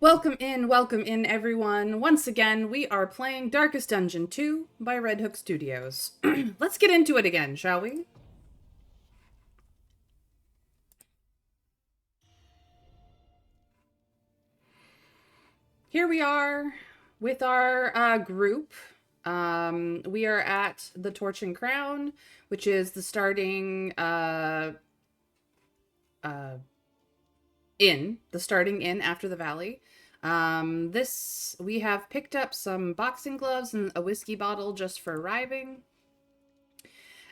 Welcome in, everyone. Once again, we are playing Darkest Dungeon 2 by Red Hook Studios. Let's get into it again, shall we? Here we are with our group. We are at the Torch and Crown, which is the starting uh, the starting inn after the valley. This we have picked up some boxing gloves and a whiskey bottle just for arriving,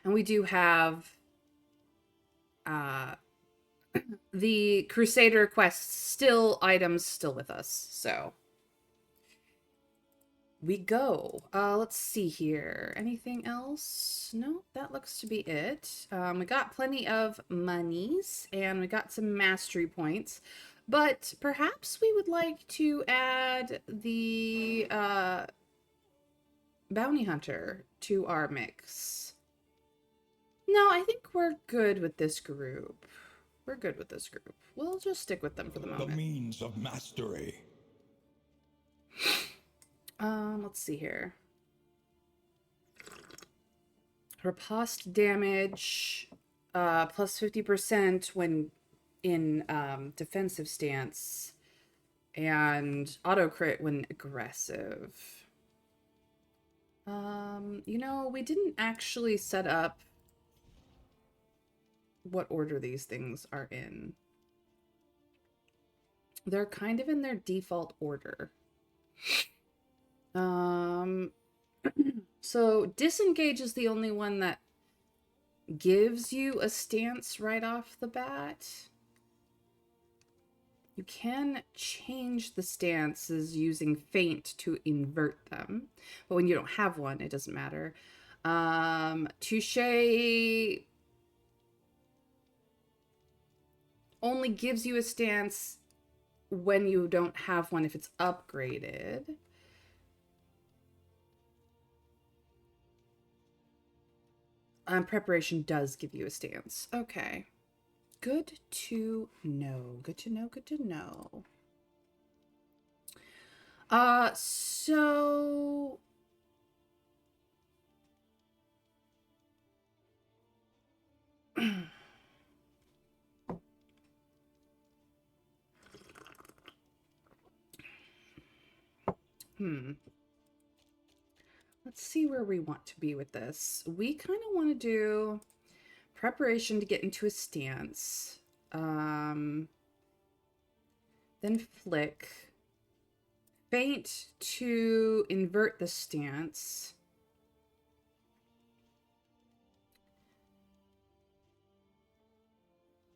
and we do have uh, the Crusader quest items still with us. So we go. Let's see here. Anything else? No, that looks to be it. We got plenty of monies and we got some mastery points. But perhaps we would like to add the bounty hunter to our mix. No, I think we're good with this group. We're good with this group. We'll just stick with them for the moment. The means of mastery. Let's see here. Riposte damage, plus 50% when in defensive stance, and auto crit when aggressive. We didn't actually set up what order these things are in. They're kind of in their default order. So disengage is the only one that gives you a stance right off the bat. You can change the stances using feint to invert them, but when you don't have one, it doesn't matter. Touche only gives you a stance when you don't have one if it's upgraded. Preparation does give you a stance. Okay. Good to know. Good to know. Good to know. So let's see where we want to be with this. We kind of want to do preparation to get into a stance. Then flick. Feint to invert the stance.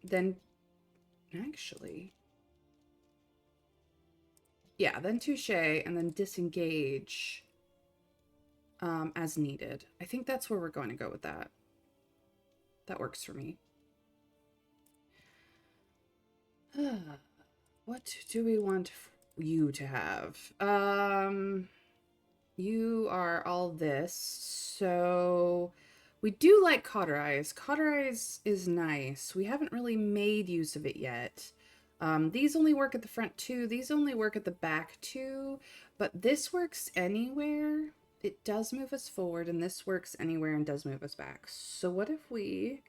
Then, actually, yeah, then touche, and then disengage as needed. I think that's where we're going to go with that. That works for me. What do we want you to have? You are all this, so we do like cauterize. Cauterize is nice. We haven't really made use of it yet. These only work at the front too. These only work at the back too, but this works anywhere. It does move us forward, and this works anywhere and does move us back. So what if we...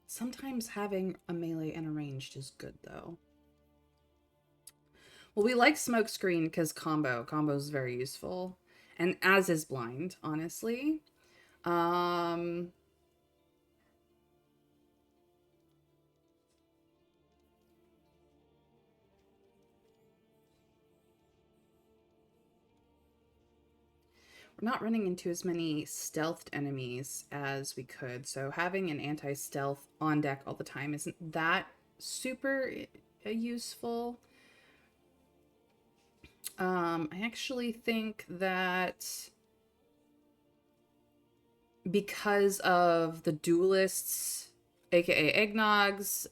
Sometimes having a melee and a ranged is good, though. Well, we like smokescreen because combo is very useful, and as is blind, honestly. We're not running into as many stealthed enemies as we could, so having an anti-stealth on deck all the time isn't that super useful. I actually think that because of the duelists, aka eggnogs,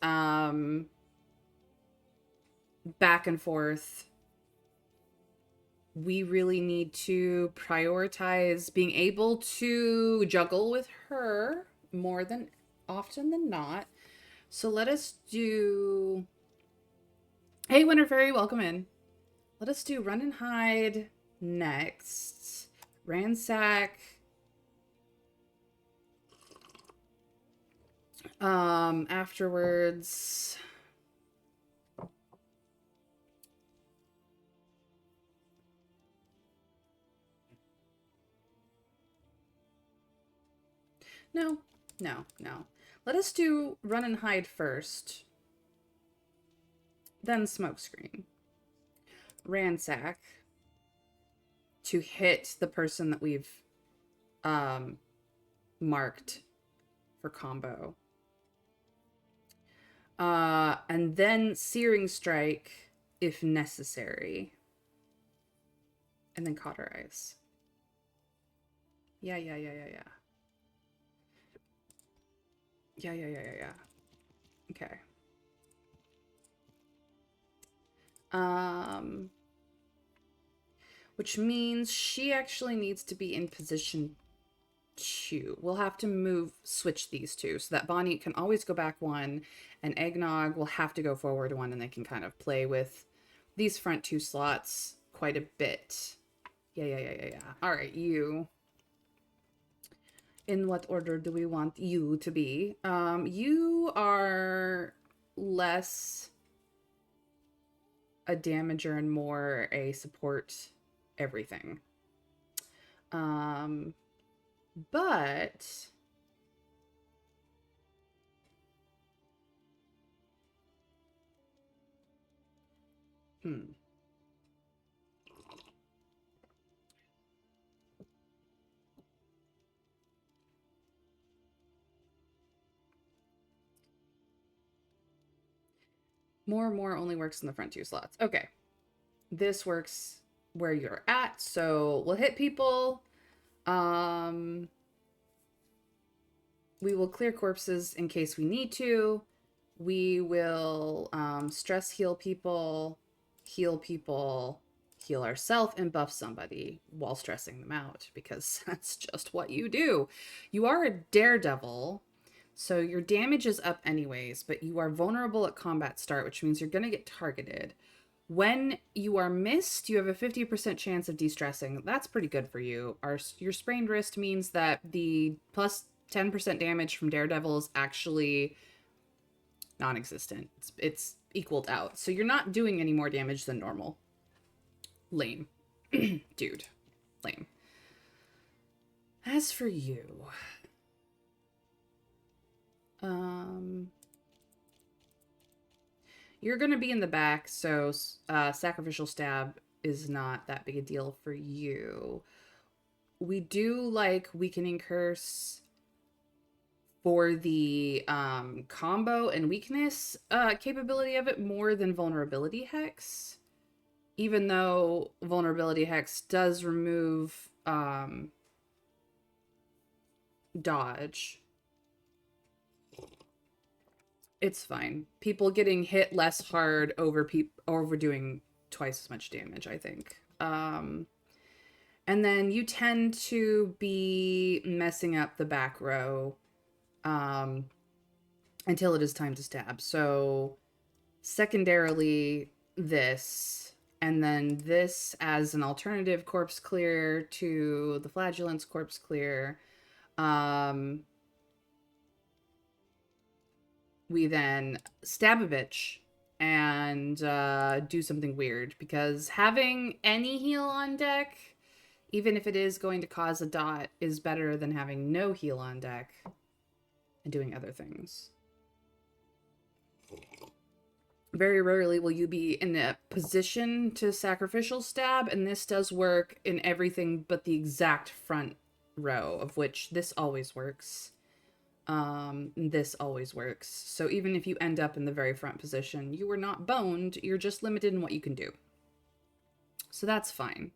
back and forth, we really need to prioritize being able to juggle with her more than often than not. So let us do. Hey, Winter Fairy, welcome in. Let us do Run and Hide next. Ransack. Afterwards. No, no. Let us do Run and Hide first. Then Smokescreen. Ransack. To hit the person that we've um, marked for combo. And then Searing Strike if necessary. And then Cauterize. Yeah. Yeah. Okay. Which means she actually needs to be in position 2. We'll have to switch these two so that Bonnie can always go back 1 and Eggnog will have to go forward 1 and they can kind of play with these front 2 slots quite a bit. Yeah. All right, you. In what order do we want you to be? You are less a damager and more a support everything. But more only works in the front 2 slots. Okay. This works where you're at, so we'll hit people. We will clear corpses in case we need to. We will stress heal people, heal ourselves, and buff somebody while stressing them out, because that's just what you do. You are a daredevil, so your damage is up anyways, but you are vulnerable at combat start, which means you're going to get targeted. When you are missed, you have a 50% chance of de-stressing. That's pretty good for you. Your sprained wrist means that the plus 10% damage from Daredevil is actually non-existent. It's equaled out. So you're not doing any more damage than normal. Lame. Dude. Lame. As for you, you're going to be in the back, so Sacrificial Stab is not that big a deal for you. We do like Weakening Curse for the combo and weakness capability of it more than Vulnerability Hex. Even though Vulnerability Hex does remove dodge. It's fine. People getting hit less hard overdoing twice as much damage, I think. And then you tend to be messing up the back row until it is time to stab. So secondarily, this, and then this as an alternative corpse clear to the Flagellant's corpse clear. We then stab a bitch and do something weird, because having any heal on deck, even if it is going to cause a dot, is better than having no heal on deck and doing other things. Very rarely will you be in a position to sacrificial stab, and this does work in everything but the exact front row, of which this always works. This always works. So even if you end up in the very front position, you are not boned, you're just limited in what you can do. So that's fine.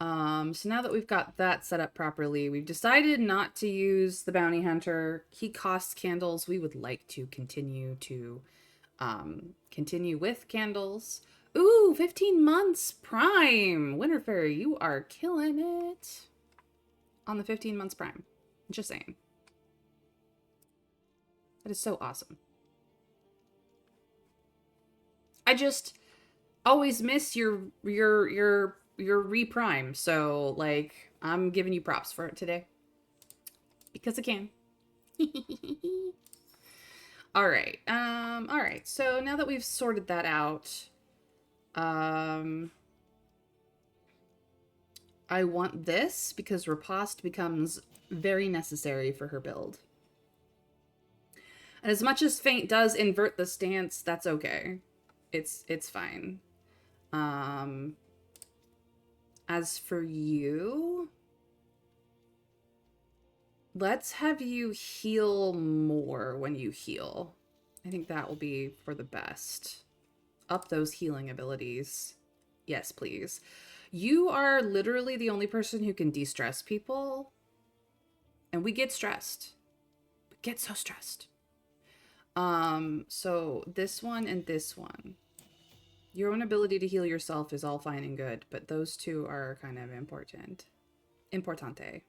So now that we've got that set up properly, we've decided not to use the bounty hunter. He costs candles. We would like to continue with candles. Ooh, 15 months prime. Winter Fairy, you are killing it on the 15 months prime. Just saying. That is so awesome. I just always miss your reprime. So like I'm giving you props for it today because I can. All right. All right. So now that we've sorted that out, um I want this because riposte becomes very necessary for her build. And as much as Feint does invert the stance, that's okay. It's fine. Um as for you, let's have you heal more when you heal. I think that will be for the best. Up those healing abilities. Yes, please. You are literally the only person who can de-stress people. And we get stressed. We get so stressed. So this one and this one. Your own ability to heal yourself is all fine and good, but those two are kind of important. Importante.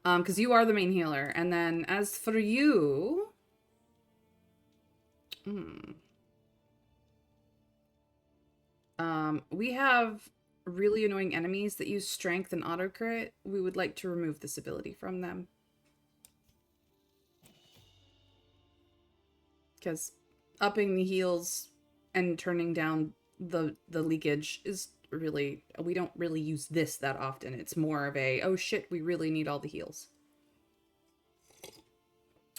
Because you are the main healer. And then as for you... we have really annoying enemies that use strength and auto crit. We would like to remove this ability from them. Because upping the heals and turning down the leakage is really... We don't really use this that often. It's more of a, oh shit, we really need all the heals.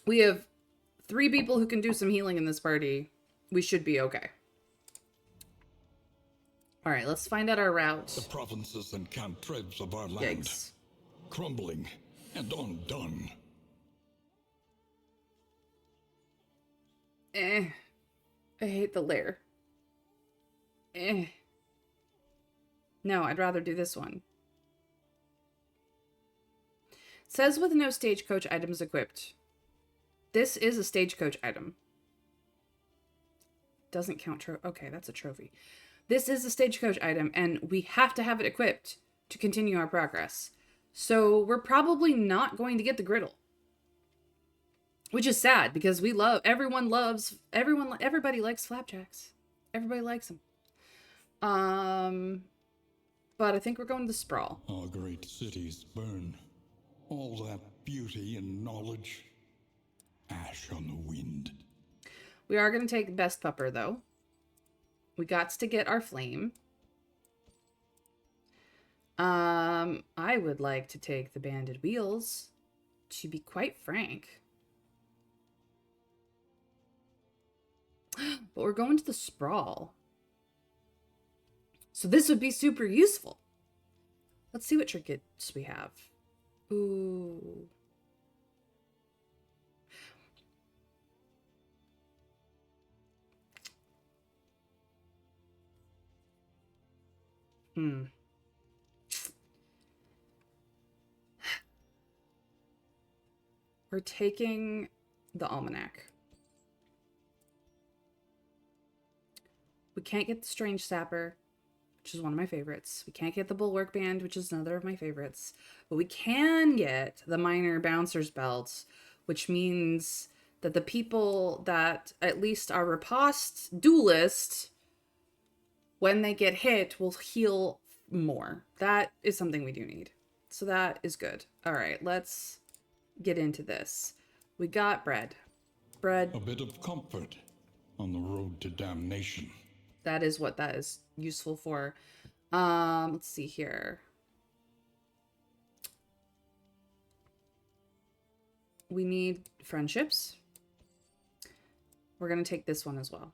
We have 3 people who can do some healing in this party. We should be okay. All right, let's find out our route. The provinces and cantrevs of our land, Yikes. crumbling and undone. I hate the lair. No, I'd rather do this one. Says with no stagecoach items equipped. This is a stagecoach item. Doesn't count okay, that's a trophy. This is a stagecoach item, and we have to have it equipped to continue our progress. So we're probably not going to get the griddle. Which is sad, because everybody likes flapjacks. Everybody likes them. But I think we're going to the sprawl. Our great cities burn. All that beauty and knowledge, ash on the wind. We are going to take best pupper, though. We got to get our flame. I would like to take the banded wheels, to be quite frank. But we're going to the sprawl. So this would be super useful. Let's see what trinkets we have. Ooh. We're taking the almanac. We can't get the strange sapper, which is one of my favorites. We can't get the bulwark band, which is another of my favorites. But we can get the minor bouncer's belt, which means that the people that at least are riposte duelist, when they get hit, will heal more. That is something we do need. So that is good. All right, let's get into this. We got bread. Bread. A bit of comfort on the road to damnation. That is what that is useful for. Let's see here. We need friendships. We're going to take this one as well.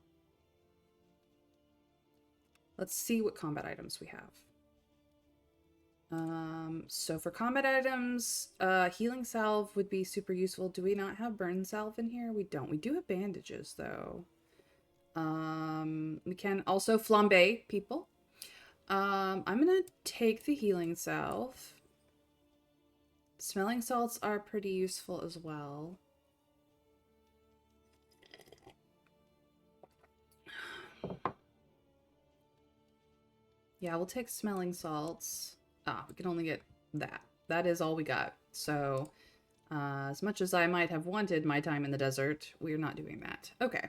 Let's see what combat items we have. So for combat items, healing salve would be super useful. Do we not have burn salve in here? We don't. We do have bandages though. We can also flambe people. I'm gonna take the healing salve. Smelling salts are pretty useful as well. Yeah, we'll take smelling salts. We can only get that. That is all we got. So, As much as I might have wanted my time in the desert, we're not doing that. Okay,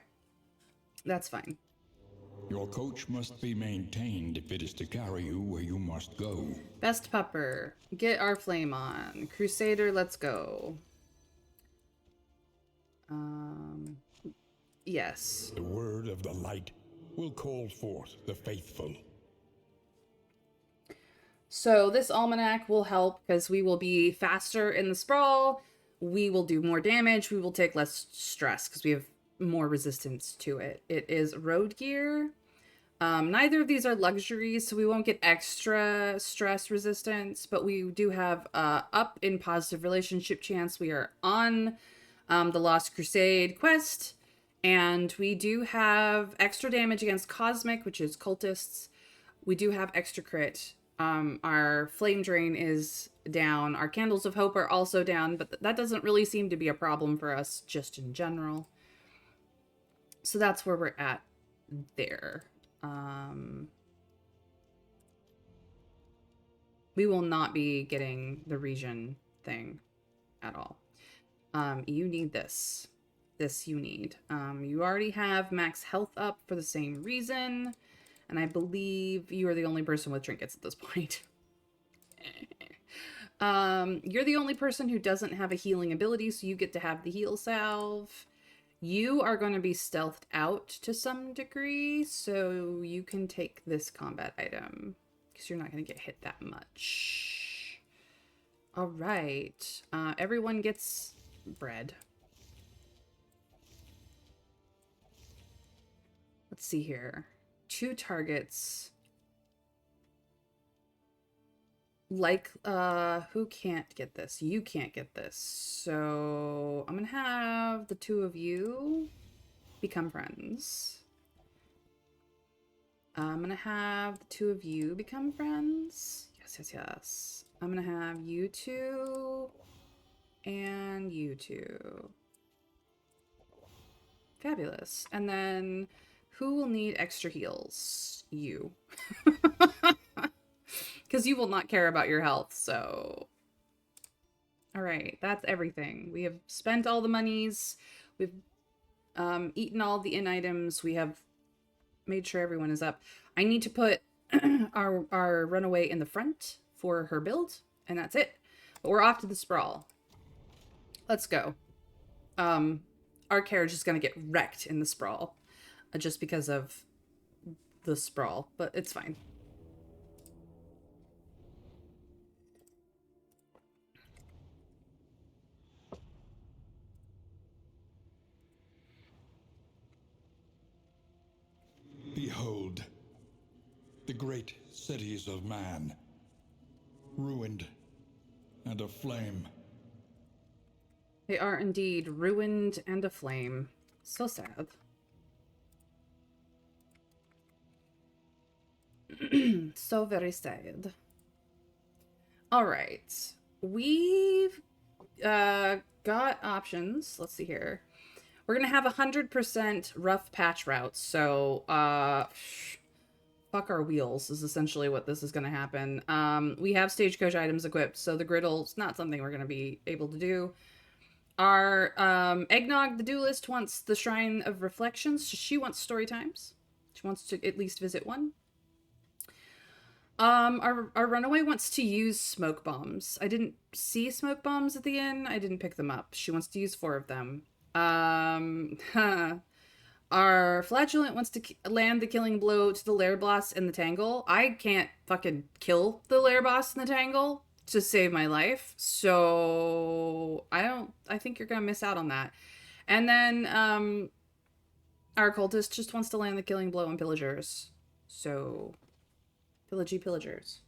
that's fine. Your coach must be maintained if it is to carry you where you must go. Best pupper, get our flame on. Crusader, let's go. Um, yes. The word of the light will call forth the faithful. So this almanac will help because we will be faster in the sprawl. We will do more damage. We will take less stress because we have more resistance to it. It is road gear. Neither of these are luxuries, so we won't get extra stress resistance, but we do have up in positive relationship chance. We are on the Lost Crusade quest, and we do have extra damage against Cosmic, which is cultists. We do have extra crit. Our flame drain is down. Our candles of hope are also down, but that doesn't really seem to be a problem for us just in general. So that's where we're at there. We will not be getting the region thing at all. You need this. This you need. You already have max health up for the same reason. And I believe you are the only person with trinkets at this point. You're the only person who doesn't have a healing ability, so you get to have the heal salve. You are going to be stealthed out to some degree, so you can take this combat item because you're not going to get hit that much. All right. Everyone gets bread. Let's see here. 2 targets. Like, who can't get this? You can't get this. So I'm gonna have the 2 of you become friends. I'm gonna have the 2 of you become friends. Yes, yes, yes. I'm gonna have you 2 and you 2. Fabulous. And then who will need extra heals? You. Because you will not care about your health, so... Alright, that's everything. We have spent all the monies. We've eaten all the inn items. We have made sure everyone is up. I need to put our runaway in the front for her build, and that's it. But we're off to the sprawl. Let's go. Our carriage is going to get wrecked in the sprawl. Just because of the sprawl, but it's fine. Behold, the great cities of man, ruined and aflame. They are indeed ruined and aflame. So sad. So very sad. All right. We've got options. Let's see here. We're going to have 100% rough patch routes. So, fuck our wheels is essentially what this is going to happen. We have stagecoach items equipped, so the griddle's not something we're going to be able to do. Our Eggnog, the duelist, wants the Shrine of Reflections. She wants story times. She wants to at least visit one. Our runaway wants to use smoke bombs. I didn't see smoke bombs at the inn. I didn't pick them up. She wants to use 4 of them. Our flatulent wants to land the killing blow to the lair boss in the tangle. I can't fucking kill the lair boss in the tangle to save my life. So I think you're gonna miss out on that. And then our cultist just wants to land the killing blow on pillagers. So pillagers.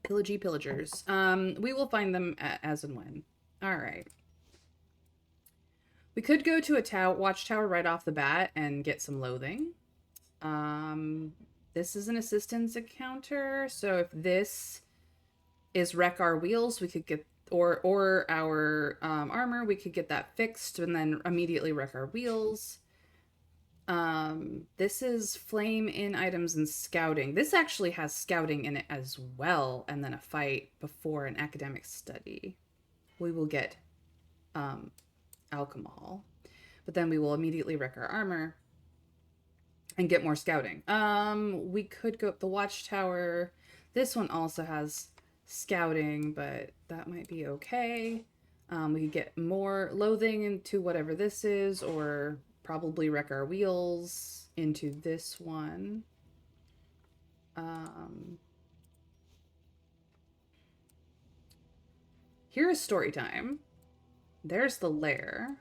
Pillagers. We will find them as and when. All right. We could go to a watchtower right off the bat and get some loathing. This is an assistance encounter, so if this is wreck our wheels, we could get or our armor, we could get that fixed and then immediately wreck our wheels. This is flame in items and scouting. This actually has scouting in it as well, and then a fight before an academic study. We will get alcohol, but then we will immediately wreck our armor and get more scouting. We could go up the watchtower. This one also has scouting, but that might be okay. We could get more loathing into whatever this is, or probably wreck our wheels into this one. Here is story time. There's the lair.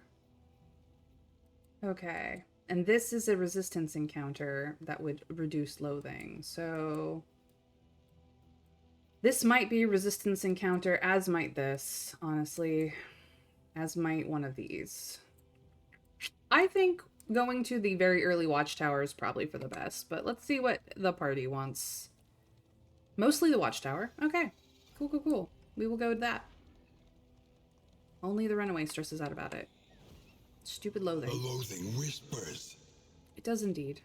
Okay. And this is a resistance encounter that would reduce loathing. So this might be a resistance encounter, as might this, honestly. As might one of these. I think going to the very early watchtower is probably for the best, but let's see what the party wants. Mostly the watchtower. Okay. Cool, cool, cool. We will go with that. Only the runaway stresses out about it. Stupid The loathing. loathing whispers. It does indeed.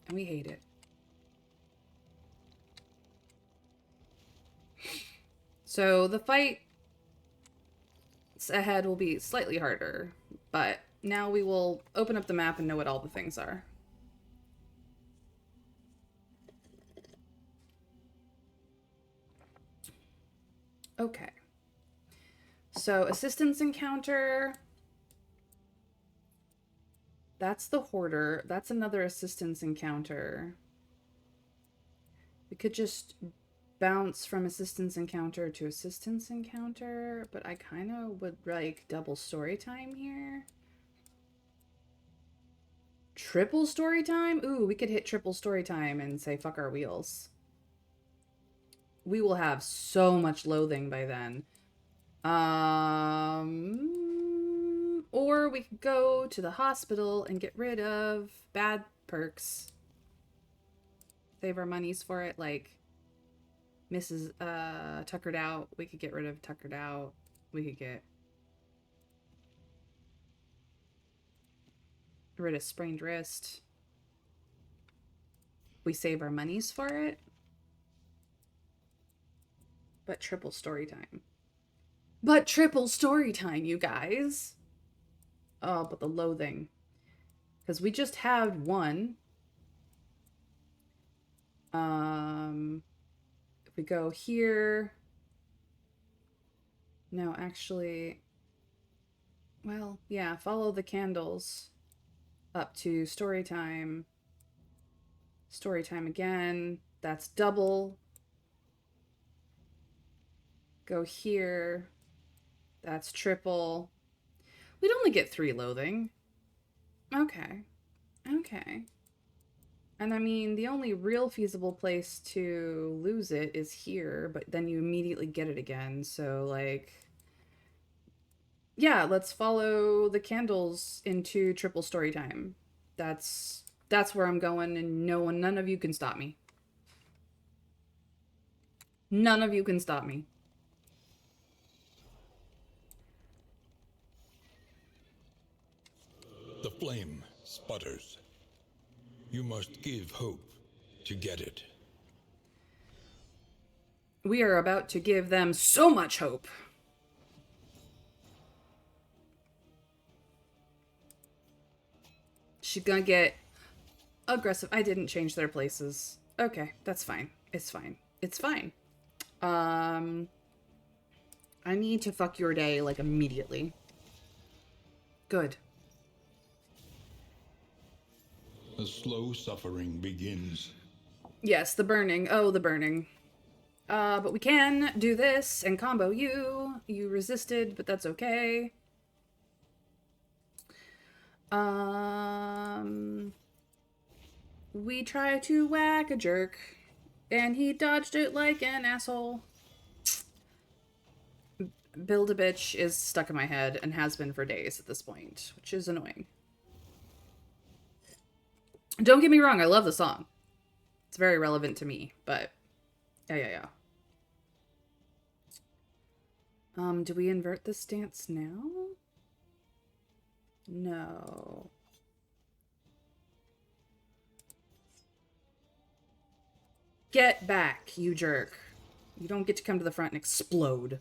And we hate it. So the fight ahead will be slightly harder, but now we will open up the map and know what all the things are. Okay. So assistance encounter. That's the hoarder. That's another assistance encounter. We could just bounce from assistance encounter to assistance encounter, but I kind of would like double story time here. Triple story time? Ooh, we could hit triple story time and say fuck our wheels. We will have so much loathing by then. Or we could go to the hospital and get rid of bad perks. Save our monies for it, like Mrs. Tuckered Out. We could get rid of Tuckered Out. We could get rid of Sprained Wrist. We save our monies for it. But triple story time. But triple story time, you guys. Oh, but the loathing. Because we just had one. If we go here. No, actually. Well, yeah, follow the candles up to story time. Story time again. That's double. Go here. That's triple. We'd only get 3 loathing. Okay. Okay. And I mean, the only real feasible place to lose it is here, but then you immediately get it again. So, like, yeah, let's follow the candles into triple story time. That's where I'm going, and none of you can stop me. None of you can stop me. The flame sputters. You must give hope to get it. We are about to give them so much hope. She's gonna get aggressive. I didn't change their places. Okay, that's fine. It's fine. It's fine. I need to fuck your day, like, immediately. Good. The slow suffering begins. Yes, the burning. Oh, the burning. But we can do this and combo you. You resisted, but that's okay. We try to whack a jerk, and he dodged it like an asshole. Build a bitch is stuck in my head and has been for days at this point, which is annoying. Don't get me wrong, I love the song. It's very relevant to me, but yeah. Do we invert the stance now? No. Get back, you jerk. You don't get to come to the front and explode.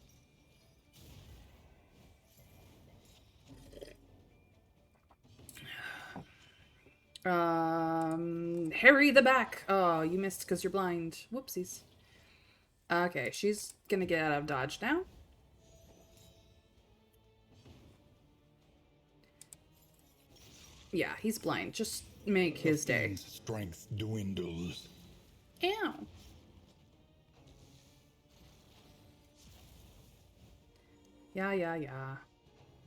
Harry the back. Oh, you missed because you're blind. Whoopsies. Okay, she's gonna get out of dodge now. Yeah, he's blind. Just make The his day. fiend's strength dwindles. Ow. Yeah.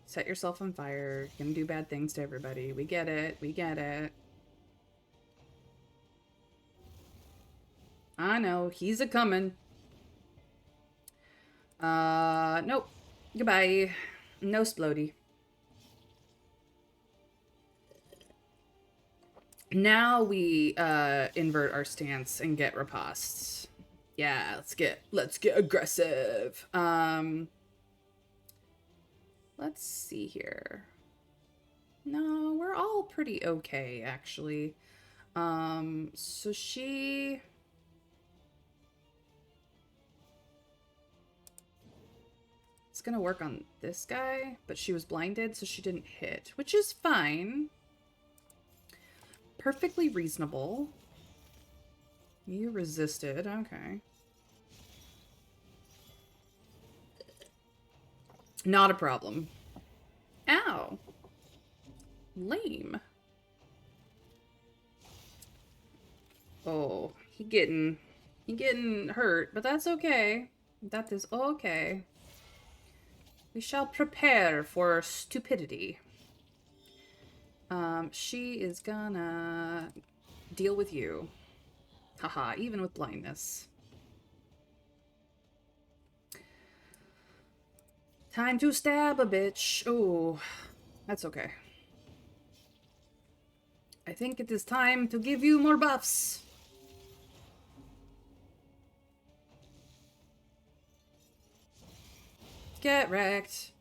Set yourself on fire. You're gonna do bad things to everybody. We get it. We get it. I know. He's a-coming. Nope. Goodbye. No splody. Now we invert our stance and get ripostes. Yeah, let's get aggressive. Let's see here. No, we're all pretty okay actually. So she it's gonna work on this guy, but she was blinded, so she didn't hit, which is fine. Perfectly reasonable. You resisted, okay. Not a problem. Ow. Lame. Oh, he getting hurt, but that's okay. That is okay. We shall prepare for stupidity. She is gonna deal with you. Haha, even with blindness. Time to stab a bitch. Oh, that's okay. I think it is time to give you more buffs. Get wrecked.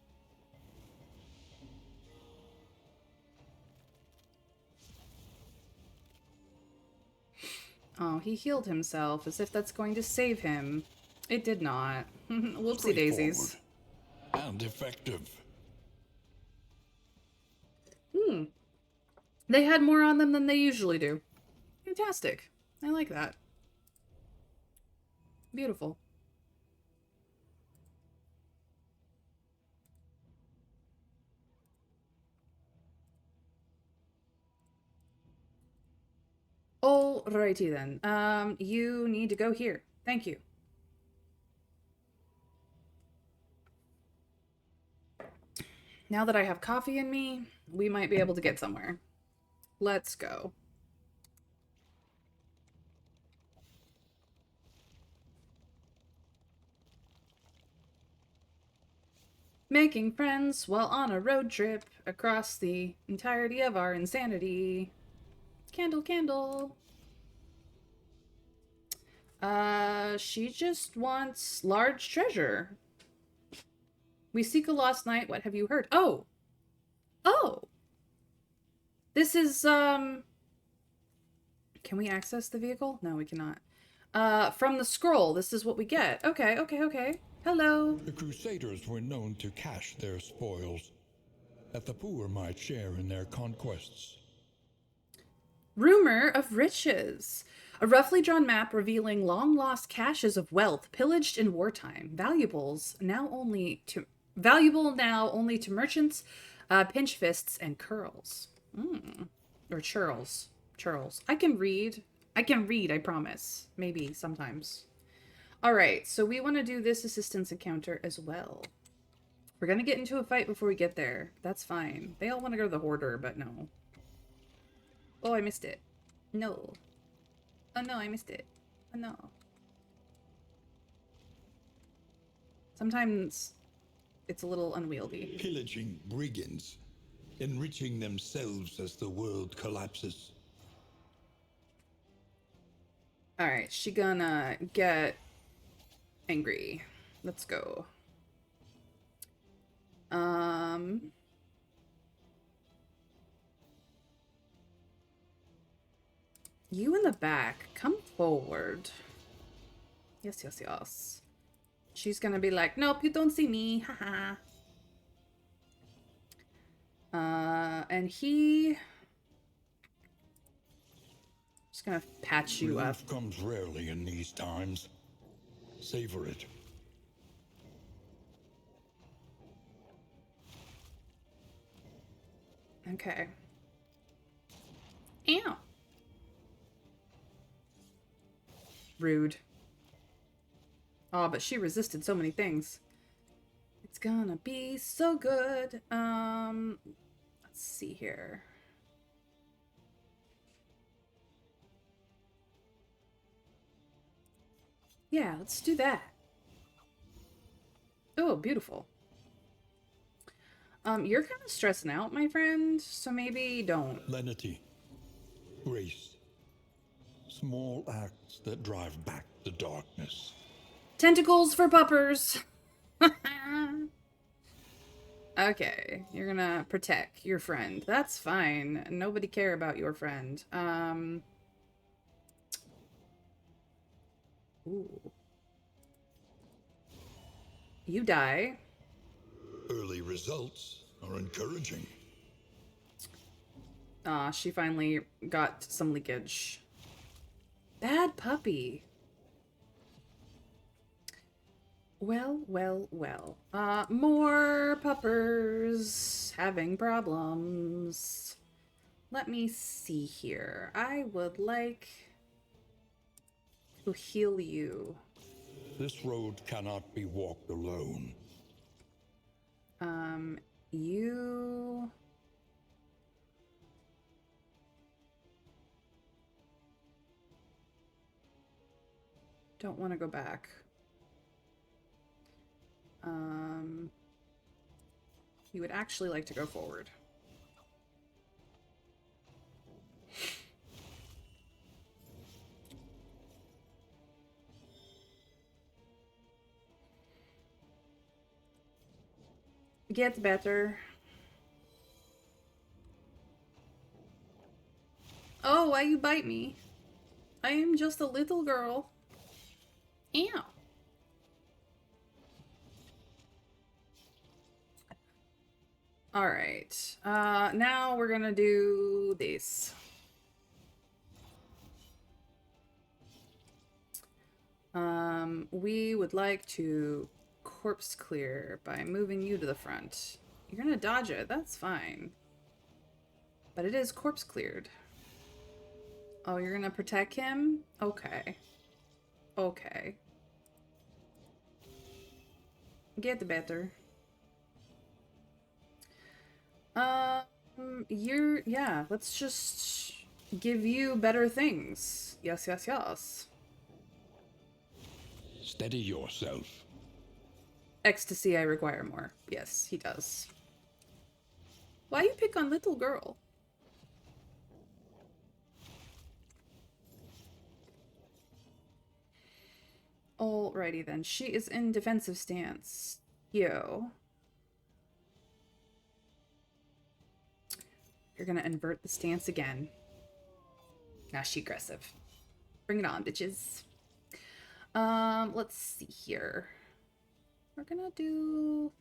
Oh, he healed himself as if that's going to save him. It did not. Whoopsie daisies. And effective. They had more on them than they usually do. Fantastic. I like that. Beautiful. Alrighty then. You need to go here. Thank you. Now that I have coffee in me, we might be able to get somewhere. Let's go. Making friends while on a road trip across the entirety of our insanity. Candle, candle. She just wants large treasure. We seek a lost knight. What have you heard? Oh! Oh! This is, Can we access the vehicle? No, we cannot. From the scroll, this is what we get. Okay. Hello. The Crusaders were known to cache their spoils, that the poor might share in their conquests. Rumor of riches. A roughly drawn map revealing long-lost caches of wealth pillaged in wartime. Valuable now only to merchants, pinch fists, and curls. Or churls. Churls. I can read, I promise. Maybe, sometimes. Alright, so we want to do this assistance encounter as well. We're gonna get into a fight before we get there. That's fine. They all want to go to the Hoarder, but no. Oh, I missed it. No. Oh no, I missed it. Oh no. Sometimes it's a little unwieldy. Pillaging brigands, enriching themselves as the world collapses. Alright, she gonna get angry. Let's go. You in the back, come forward. Yes, yes, yes. She's gonna be like, nope, you don't see me. Haha. And he... Just gonna patch you up. Relief comes rarely in these times. Savor it. Okay. Ew. Rude. Oh, but she resisted so many things. It's gonna be so good. Let's see here. Yeah, let's do that. Oh, beautiful. You're kind of stressing out, my friend, so maybe don't. Lenity. Grace. Small acts that drive back the darkness. Tentacles for puppers. Okay, you're gonna protect your friend. That's fine. Nobody care about your friend. Ooh. You die. Early results are encouraging. She finally got some leakage. Bad puppy. Well, well, well. More puppers having problems. Let me see here. I would like to heal you. This road cannot be walked alone. You... don't want to go back. You would actually like to go forward. Get better. Oh, why you bite me? I am just a little girl. Ew. Alright. Now we're gonna do this. We would like to corpse clear by moving you to the front. You're gonna dodge it, that's fine. But it is corpse cleared. Oh, you're gonna protect him? Okay. Okay. Get better. Yeah, let's just give you better things. Yes, yes, yes. Steady yourself. Ecstasy, I require more. Yes, he does. Why you pick on little girl? Alrighty then. She is in defensive stance. Yo. You're gonna invert the stance again. Now she aggressive. Bring it on, bitches. Let's see here. We're gonna do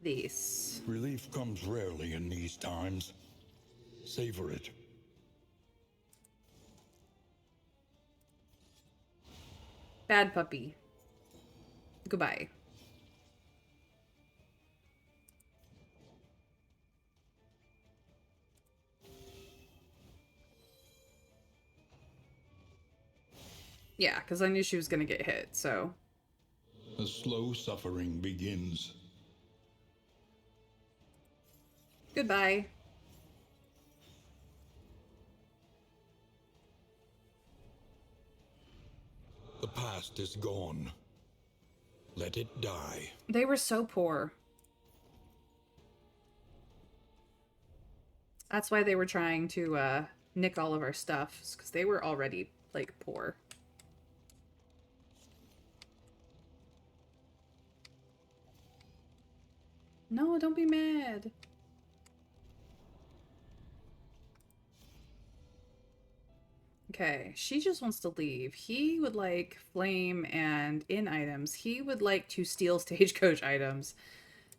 this. Relief comes rarely in these times. Savor it. Bad puppy. Goodbye. Yeah, because I knew she was gonna get hit, so. A slow suffering begins. Goodbye. The past is gone. Let it die. They were so poor. That's why they were trying to nick all of our stuff, because they were already, like, poor. No, don't be mad. Okay, she just wants to leave. He would like flame and in items. He would like to steal stagecoach items.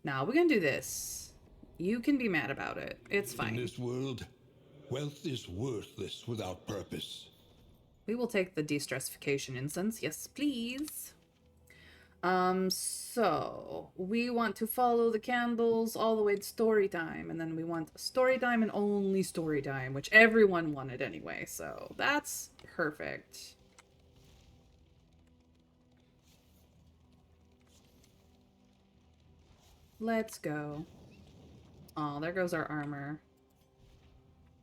Now we're gonna do this. You can be mad about it. It's In fine. this world, wealth is worthless without purpose. We will take the de-stressification incense. Yes, please. So we want to follow the candles all the way to story time, and then we want story time and only story time, which everyone wanted anyway, so that's perfect. Let's go. Oh, there goes our armor.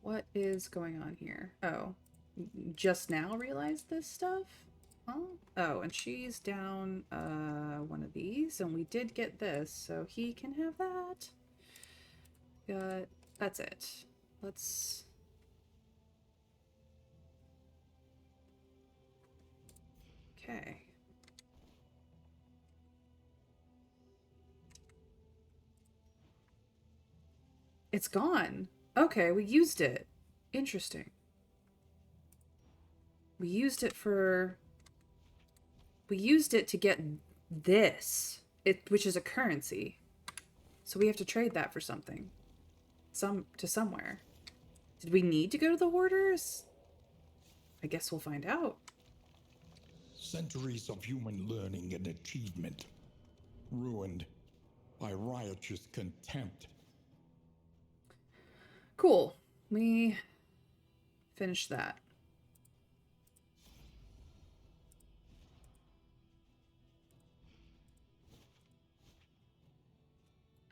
What is going on here? Oh, just now realized this stuff? Huh? Oh, and she's down one of these, and we did get this, so he can have that. Got that's it. Let's okay. It's gone. Okay, we used it. Interesting. We used it for we used it to get this. Which is a currency. So we have to trade that for something. Somewhere. Did we need to go to the warders? I guess we'll find out. Centuries of human learning and achievement ruined by riotous contempt. Cool. We finished that.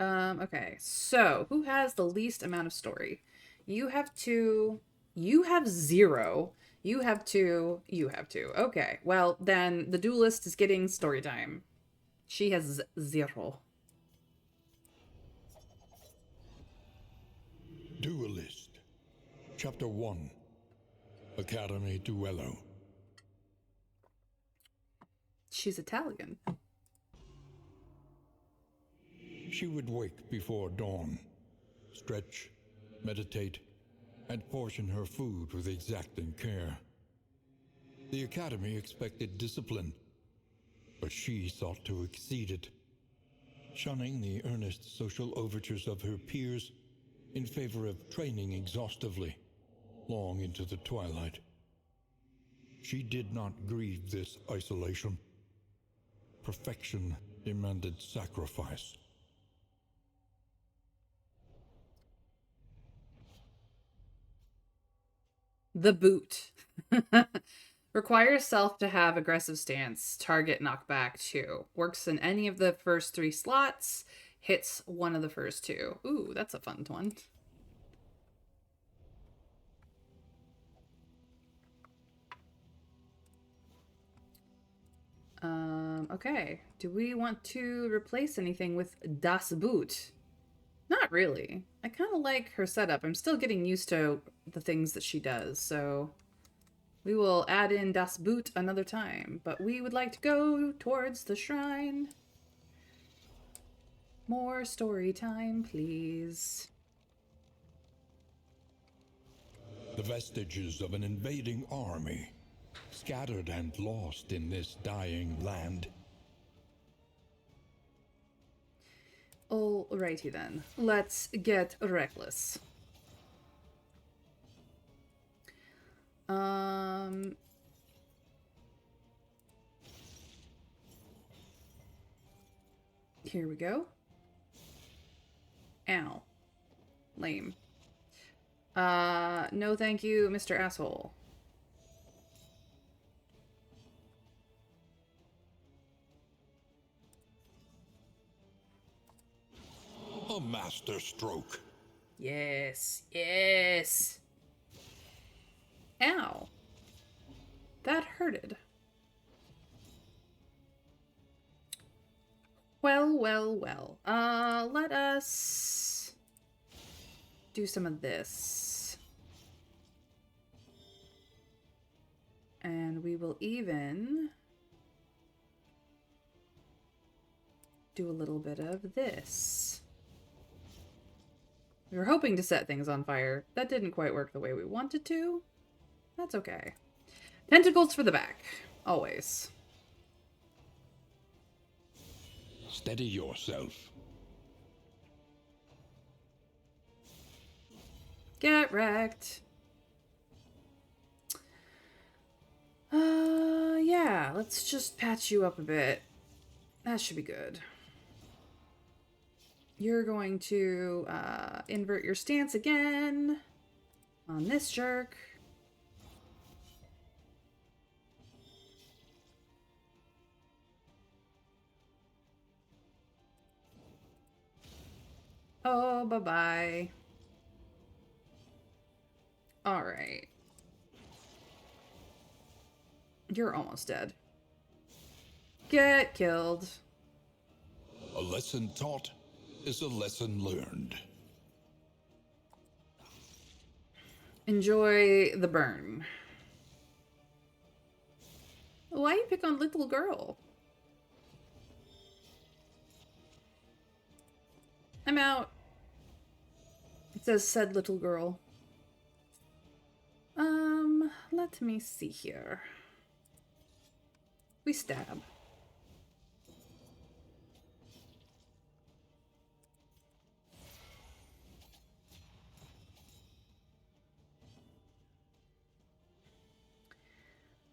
Okay. So, who has the least amount of story? You have two. You have zero. You have two. You have two. Okay. Well, then the duelist is getting story time. She has zero. Duelist. Chapter 1. Academy Duello. She's Italian. She would wake before dawn, stretch, meditate, and portion her food with exacting care. The Academy expected discipline, but she sought to exceed it, shunning the earnest social overtures of her peers in favor of training exhaustively, long into the twilight. She did not grieve this isolation. Perfection demanded sacrifice. The boot. Requires self to have aggressive stance, target knockback 2. Works in any of the first 3 slots, hits one of the first 2. Ooh, that's a fun one. Okay. Do we want to replace anything with Das Boot? Not really. I kind of like her setup. I'm still getting used to the things that she does, so we will add in Das Boot another time. But we would like to go towards the shrine. More story time, please. The vestiges of an invading army, scattered and lost in this dying land. Alrighty then. Let's get reckless. Here we go. Ow. Lame. No thank you, Mr. Asshole. A master stroke. Yes, yes. Ow. That hurted. Well, well, well. Let us do some of this. And we will even do a little bit of this. We were hoping to set things on fire. That didn't quite work the way we wanted to. That's okay. Tentacles for the back. Always. Steady yourself. Get wrecked. Yeah, let's just patch you up a bit. That should be good. You're going to invert your stance again on this jerk. Oh, bye-bye. All right. You're almost dead. Get killed. A lesson taught is a lesson learned. Enjoy the burn. Why you pick on little girl? I'm out. It says said little girl. Let me see here. We stab.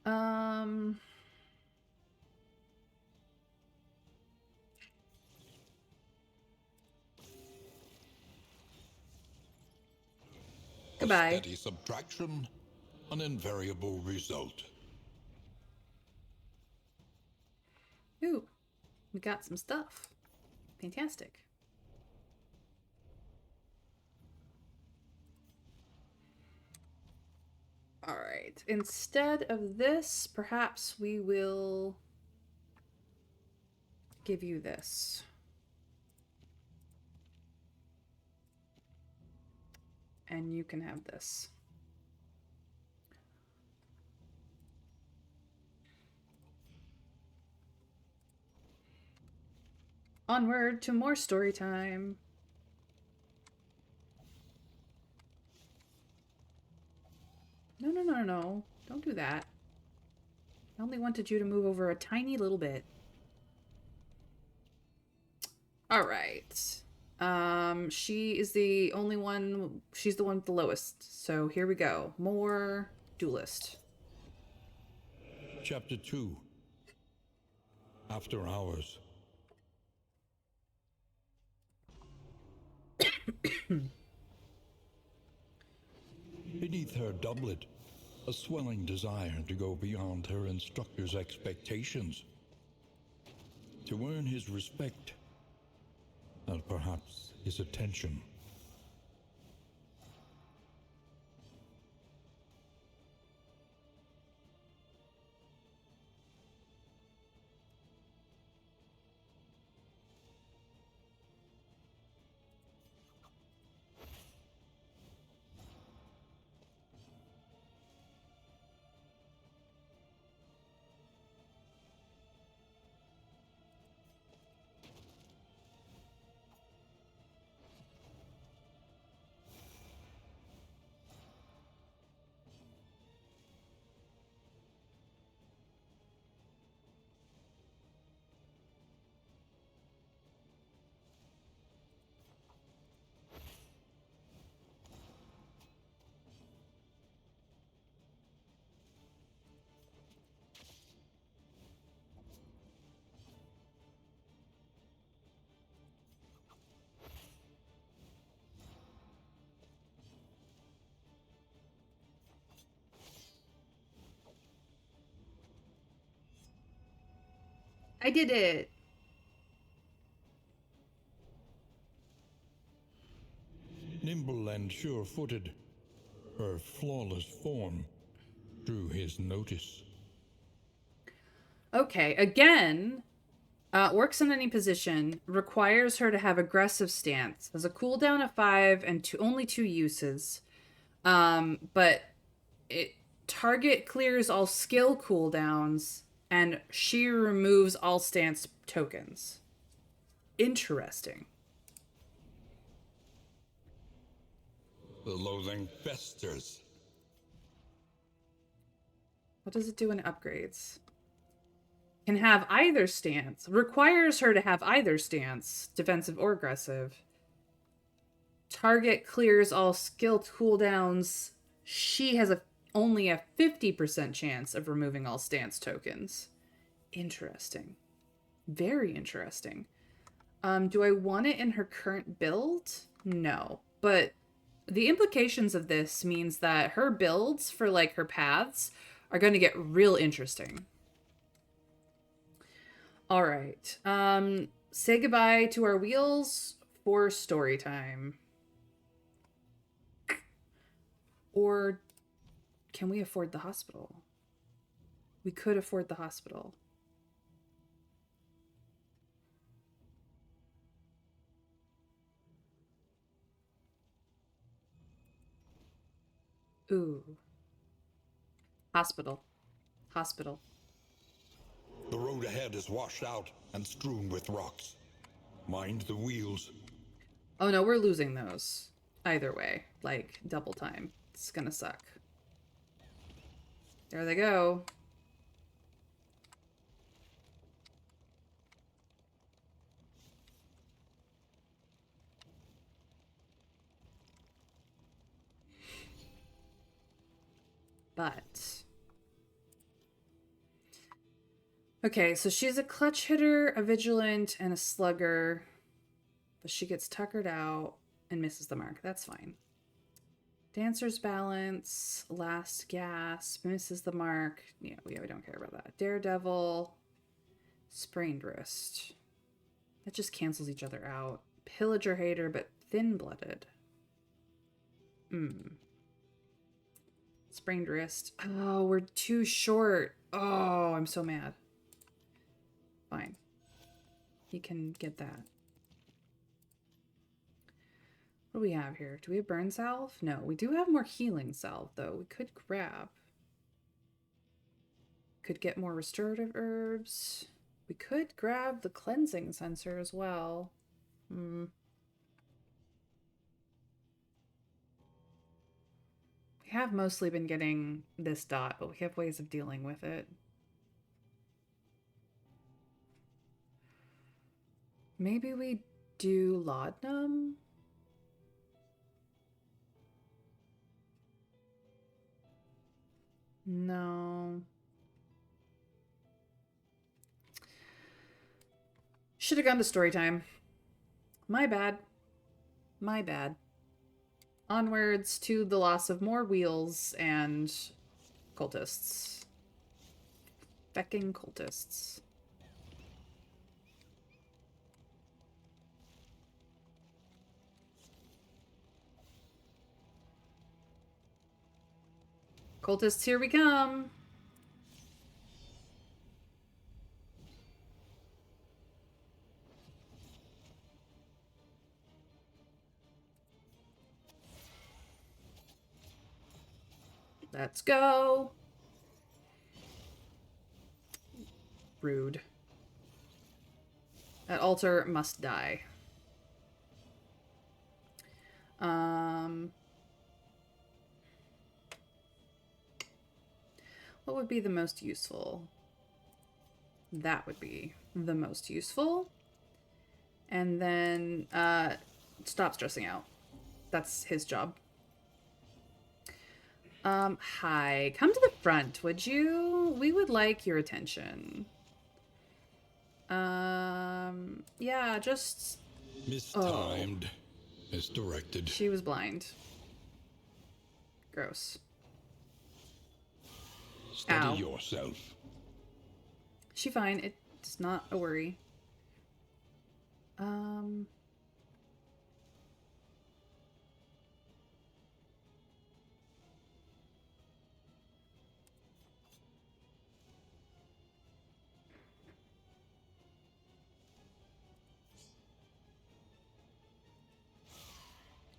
Um, A Goodbye. steady subtraction, an invariable result. Ooh, we got some stuff. Fantastic. All right. Instead of this, perhaps we will give you this. And you can have this. Onward to more story time. No, no, no, no. Don't do that. I only wanted you to move over a tiny little bit. All right. She is the only one. She's the one with the lowest. So here we go. More duelist. Chapter 2. After Hours. Beneath her doublet, a swelling desire to go beyond her instructor's expectations. To earn his respect, and perhaps his attention. I did it. Nimble and sure-footed, her flawless form drew his notice. Okay, again, works in any position, requires her to have aggressive stance, has a cooldown of 5 and only 2 uses. But it target clears all skill cooldowns and she removes all stance tokens. Interesting. The loathing festers. What does it do when it upgrades? Can have either stance. Requires her to have either stance, defensive or aggressive. Target clears all skill cooldowns. She has only a 50% chance of removing all stance tokens. Interesting. Very interesting. Do I want it in her current build? No. But the implications of this means that her builds for like her paths are going to get real interesting. All right. Say goodbye to our wheels for story time. Or can we afford the hospital? We could afford the hospital. Ooh. Hospital. Hospital. The road ahead is washed out and strewn with rocks. Mind the wheels. Oh no, we're losing those. Either way. Like, double time. It's gonna suck. There they go. But... okay, so she's a clutch hitter, a vigilant, and a slugger. But she gets tuckered out and misses the mark. That's fine. Dancer's balance, last gasp, misses the mark. Yeah, we don't care about that. Daredevil, sprained wrist. That just cancels each other out. Pillager hater, but thin-blooded. Sprained wrist. Oh, we're too short. Oh, I'm so mad. Fine. He can get that. What do we have here? Do we have burn salve? No, we do have more healing salve, though. We could grab. Could get more restorative herbs. We could grab the cleansing sensor as well. We have mostly been getting this dot, but we have ways of dealing with it. Maybe we do laudanum? No. Should have gone to story time. My bad. My bad. Onwards to the loss of more wheels and cultists. Fecking cultists. Cultists, here we come. Let's go. Rude. That altar must die. What would be the most useful? That would be the most useful. And then stop stressing out. That's his job. Hi. Come to the front, would you? We would like your attention. Yeah, just... Mistimed. Misdirected. She was blind. Gross. Steady Ow. yourself. She fine. It's not a worry.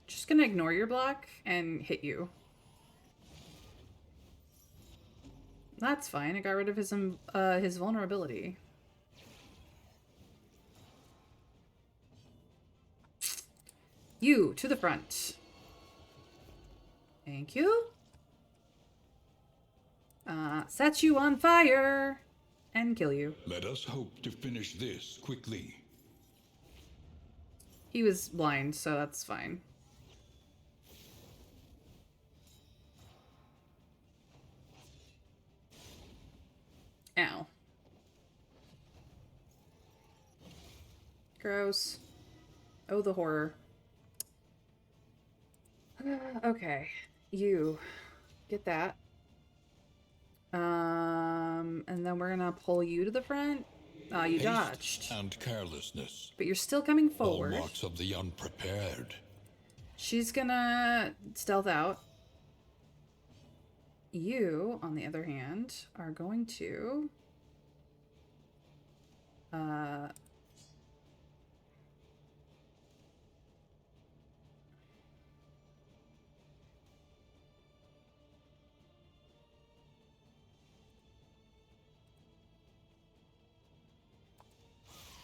Just gonna ignore your block and hit you. That's fine. I got rid of his vulnerability. You, to the front. Thank you. Set you on fire and kill you. Let us hope to finish this quickly. He was blind, so that's fine. Ow. Gross. Oh, the horror. Okay. You. Get that. And then we're gonna pull you to the front. You Haste dodged. and carelessness, But you're still coming all forward. marks of the unprepared. She's gonna stealth out. You, on the other hand, are going to...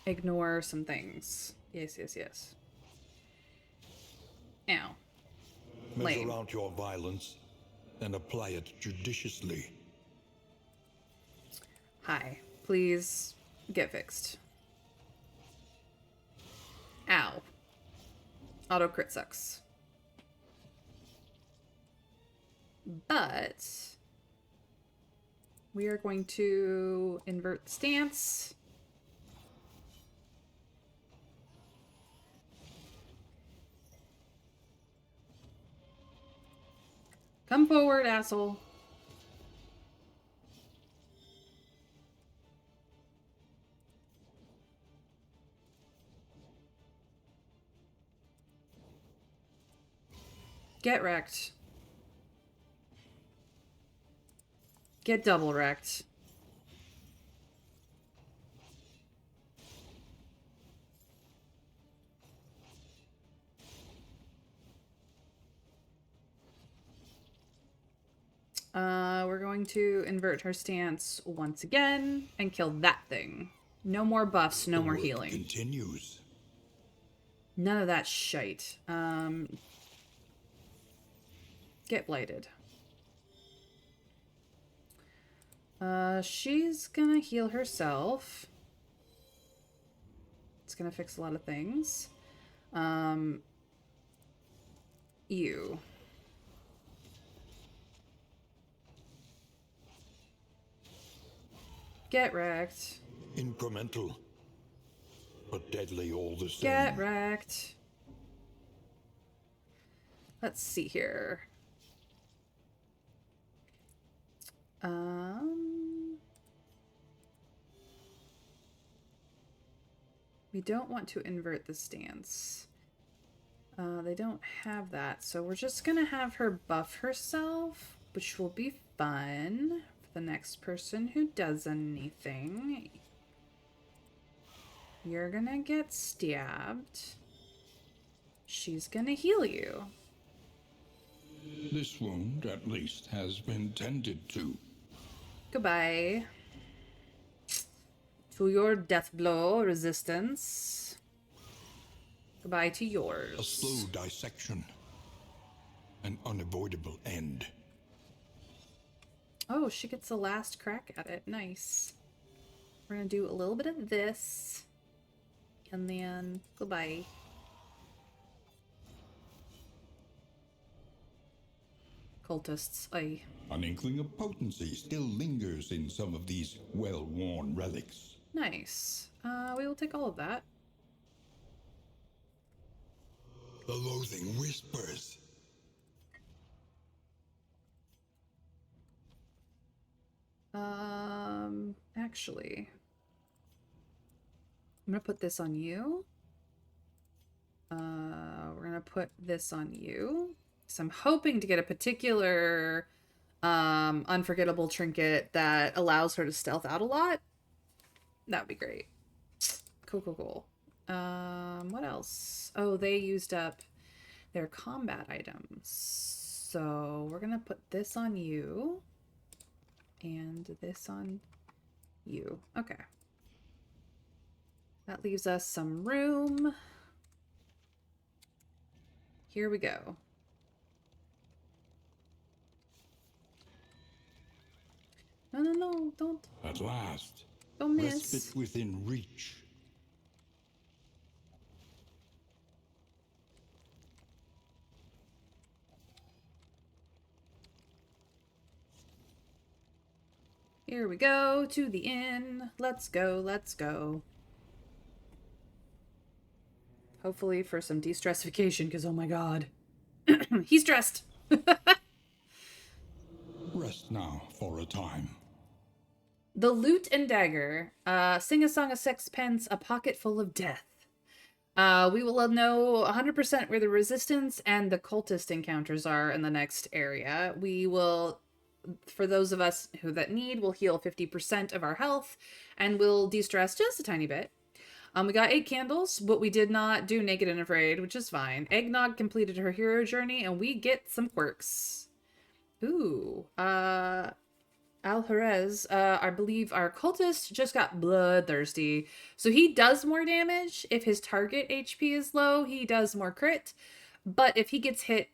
ignore some things. Yes, yes, yes. Ow. Measure Lame. out your violence and apply it judiciously. Hi. Please get fixed. Ow. Auto crit sucks. But we are going to invert the stance. Come forward, asshole. Get wrecked. Get double wrecked. We're going to invert her stance once again and kill that thing. No more buffs, no more Work healing. continues. None of that shite. Get blighted. She's gonna heal herself. It's gonna fix a lot of things. You. Get wrecked. Incremental, but deadly all the same. Get wrecked. Let's see here. We don't want to invert the stance. They don't have that, so we're just gonna have her buff herself, which will be fun for the next person who does anything. You're gonna get stabbed. She's gonna heal you. This wound, at least, has been tended to. Goodbye. To your death blow, resistance. Goodbye to yours. A slow dissection. An unavoidable end. Oh, she gets the last crack at it. Nice. We're gonna do a little bit of this. And then, goodbye. Cultists, aye. An inkling of potency still lingers in some of these well-worn relics. Nice. We will take all of that. The loathing whispers. Actually, I'm gonna put this on you. We're gonna put this on you. So I'm hoping to get a particular unforgettable trinket that allows her to stealth out a lot. That'd be great. Cool, cool, cool. What else? Oh, they used up their combat items. So we're gonna put this on you. And this on you. Okay. That leaves us some room. Here we go. No, no, no. At last, Don't respite miss. within reach. Here we go to the inn. Let's go, let's go. Hopefully for some de-stressification, because oh my god. He's dressed. Rest now for a time. The lute and dagger. Sing a song of sixpence, a pocket full of death. We will know 100% where the resistance and the cultist encounters are in the next area. We will, for those of us who that need, will heal 50% of our health and will de-stress just a tiny bit. We got 8 candles, but we did not do Naked and Afraid, which is fine. Eggnog completed her hero journey, and we get some quirks. Ooh, Al Jerez, I believe our cultist just got bloodthirsty. So he does more damage. If his target HP is low, he does more crit. But if he gets hit,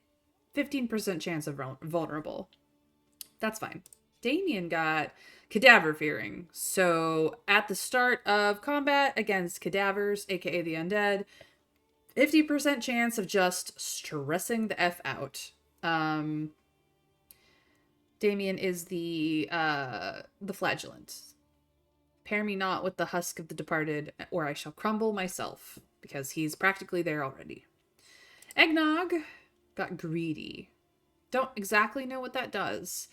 15% chance of vulnerable. That's fine. Damien got cadaver fearing. So at the start of combat against cadavers, aka the undead, 50% chance of just stressing the F out. Damien is the flagellant. Pair me not with the husk of the departed, or I shall crumble myself, because he's practically there already. Eggnog got greedy. Don't exactly know what that does.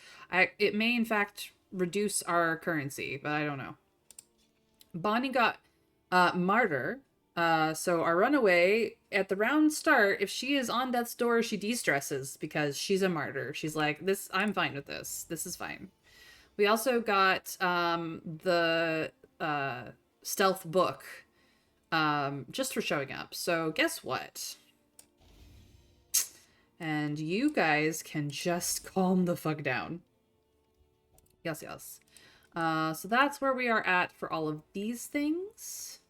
It may in fact reduce our currency, but I don't know. Bonnie got martyr. So our runaway at the round start, if she is on death's door, she de-stresses because she's a martyr. She's like, this, I'm fine with this. This is fine. We also got the stealth book just for showing up. So guess what? And you guys can just calm the fuck down. Yes, yes. So that's where we are at for all of these things.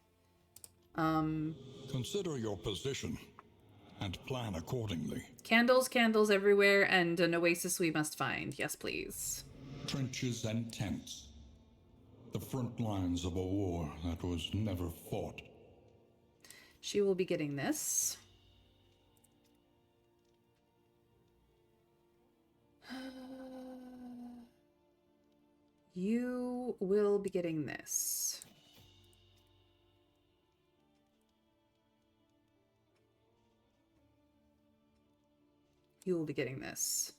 Consider your position and plan accordingly. Candles, candles everywhere, and an oasis we must find. Yes, please. Trenches and tents. The front lines of a war that was never fought. She will be getting this. You will be getting this. You will be getting this.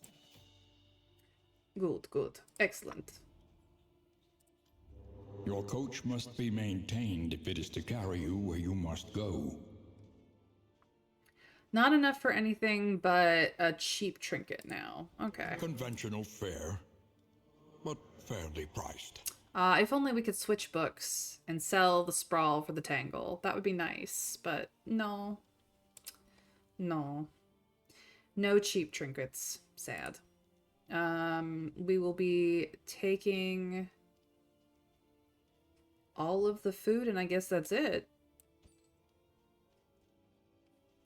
Good, good. Excellent. Your coach must be maintained if it is to carry you where you must go. Not enough for anything but a cheap trinket now. Okay. Conventional fare, but fairly priced. If only we could switch books and sell the sprawl for the tangle. That would be nice, but no. No. No cheap trinkets. Sad. We will be taking all of the food, and I guess that's it.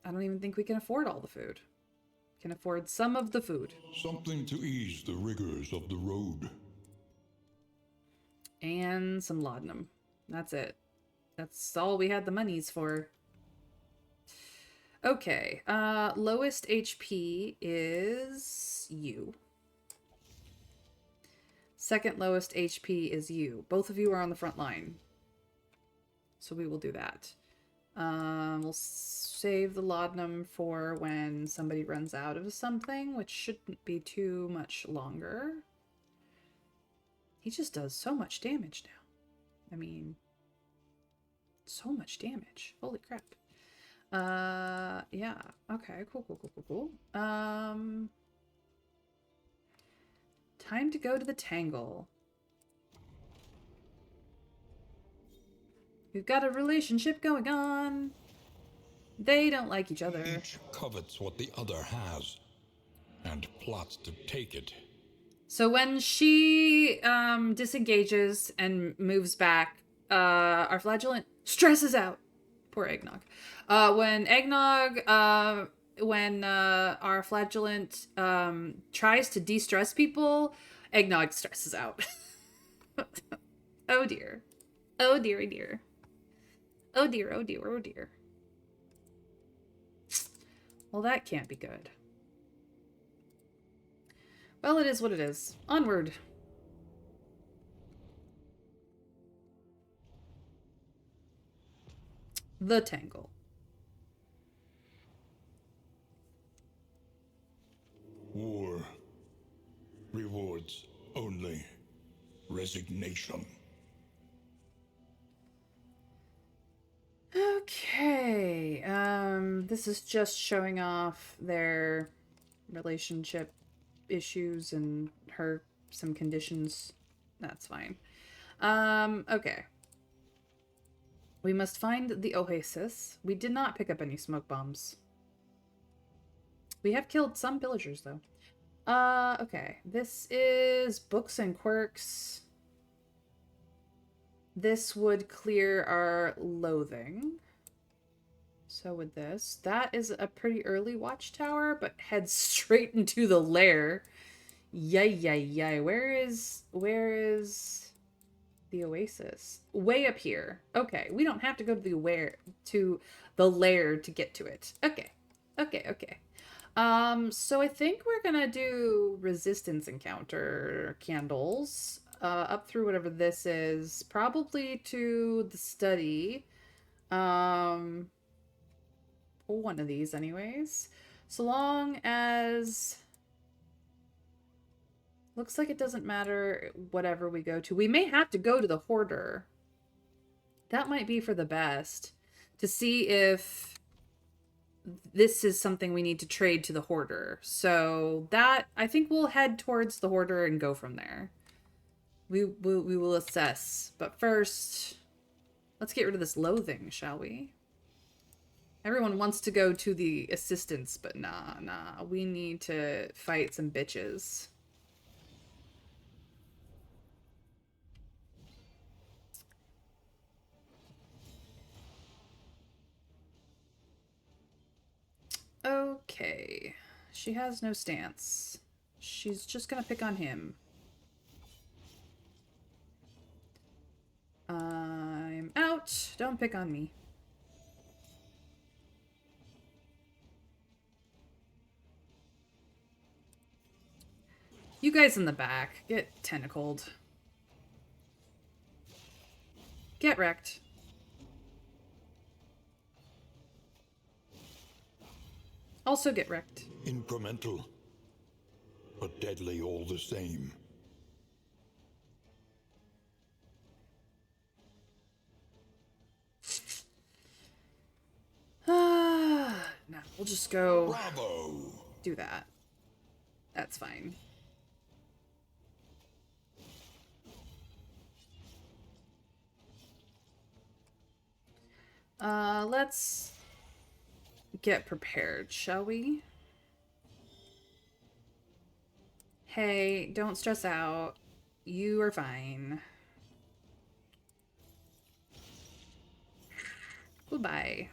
I don't even think we can afford all the food. We can afford some of the food. Something to ease the rigors of the road. And some laudanum. That's it. That's all we had the monies for. Okay, lowest HP is you. Second lowest HP is you. Both of you are on the front line. So we will do that. We'll save the laudanum for when somebody runs out of something, which shouldn't be too much longer. He just does so much damage now. I mean, so much damage. Holy crap. Yeah. Okay, cool. Time to go to the Tangle. We've got a relationship going on. They don't like each other. Each covets what the other has, and plots to take it. So when she disengages and moves back, our flagellant stresses out. Poor Eggnog. When our flagellant tries to de-stress people, Eggnog stresses out. Oh dear. Oh dear, dear. Oh dear, oh dear, oh dear. Well, that can't be good. Well, it is what it is. Onward. The Tangle. War rewards only resignation. Okay. This is just showing off their relationship issues and her some conditions. That's fine. Okay. We must find the oasis. We did not pick up any smoke bombs. We have killed some villagers though. Okay. This is books and quirks. This would clear our loathing. So would this. That is a pretty early watchtower, but heads straight into the lair. Yay, yay, yay. Where is the oasis? Way up here. Okay, we don't have to go to the lair to get to it. Okay. Okay, okay. So I think we're gonna do resistance encounter candles. Up through whatever this is. Probably to the study. Um one of these anyways. So long as looks like it doesn't matter whatever we go to. We may have to go to the hoarder. That might be for the best to see if this is something we need to trade to the hoarder. So that I think we'll head towards the hoarder and go from there. We will assess. But first, let's get rid of this loathing, shall we? Everyone wants to go to the assistance, but nah. We need to fight some bitches. Okay. She has no stance. She's just gonna pick on him. I'm out. Don't pick on me. You guys in the back, get tentacled. Get wrecked. Also get wrecked. Incremental, but deadly all the same. No, we'll just go Bravo! do that. That's fine. Let's get prepared, shall we? Hey, don't stress out. You are fine. Goodbye.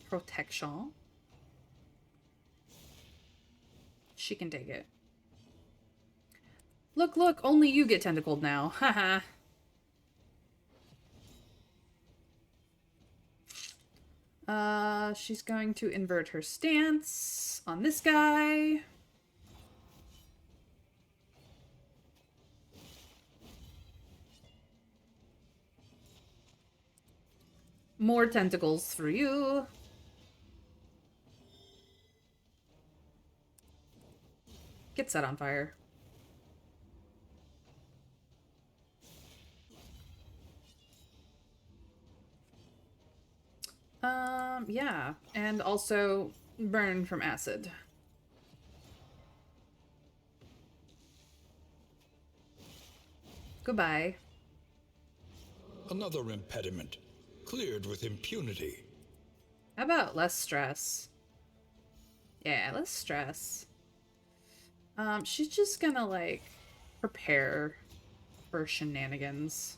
Protection. She can take it. Look, look, only you get tentacled now. Haha. She's going to invert her stance on this guy. More tentacles for you. Get set on fire. Yeah. And also burn from acid. Goodbye. Another impediment, cleared with impunity. How about less stress? Yeah, less stress. She's just gonna, like, prepare for shenanigans.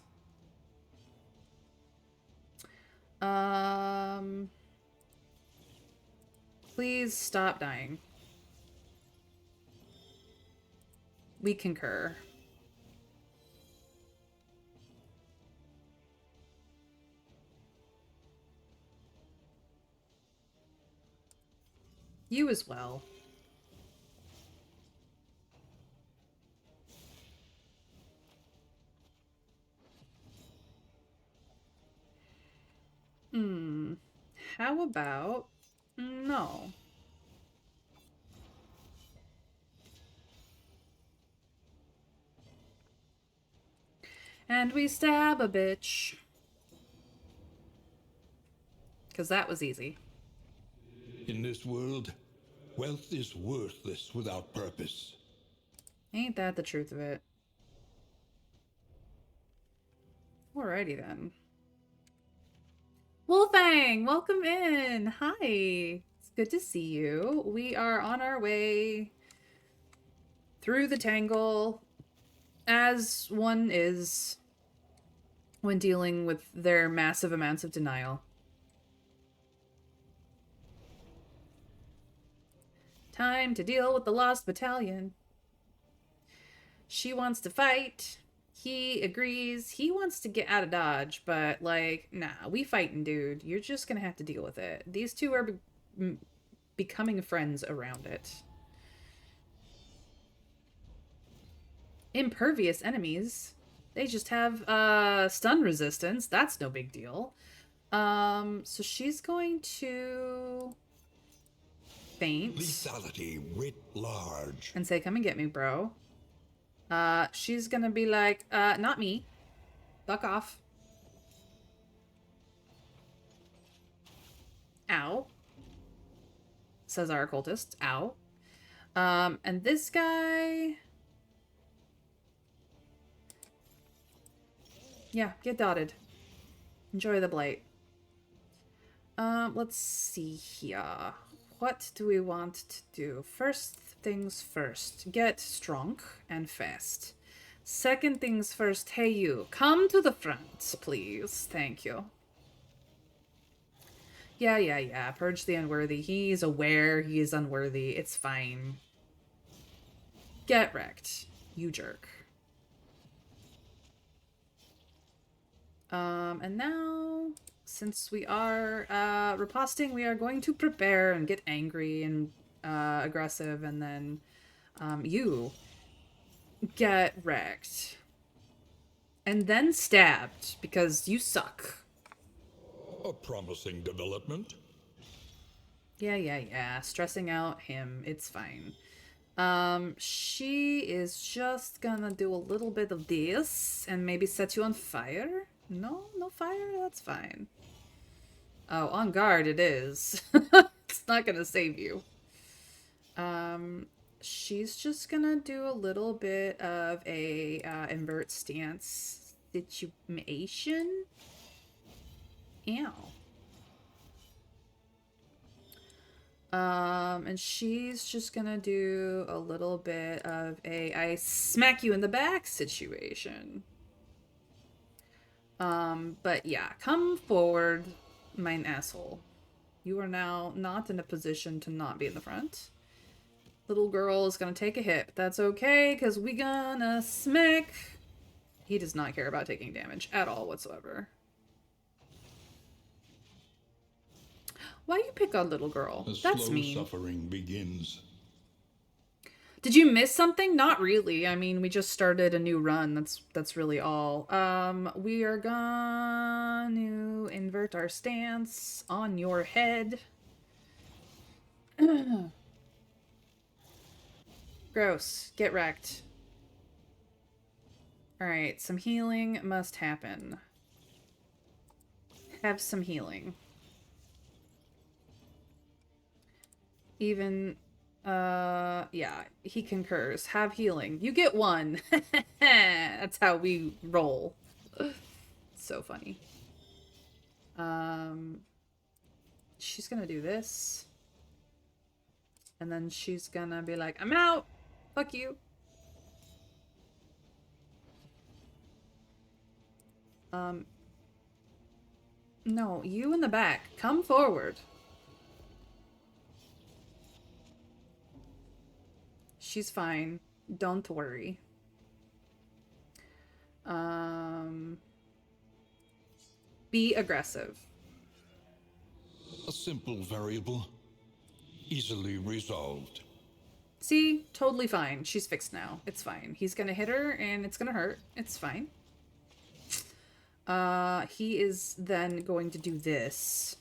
Please stop dying. We concur. You as well. Hmm. How about... No. And we stab a bitch. Because that was easy. In this world, wealth is worthless without purpose. Ain't that the truth of it? Alrighty then. Wolfang, welcome in. Hi. It's good to see you. We are on our way through the tangle, as one is when dealing with their massive amounts of denial. Time to deal with the Lost Battalion. She wants to fight. He agrees. He wants to get out of Dodge, but, like, nah, we fighting, dude. You're just gonna have to deal with it. These two are becoming friends around it. Impervious enemies. They just have stun resistance. That's no big deal. So she's going to faint Lethality writ large. and say, "Come and get me, bro." She's gonna be like, "Not me. Fuck off." Ow, says our occultist. Ow. And this guy, yeah, get dotted. Enjoy the blight. Let's see here. What do we want to do? First things first, get strong and fast. Second things first, hey you, come to the front, please. Thank you. Yeah. Purge the unworthy. He's aware he is unworthy. It's fine. Get wrecked, you jerk. And now, since we are riposting, we are going to prepare and get angry and aggressive, and then you get wrecked. And then stabbed, because you suck. A promising development. Yeah. Stressing out him. It's fine. She is just gonna do a little bit of this and maybe set you on fire? No fire? That's fine. Oh, on guard it is. It's not gonna save you. She's just gonna do a little bit of a invert stance situation. Ow. And she's just gonna do a little bit of a I smack you in the back situation. But yeah, come forward, mine asshole. You are now not in a position to not be in the front. Little girl is gonna take a hit, but that's okay, because we gonna smack. He does not care about taking damage at all whatsoever. Why you pick on little girl? The That's slow mean. suffering begins. Did you miss something? Not really. I mean, we just started a new run. That's really all. We are gonna invert our stance on your head. Gross. Get wrecked. Alright, some healing must happen. Have some healing. Even, yeah, he concurs. Have healing. You get one. That's how we roll. So funny. She's gonna do this. And then she's gonna be like, I'm out! Fuck you. No, you in the back. Come forward. She's fine. Don't worry. Be aggressive. A simple variable. easily resolved. See? Totally fine. She's fixed now. It's fine. He's gonna hit her and it's gonna hurt. It's fine. He is then going to do this.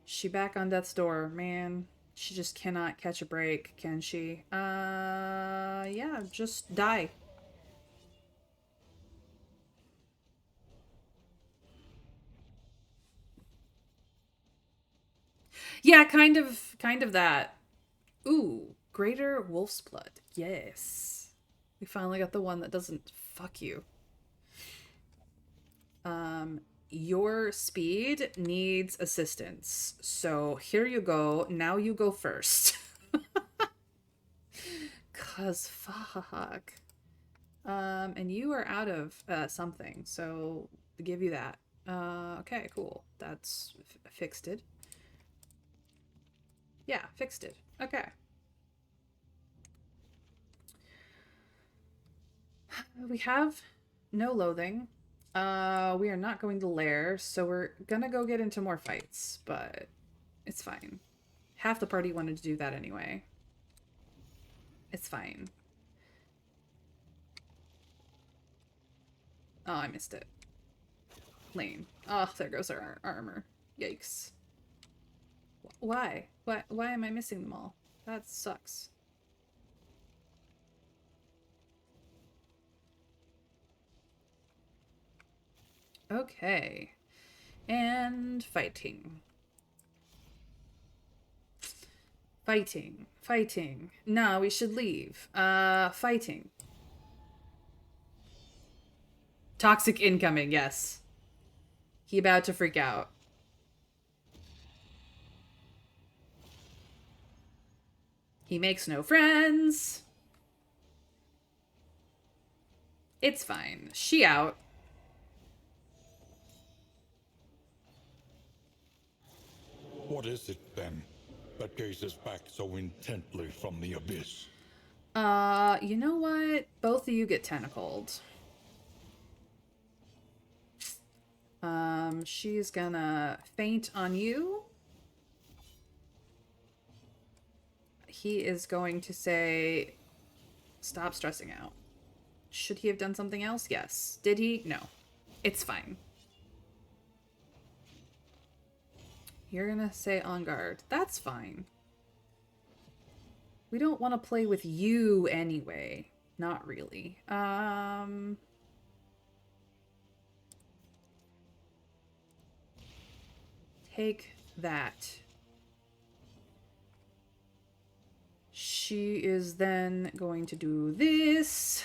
She back on death's door, man. She just cannot catch a break, can she? Yeah, just die. Yeah, kind of that. Ooh, greater wolf's blood. Yes. We finally got the one that doesn't fuck you. Your speed needs assistance. So here you go. Now you go first. Cause fuck. And you are out of something, so to give you that. Okay, cool. That's fixed it. Yeah, fixed it. Okay. We have no loathing. We are not going to lair, so we're gonna go get into more fights, but it's fine. Half the party wanted to do that anyway. It's fine. Oh, I missed it. Lane. Oh, there goes our armor. Yikes. Why? Why am I missing them all? That sucks. Okay. And fighting. Fighting. Fighting. No, we should leave. Fighting. Toxic incoming, yes. He about to freak out. He makes no friends. It's fine. She out. What is it, then, that gazes back so intently from the abyss? You know what? Both of you get tentacled. She's gonna faint on you. He is going to say, stop stressing out. Should he have done something else? Yes. Did he? No. It's fine. You're gonna say on guard. That's fine. We don't want to play with you anyway. Not really. Take that. She is then going to do this.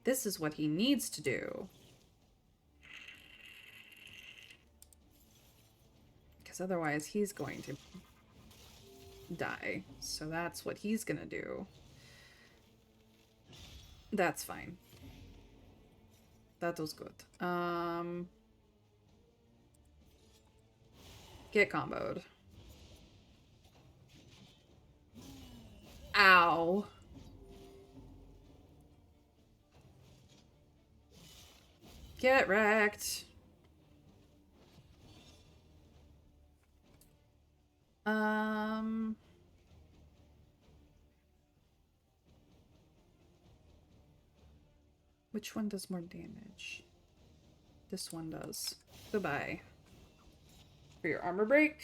This is what he needs to do. Because otherwise he's going to die. So that's what he's gonna do. That's fine. That was good. Get comboed. Ow. Get wrecked. Which one does more damage? This one does. Goodbye. For your armor break.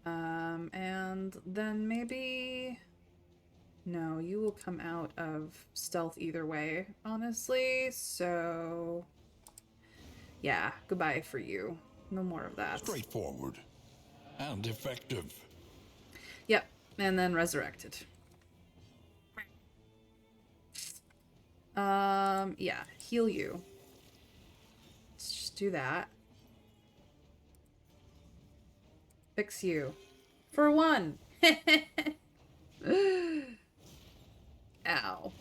And then maybe... No, you will come out of stealth either way, honestly. So... Yeah, goodbye for you. No more of that. Straightforward and effective. Yep, and then resurrected. Yeah, heal you. Let's just do that. Fix you. For one! Ow.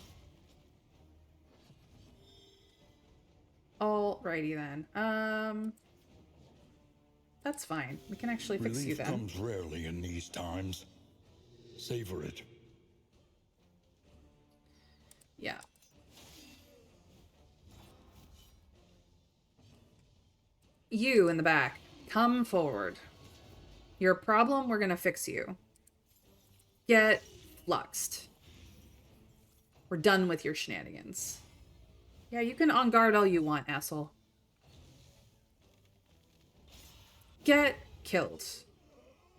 Alrighty then. That's fine. We can actually fix you Relief then. comes rarely in these times. Savor it. Yeah. You in the back, come forward. You're a problem, we're gonna fix you. Get fluxed. We're done with your shenanigans. Yeah, you can on guard all you want, asshole. Get killed.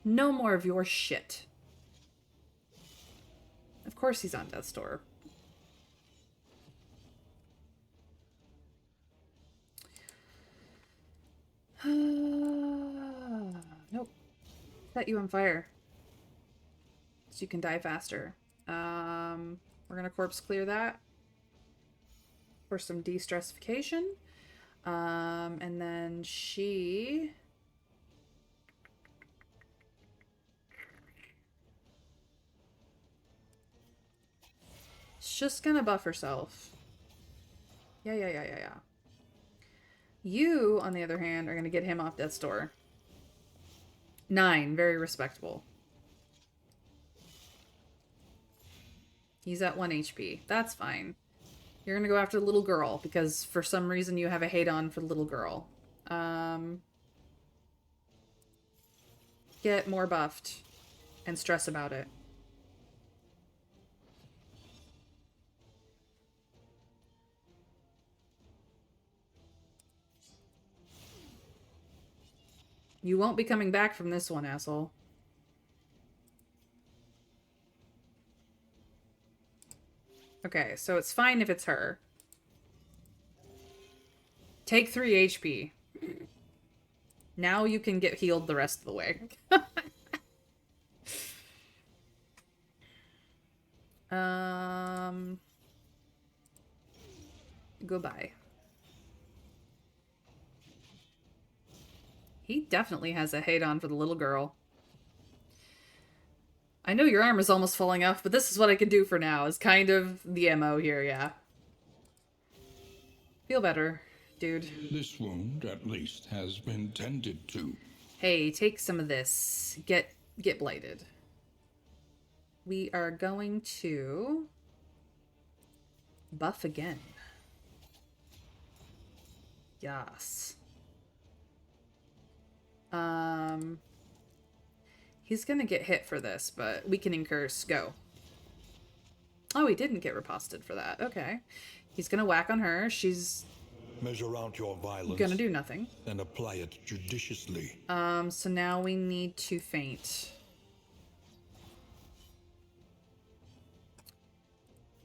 No more of your shit. Of course he's on death's door. Nope. Set you on fire. So you can die faster. We're gonna corpse clear that for some de-stressification. And then she's just gonna buff herself. Yeah. You, on the other hand, are gonna get him off death's door. 9, very respectable. He's at 1 HP. That's fine. You're gonna go after the little girl because for some reason you have a hate on for the little girl. Get more buffed and stress about it. You won't be coming back from this one, asshole. Okay, so it's fine if it's her. Take 3 HP. Now you can get healed the rest of the way. Goodbye. He definitely has a hate on for the little girl. I know your arm is almost falling off, but this is what I can do for now, is kind of the MO here, yeah. Feel better, dude. This wound, at least, has been tended to. Hey, take some of this. Get blighted. We are going to buff again. Yes. He's gonna get hit for this, but weakening curse, go. Oh, he didn't get riposted for that. Okay. He's gonna whack on her. She's Measure out your violence. gonna do nothing. And apply it judiciously. So now we need to feint.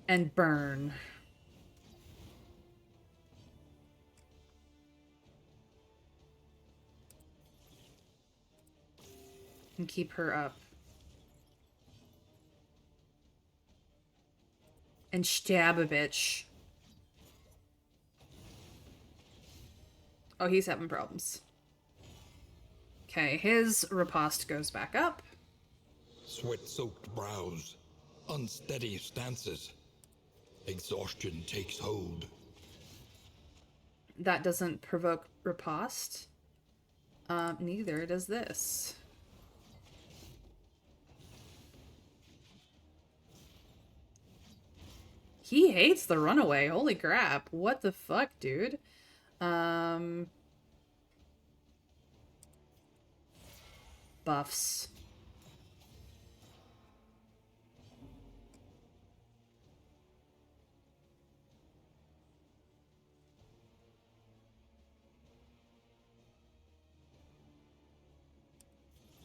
And burn. And keep her up. And stab a bitch. Oh, he's having problems. Okay, his riposte goes back up. Sweat-soaked brows. Unsteady stances. Exhaustion takes hold. That doesn't provoke riposte. Neither does this. He hates the runaway. Holy crap. What the fuck, dude? Buffs.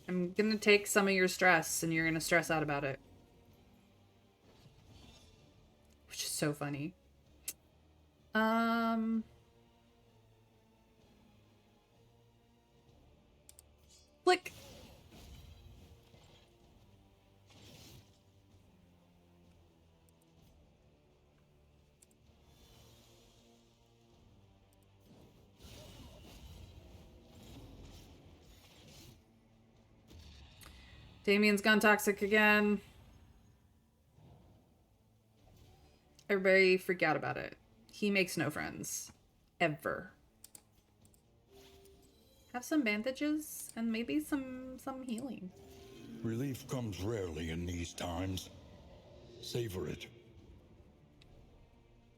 I'm gonna take some of your stress, and you're gonna stress out about it. Which is so funny. Flick. Damien's gone toxic again. Everybody freak out about it. He makes no friends. Ever. Have some bandages and maybe some healing. Relief comes rarely in these times. Savor it.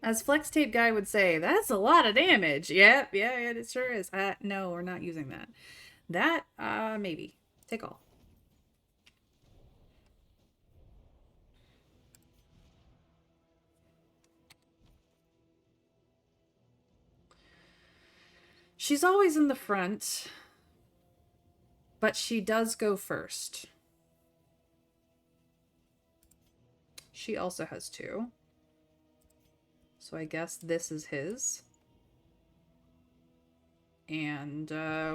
As Flex Tape Guy would say, that's a lot of damage. Yep, yeah, it sure is. No, we're not using that. That, maybe. Take all. She's always in the front, but she does go first. She also has 2. So I guess this is his. And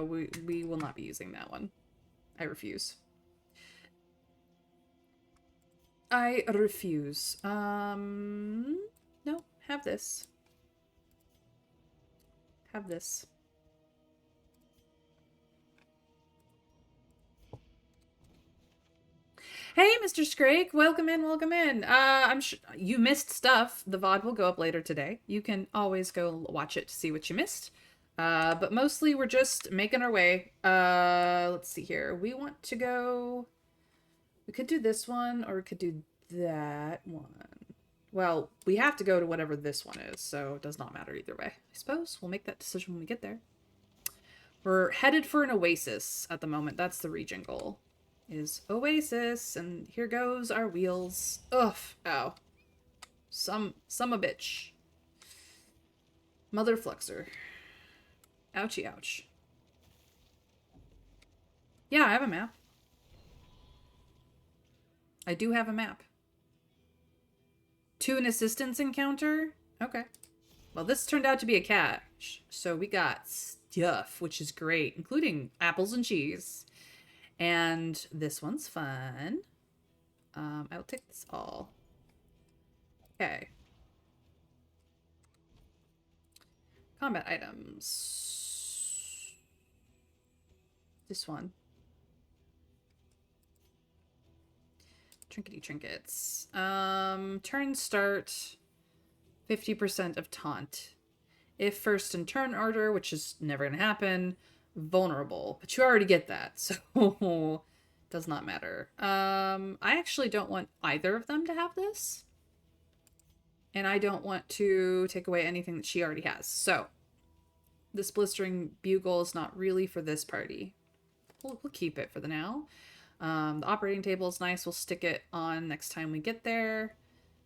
we will not be using that one. I refuse. I refuse. No, have this. Have this. Hey, Mr. Scrake, welcome in, welcome in. I'm sure you missed stuff. The VOD will go up later today. You can always go watch it to see what you missed. But mostly we're just making our way. Let's see here. We want to go. We could do this one, or we could do that one. Well, we have to go to whatever this one is, so it does not matter either way. I suppose we'll make that decision when we get there. We're headed for an oasis at the moment. That's the region goal. Is oasis, and here goes our wheels. Ugh, ow. Some a bitch. Mother Fluxer. Ouchie ouch. Yeah, I have a map. I do have a map. To an assistance encounter? Okay. Well, this turned out to be a cache, so we got stuff, which is great, including apples and cheese. And this one's fun. I'll take this all. Okay. Combat items. This one. Trinkety trinkets. Turn start. 50% of taunt. If first in turn order, which is never gonna happen. Vulnerable. But you already get that, so does not matter. I actually don't want either of them to have this. And I don't want to take away anything that she already has. So this blistering bugle is not really for this party. We'll keep it for the now. The operating table is nice. We'll stick it on next time we get there.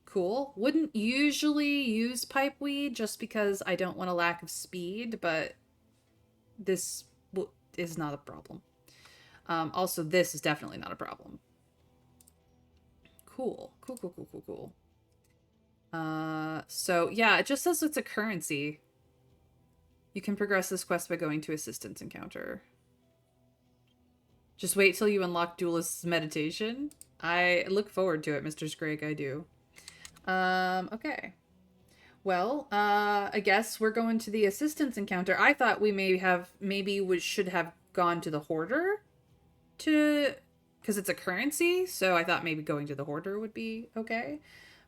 Cool. Wouldn't usually use pipeweed just because I don't want a lack of speed, but this is not a problem. Also, this is definitely not a problem. Cool. Cool. So yeah, it just says it's a currency. You can progress this quest by going to assistance encounter. Just wait till you unlock Duelist's meditation. I look forward to it, Mr. Scrake, I do. Okay. Well, I guess we're going to the assistance encounter. I thought we should have gone to the hoarder because it's a currency, so I thought maybe going to the hoarder would be okay.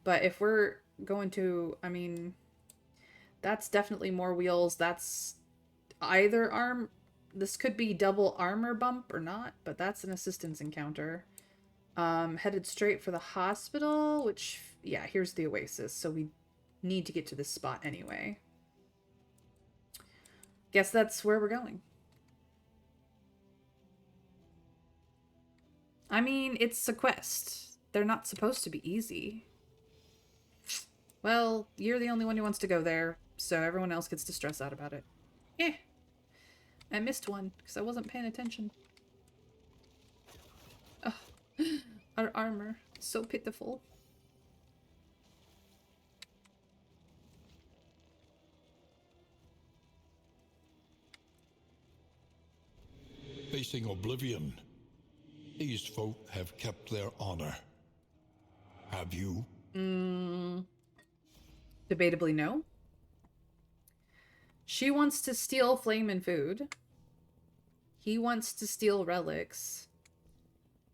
But if we're going to, I mean, that's definitely more wheels. That's either this could be double armor bump or not, but that's an assistance encounter. Headed straight for the hospital, which, yeah, here's the oasis, so we need to get to this spot anyway. Guess that's where we're going. I mean, it's a quest. They're not supposed to be easy. Well, you're the only one who wants to go there, so everyone else gets to stress out about it. Eh. I missed one because I wasn't paying attention. Oh, our armor. So pitiful. Facing oblivion, these folk have kept their honor. Have you? Debatably no. She wants to steal flame and food. He wants to steal relics.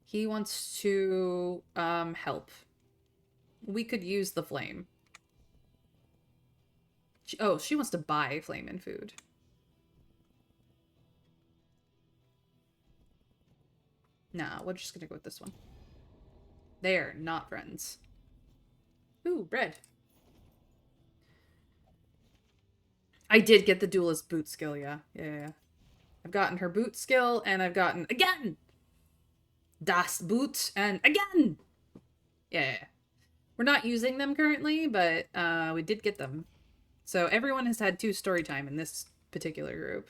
He wants to help. We could use the flame. She wants to buy flame and food. Nah, we're just gonna go with this one. They're not friends. Ooh, bread. I did get the duelist boot skill, yeah. Yeah. I've gotten her boot skill, and I've gotten, again, Das Boot, and again! Yeah. We're not using them currently, but we did get them. So everyone has had 2 story time in this particular group.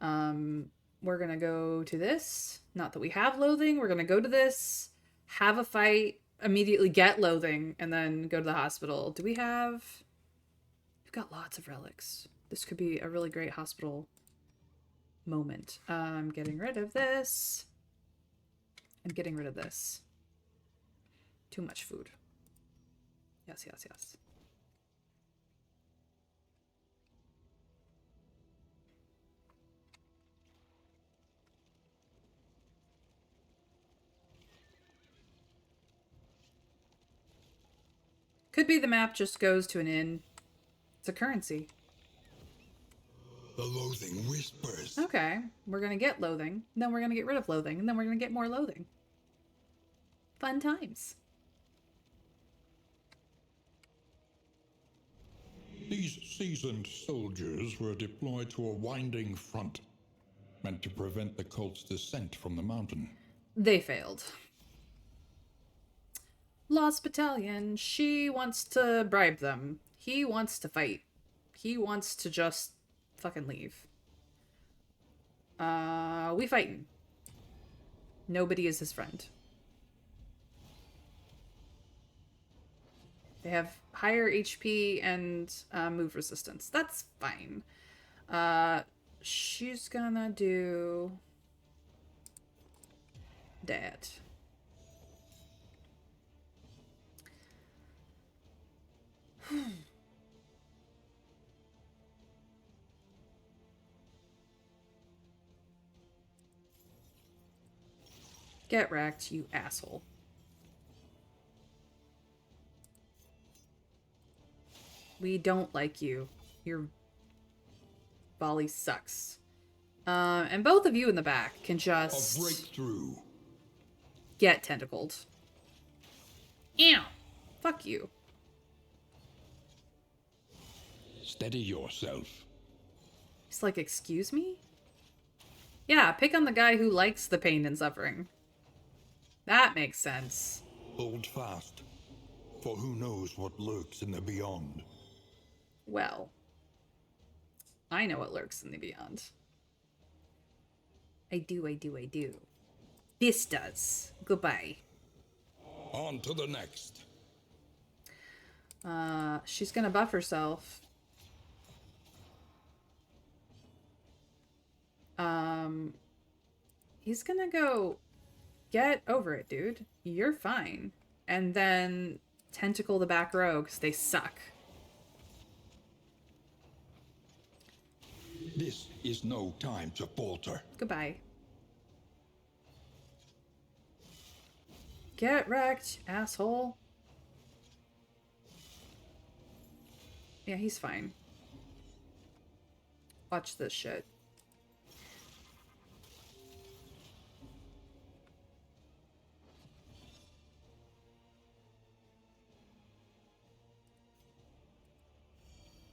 We're gonna go to this. Not that we have loathing. We're gonna go to this, have a fight, immediately get loathing, and then go to the hospital. Do we have... We've got lots of relics. This could be a really great hospital moment. I'm getting rid of this. I'm getting rid of this. Too much food. Yes, yes, yes. Could be the map just goes to an inn. It's a currency. The loathing whispers. Okay, we're gonna get loathing, then we're gonna get rid of loathing, and then we're gonna get more loathing. Fun times. These seasoned soldiers were deployed to a winding front, meant to prevent the cult's descent from the mountain. They failed. Lost Battalion, she wants to bribe them. He wants to fight. He wants to just fucking leave. We fighting. Nobody is his friend. They have higher HP and move resistance. That's fine. She's gonna do that. Get wrecked, you asshole. We don't like you. Your volley sucks. And both of you in the back can just... A breakthrough. Get tentacled. Ew. Fuck you. Steady yourself. He's like, excuse me? Yeah, pick on the guy who likes the pain and suffering. That makes sense. Hold fast, for who knows what lurks in the beyond. Well, I know what lurks in the beyond. I do. This does. Goodbye. On to the next. She's gonna buff herself. He's gonna go, get over it, dude. You're fine. And then tentacle the back row, because they suck. This is no time to falter. Goodbye. Get wrecked, asshole. Yeah, he's fine. Watch this shit.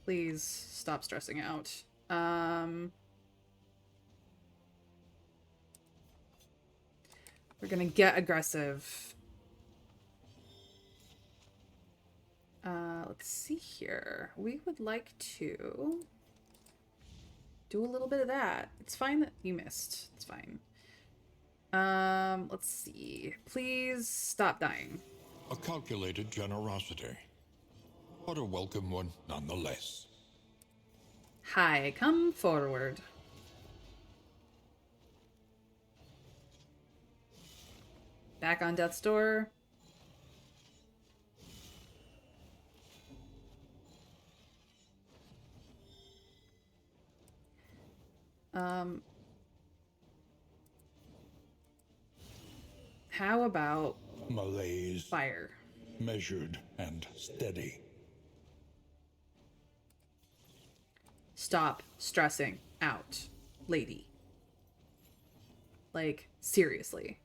Please stop stressing out. We're gonna get aggressive. Let's see here. We would like to do a little bit of that. It's fine that you missed. It's fine. Let's see. Please stop dying. A calculated generosity, but a welcome one nonetheless. Hi, come forward. Back on death's door. How about Malaise, fire? measured and steady. Stop stressing out, lady. Like, seriously.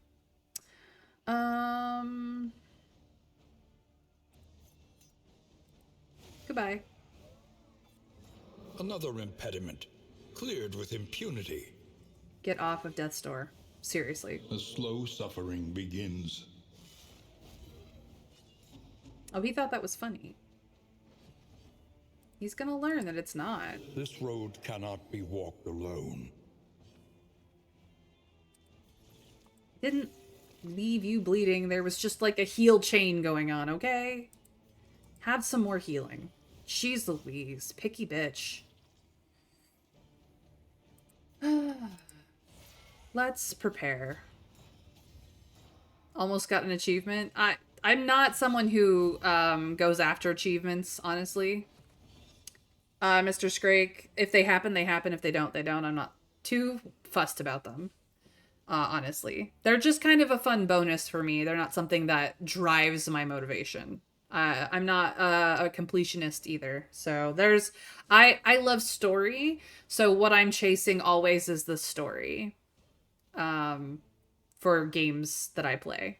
Goodbye. Another impediment, cleared with impunity. Get off of Death's Door. Seriously. The slow suffering begins. Oh, he thought that was funny. He's gonna learn that it's not. This road cannot be walked alone. Didn't leave you bleeding. There was just like a heal chain going on, okay? Have some more healing. Jeez Louise. Picky bitch. Let's prepare. Almost got an achievement. I'm not someone who goes after achievements, honestly. Mr. Scrake, if they happen, they happen. If they don't, they don't. I'm not too fussed about them, honestly. They're just kind of a fun bonus for me. They're not something that drives my motivation. I'm not a completionist either. So I love story. So what I'm chasing always is the story for games that I play.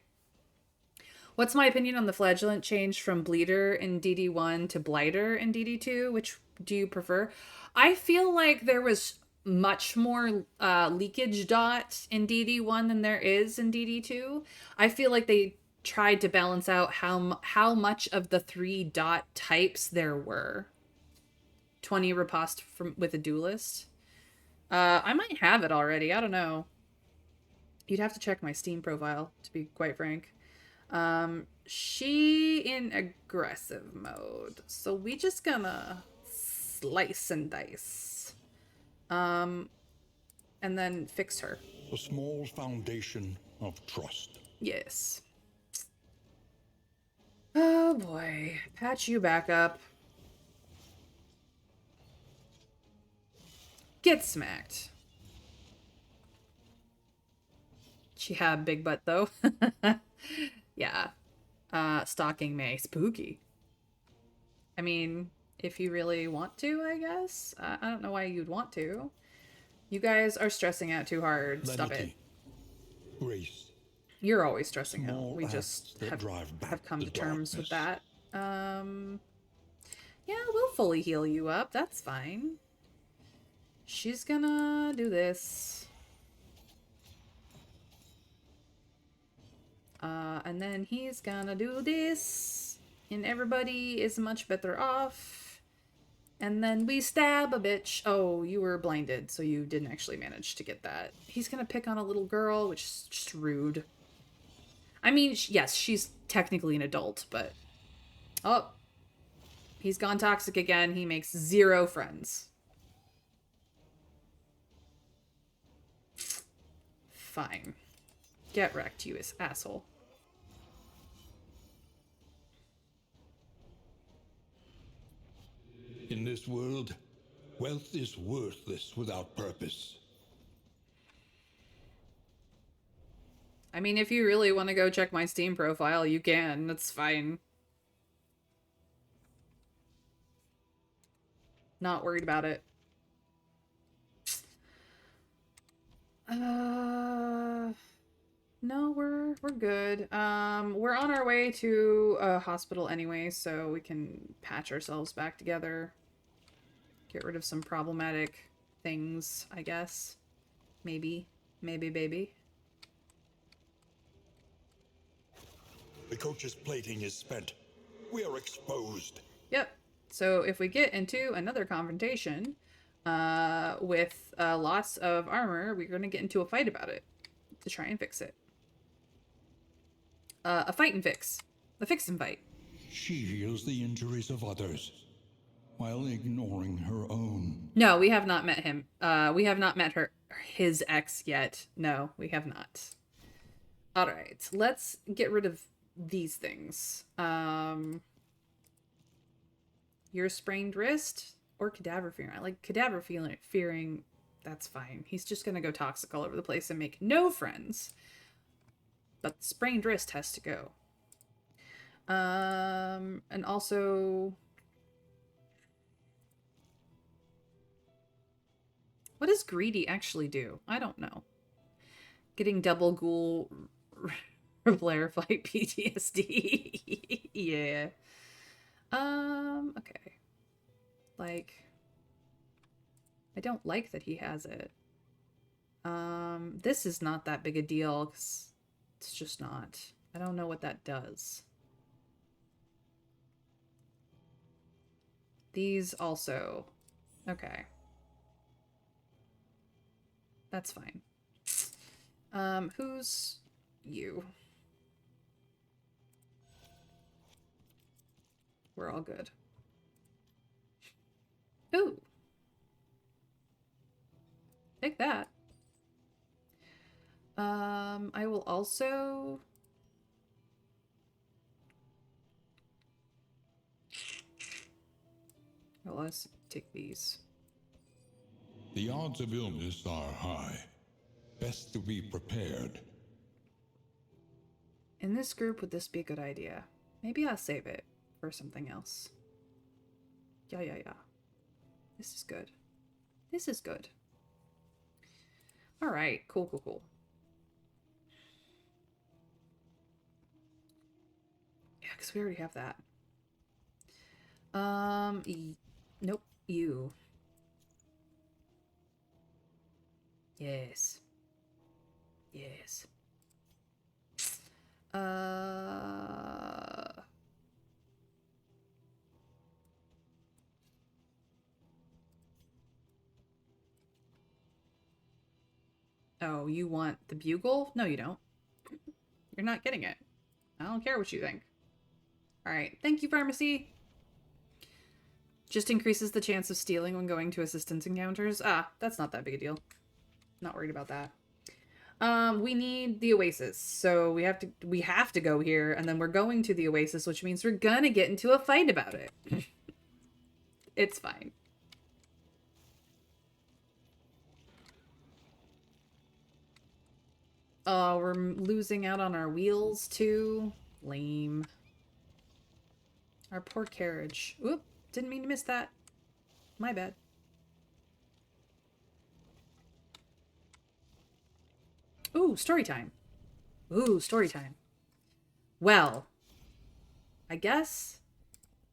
What's my opinion on the flagellant change from Bleeder in DD1 to Blighter in DD2? Which do you prefer? I feel like there was much more leakage dot in DD1 than there is in DD2. I feel like they tried to balance out how much of the 3 dot types there were. 20 riposte with a duelist. I might have it already. I don't know. You'd have to check my Steam profile, to be quite frank. She in aggressive mode. So we just gonna slice and dice. And then fix her. A small foundation of trust. Yes. Oh boy. Patch you back up. Get smacked. She had a big butt though. Yeah. Stalking May. Spooky. I mean, if you really want to, I guess. I don't know why you'd want to. You guys are stressing out too hard. Stop it. Grace. You're always stressing out. Small We acts just that have drive back come the to terms with darkness. that. Yeah, we'll fully heal you up. That's fine. She's gonna do this. And then he's gonna do this. And everybody is much better off. And then we stab a bitch. Oh, you were blinded, so you didn't actually manage to get that. He's gonna pick on a little girl, which is just rude. I mean, yes, she's technically an adult, but... Oh. He's gone toxic again. He makes 0 friends. Fine. Get wrecked, you asshole. In this world, wealth is worthless without purpose. I mean, if you really want to go check my Steam profile, you can. That's fine. Not worried about it. No, we're good. We're on our way to a hospital anyway, so we can patch ourselves back together. Get rid of some problematic things, I guess. Maybe. Maybe, baby. The coach's plating is spent. We are exposed. Yep. So if we get into another confrontation with loss of armor, we're going to get into a fight about it to try and fix it. A fight and fix. A fix and fight. She heals the injuries of others while ignoring her own. No, we have not met him. We have not met his ex yet. No, we have not. All right, let's get rid of these things. Your sprained wrist or cadaver fearing. I like cadaver fearing. That's fine. He's just gonna go toxic all over the place and make no friends. But the sprained wrist has to go. And also, what does greedy actually do? I don't know. Getting double ghoul Blair fight PTSD. Yeah. Okay. Like, I don't like that he has it. This is not that big a deal, 'cause it's just not. I don't know what that does. These also. Okay. That's fine. Who's you? We're all good. Ooh. Take that. I will also... Well, let's take these. The odds of illness are high. Best to be prepared. In this group, would this be a good idea? Maybe I'll save it for something else. Yeah. This is good. This is good. All right. Cool. Yeah, because we already have that. Nope. You. Yes. Uh... Oh, you want the bugle? No, you don't. You're not getting it. I don't care what you think. All right. Thank you, pharmacy. Just increases the chance of stealing when going to assistance encounters. Ah, that's not that big a deal. Not worried about that. We need the Oasis. So we have to go here, and then we're going to the Oasis, which means we're gonna get into a fight about it. It's fine. Oh, we're losing out on our wheels too. Lame. Our poor carriage. Oop, didn't mean to miss that. My bad. Ooh, story time. Well, I guess.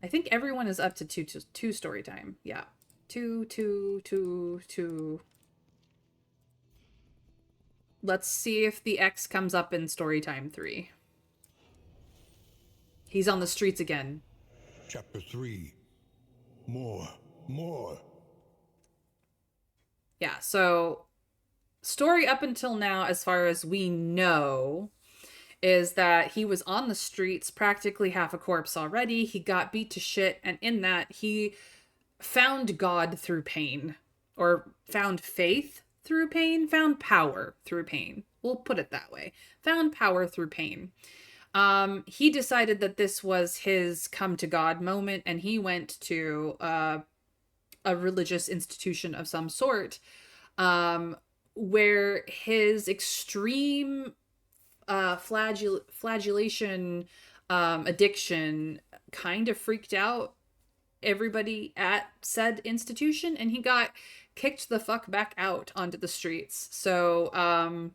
I think everyone is up to two story time. Yeah. Two. Let's see if the X comes up in story time 3. He's on the streets again. Chapter 3. More. Yeah, so story up until now, as far as we know, is that he was on the streets, practically half a corpse already. He got beat to shit, and in that, he found God through pain, or found faith through pain, found power through pain. We'll put it that way. Found power through pain. He decided that this was his come to God moment, and he went to a religious institution of some sort, where his extreme flagellation addiction kind of freaked out everybody at said institution, and he got kicked the fuck back out onto the streets. So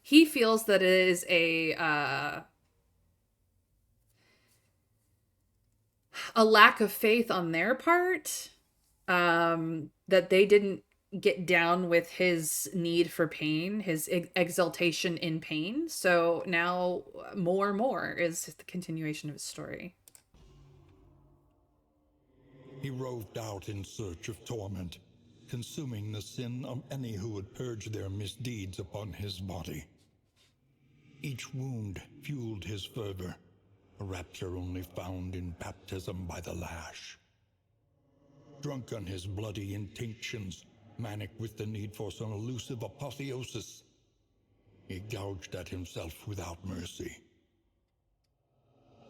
he feels that it is a lack of faith on their part, that they didn't get down with his need for pain, his exaltation in pain. So now more is the continuation of his story. He roved out in search of torment, consuming the sin of any who would purge their misdeeds upon his body. Each wound fueled his fervor, a rapture only found in baptism by the lash. Drunk on his bloody intinctions, manic with the need for some elusive apotheosis, he gouged at himself without mercy.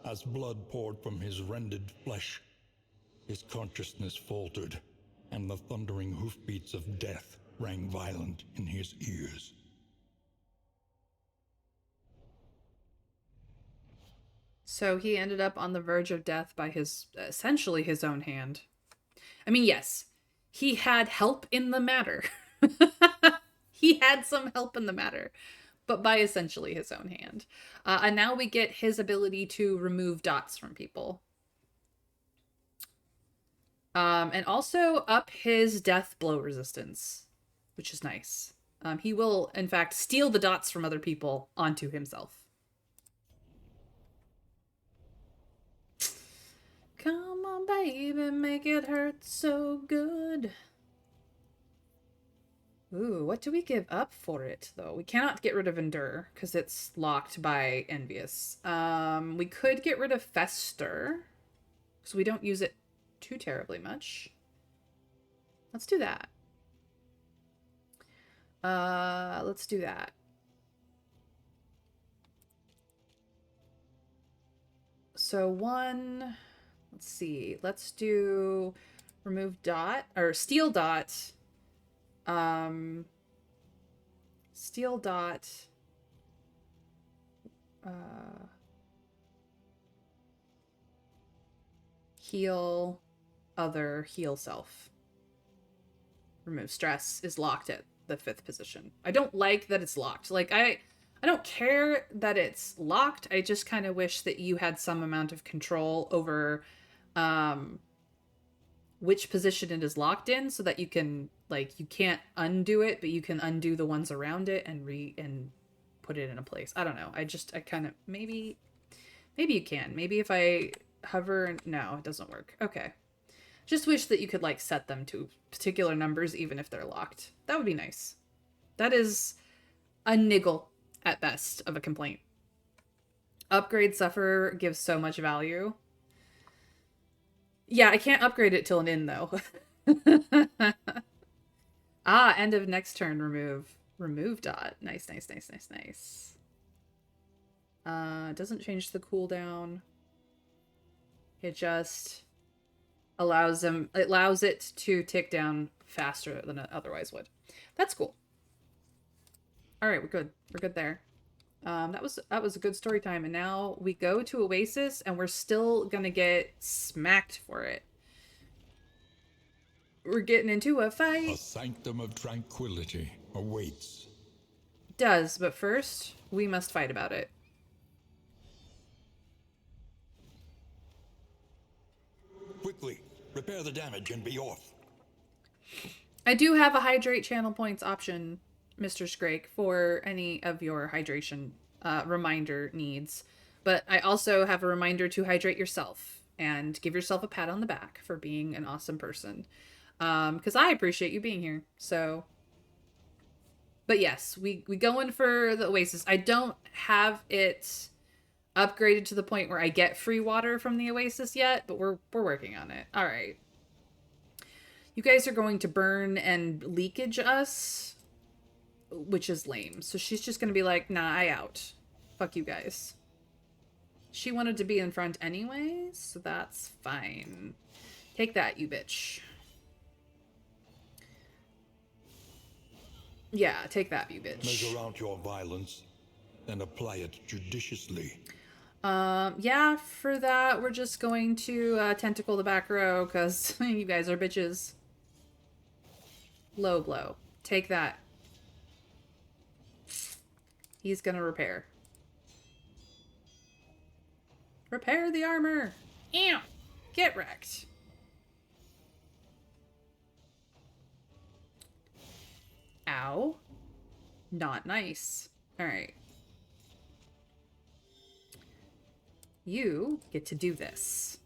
As blood poured from his rended flesh, his consciousness faltered, and the thundering hoofbeats of death rang violent in his ears. So he ended up on the verge of death by essentially his own hand. I mean, yes, he had help in the matter. He had some help in the matter, but by essentially his own hand. And now we get his ability to remove dots from people. And also up his death blow resistance, which is nice. He will, in fact, steal the dots from other people onto himself. Come on, baby, make it hurt so good. Ooh, what do we give up for it, though? We cannot get rid of Endure, because it's locked by Envious. We could get rid of Fester, because we don't use it too terribly much. Let's do that. Let's do that. So one, let's see. Let's do remove dot or steal dot. Steal dot. Heal other, heal self. Remove stress is locked at the 5th position. I don't like that it's locked. Like I don't care that it's locked. I just kind of wish that you had some amount of control over um which position it is locked in so that you can, like, you can't undo it, but you can undo the ones around it and put it in a place. I don't know. I kind of maybe you can. Maybe if I hover, no, it doesn't work. Okay. Just wish that you could, like, set them to particular numbers even if they're locked. That would be nice. That is a niggle at best of a complaint. Upgrade Sufferer gives so much value. Yeah, I can't upgrade it till an inn, though. Ah, end of next turn, remove. Remove dot. Nice, nice, nice, nice, nice. Doesn't change the cooldown. It just allows it to tick down faster than it otherwise would. That's cool. All right, we're good. We're good there. That was a good story time, and now we go to Oasis, and we're still gonna get smacked for it. We're getting into a fight. A sanctum of tranquility awaits. Does, but first we must fight about it. Quickly, repair the damage and be off. I do have a hydrate channel points option, Mr. Scrake, for any of your hydration reminder needs. But I also have a reminder to hydrate yourself and give yourself a pat on the back for being an awesome person. Because I appreciate you being here. So, but yes, we going for the Oasis. I don't have it upgraded to the point where I get free water from the Oasis yet, but we're working on it. All right. You guys are going to burn and leakage us, which is lame. So she's just going to be like, nah, I out. Fuck you guys. She wanted to be in front anyway, so that's fine. Take that, you bitch. Yeah, take that, you bitch. Measure out your violence and apply it judiciously. Yeah, for that, we're just going to tentacle the back row, because you guys are bitches. Low blow. Take that. He's gonna repair. Repair the armor! Ew! Get wrecked. Ow. Not nice. Alright. You get to do this.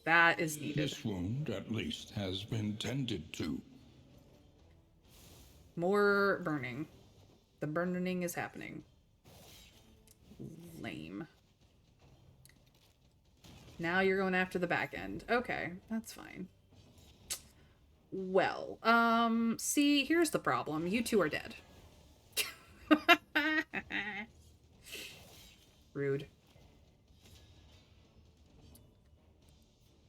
That is needed. This wound, at least, has been tended to. More burning. The burning is happening. Lame. Now you're going after the back end. Okay, that's fine. Well, see, here's the problem. You two are dead. Rude.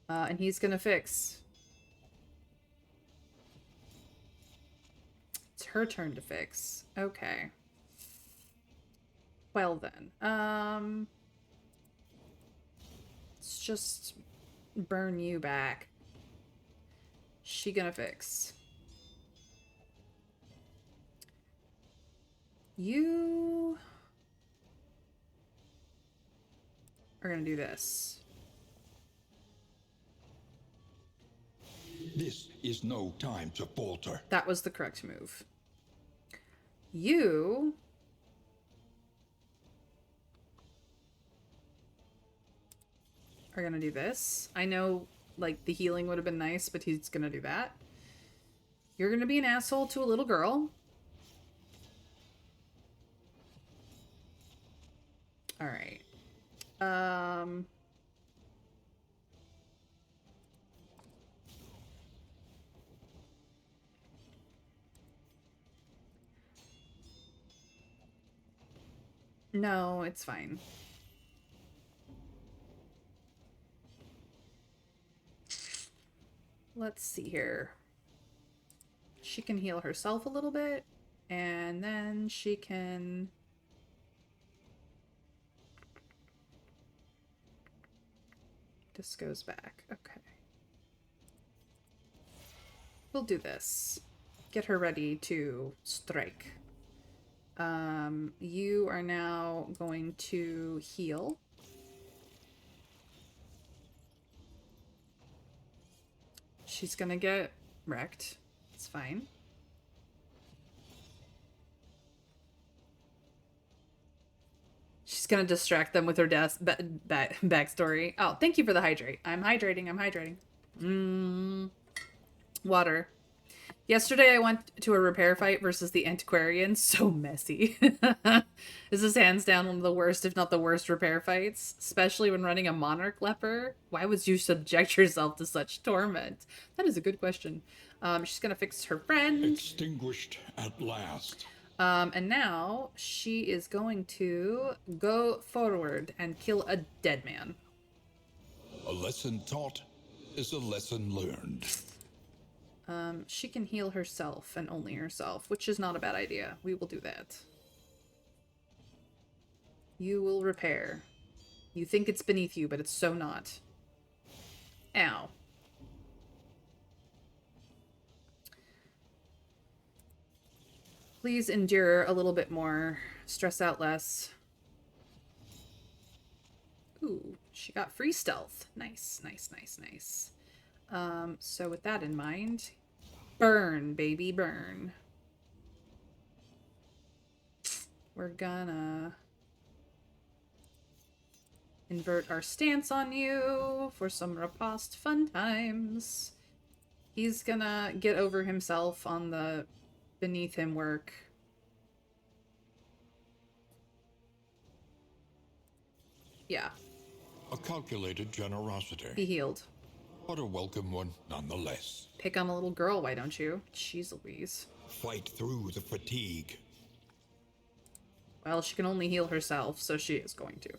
And he's gonna fix. It's her turn to fix. Okay. Well then. Let's just burn you back. She gonna fix. You are gonna do this. This is no time to falter. That was the correct move. You are gonna do this. I know, like, the healing would have been nice, but he's gonna do that. You're gonna be an asshole to a little girl. Alright. No, it's fine. Let's see here. She can heal herself a little bit, and then she can... This goes back. Okay. We'll do this. Get her ready to strike. You are now going to heal. She's gonna get wrecked. It's fine. She's gonna distract them with her backstory. Oh, thank you for the hydrate. I'm hydrating. Water. Yesterday I went to a repair fight versus the antiquarian. So messy. This is hands down one of the worst, if not the worst, repair fights. Especially when running a monarch leper. Why would you subject yourself to such torment? That is a good question. She's gonna fix her friend. Extinguished at last. And now she is going to go forward and kill a dead man. A lesson taught is a lesson learned. She can heal herself and only herself, which is not a bad idea. We will do that. You will repair. You think it's beneath you, but it's so not. Ow. Please endure a little bit more. Stress out less. Ooh, she got free stealth. Nice. So with that in mind, burn, baby, burn. We're gonna invert our stance on you for some riposte fun times. He's gonna get over himself on the beneath him work. Yeah. A calculated generosity. Be healed. But a welcome one nonetheless. Pick on a little girl, why don't you? Jeez Louise. Fight through the fatigue. Well, she can only heal herself, so she is going to.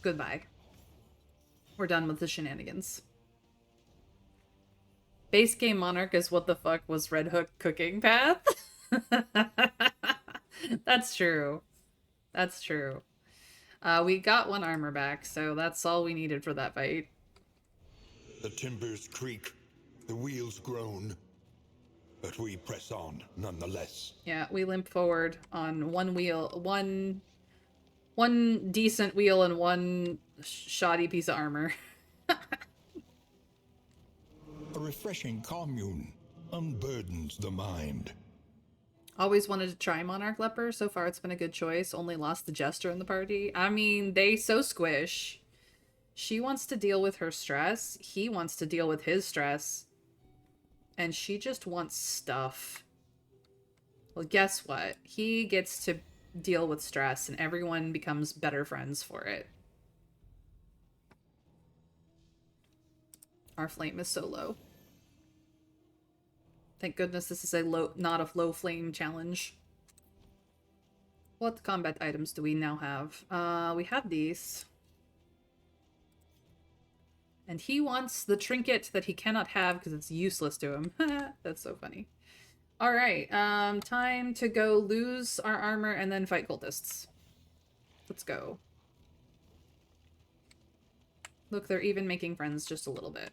Goodbye. We're done with the shenanigans. Base game Monarch is what the fuck was Red Hook cooking path? That's true. That's true. We got one armor back, so that's all we needed for that fight. The timbers creak, the wheels groan, but we press on nonetheless. Yeah, we limp forward on one wheel, one decent wheel and one shoddy piece of armor. A refreshing commune unburdens the mind. Always wanted to try Monarch Leper. So far it's been a good choice. Only lost the Jester in the party. I mean, they so squish. She wants to deal with her stress. He wants to deal with his stress. And she just wants stuff. Well, guess what? He gets to deal with stress and everyone becomes better friends for it. Our flame is so low. Thank goodness this is not a low flame challenge. What combat items do we now have? We have these. And he wants the trinket that he cannot have because it's useless to him. That's so funny. Alright, time to go lose our armor and then fight cultists. Let's go. Look, they're even making friends just a little bit.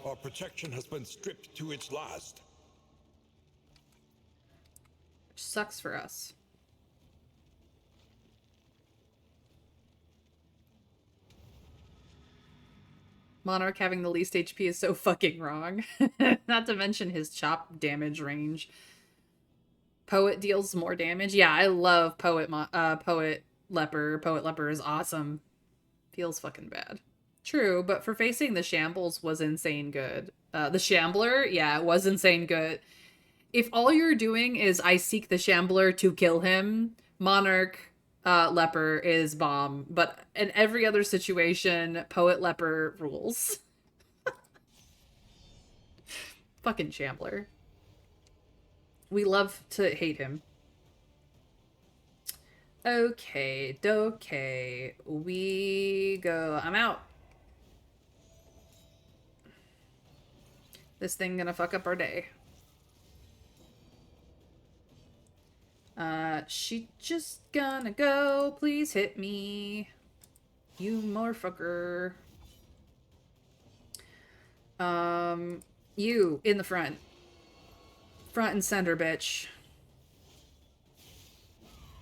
Our protection has been stripped to its last. Which sucks for us. Monarch having the least HP is so fucking wrong. Not to mention his chop damage range. Poet deals more damage. Yeah, I love Poet Leper. Poet Leper is awesome. Feels fucking bad. True, but for facing the shambles was insane good. The shambler, yeah, it was insane good. If all you're doing is I seek the shambler to kill him, Monarch Leper is bomb. But in every other situation, Poet Leper rules. Fucking shambler. We love to hate him. Okay, okay. We go. I'm out. This thing gonna fuck up our day. She just gonna go. Please hit me. You motherfucker. You in the front. Front and center, bitch.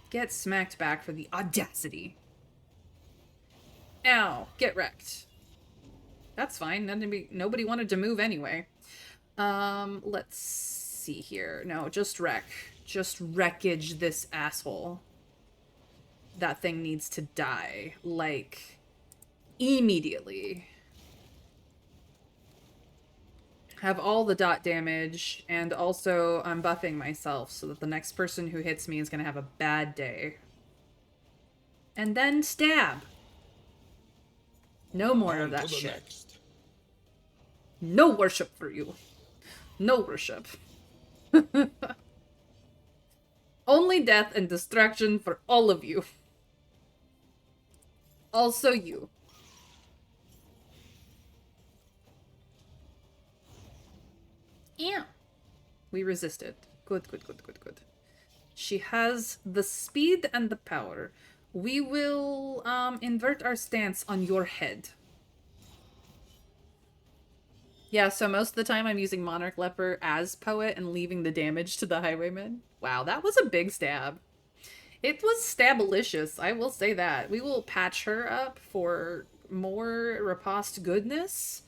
Get smacked back for the audacity. Ow, get wrecked. That's fine. Nobody wanted to move anyway. Let's see here. No, just wreck. Just wreckage this asshole. That thing needs to die. Like, immediately. Have all the dot damage, and also I'm buffing myself so that the next person who hits me is gonna have a bad day. And then stab. No more of that shit. Next. No worship for you. No worship. Only death and destruction for all of you. Also you. Yeah. We resisted. Good, good, good, good, good. She has the speed and the power. We will invert our stance on your head. Yeah, so most of the time I'm using Monarch Leper as Poet and leaving the damage to the Highwayman. Wow, that was a big stab. It was stabalicious, I will say that. We will patch her up for more riposte goodness.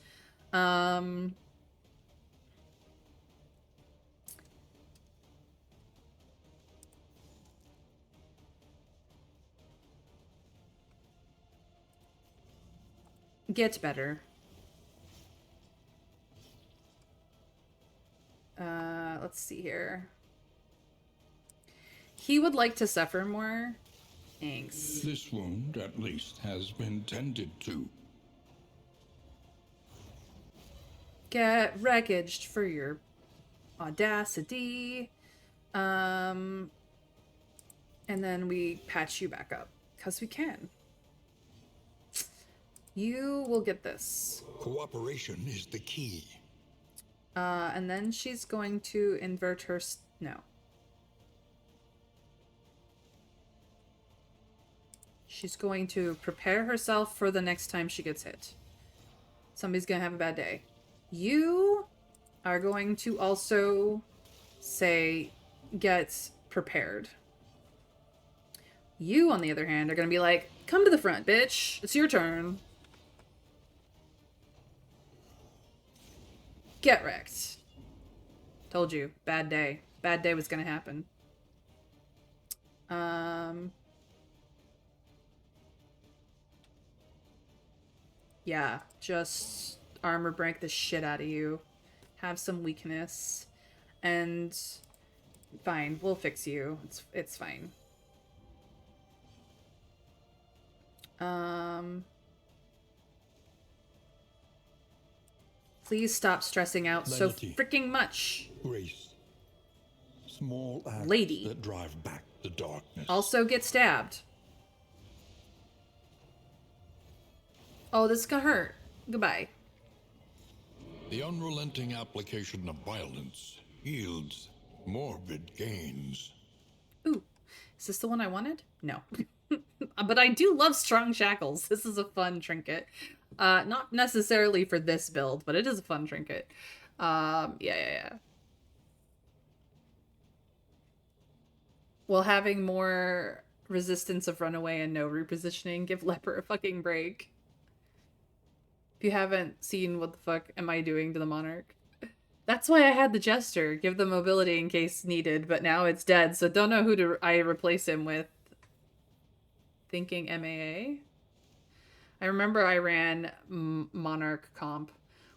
Get better. Let's see here. He would like to suffer more. Thanks. This wound, at least, has been tended to. Get wreckaged for your audacity. And then we patch you back up. Because we can. You will get this. Cooperation is the key. And then she's going to invert her... No. She's going to prepare herself for the next time she gets hit. Somebody's gonna have a bad day. You are going to also say, get prepared. You, on the other hand, are gonna be like, come to the front, bitch. It's your turn. Get wrecked. Told you. Bad day. Bad day was gonna happen. Yeah, just armor break the shit out of you. Have some weakness. And fine, we'll fix you. It's fine. Please stop stressing out Lenity. So freaking much. Grace. Small acts Lady. That drive back the darkness. Also get stabbed. Oh, this is gonna hurt. Goodbye. The unrelenting application of violence yields morbid gains. Ooh, is this the one I wanted? No. But I do love strong shackles. This is a fun trinket. Not necessarily for this build, but it is a fun trinket. Yeah. While having more resistance of runaway and no repositioning, give Leper a fucking break. If you haven't seen what the fuck am I doing to the Monarch. That's why I had the Jester, give them mobility in case needed, but now it's dead, so don't know who to I replace him with. Thinking MAA? I remember I ran Monarch comp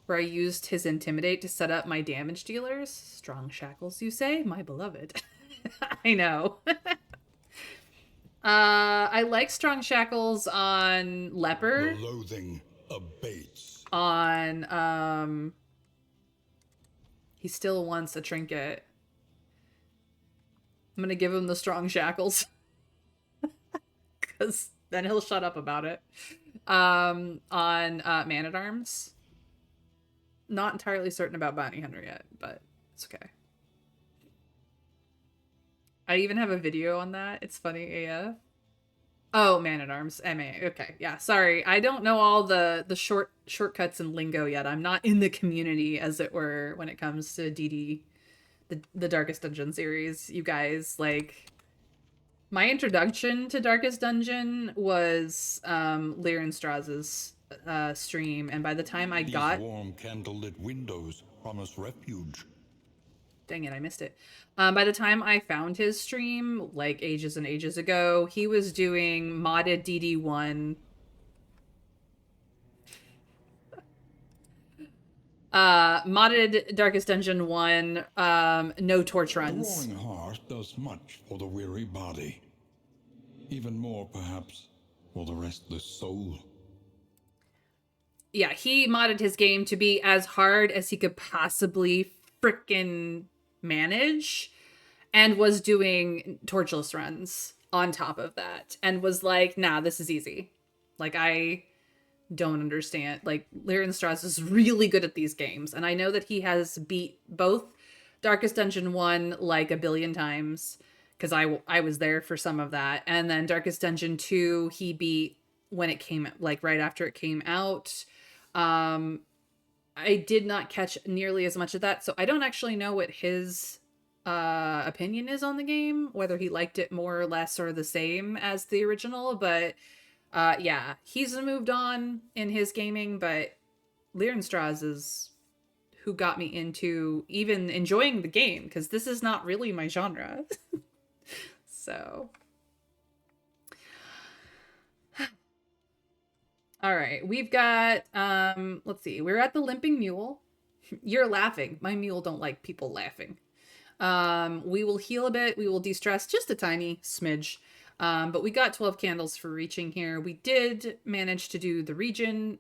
where I used his Intimidate to set up my damage dealers. Strong shackles, you say? My beloved. I know. I like strong shackles on The leper. loathing abates. On he still wants a trinket. I'm gonna give him the strong shackles because then he'll shut up about it. On Man at Arms. Not entirely certain about Bounty Hunter yet, but it's okay. I even have a video on that. It's funny AF. Oh, Man at Arms, MA. Okay, yeah. Sorry, I don't know all the shortcuts and lingo yet. I'm not in the community, as it were, when it comes to DD, the Darkest Dungeon series. You guys, like, my introduction to Darkest Dungeon was Lyran Strauss's stream, and by the time I These got warm candlelit windows promise refuge. dang it, I missed it. By the time I found his stream, like ages and ages ago, he was doing modded DD1. Modded Darkest Dungeon 1, no torch The runs. roaring heart does much for the weary body. Even more, perhaps, for the restless soul. Yeah, he modded his game to be as hard as he could possibly frickin' manage, and was doing torchless runs on top of that, and was like, nah, this is easy. Like, I don't understand. Like, Lyran Strauss is really good at these games, and I know that he has beat both Darkest Dungeon 1 like a billion times, because I was there for some of that, and then Darkest Dungeon 2 he beat when it came, like, right after it came out. I did not catch nearly as much of that, so I don't actually know what his opinion is on the game, whether he liked it more or less or the same as the original, but yeah, he's moved on in his gaming, but Lyran Strauss is who got me into even enjoying the game, because this is not really my genre. So, all right, we've got let's see, we're at the Limping Mule. You're laughing. My mule don't like people laughing. We will heal a bit. We will de-stress just a tiny smidge. But we got 12 candles for reaching here. We did manage to do the region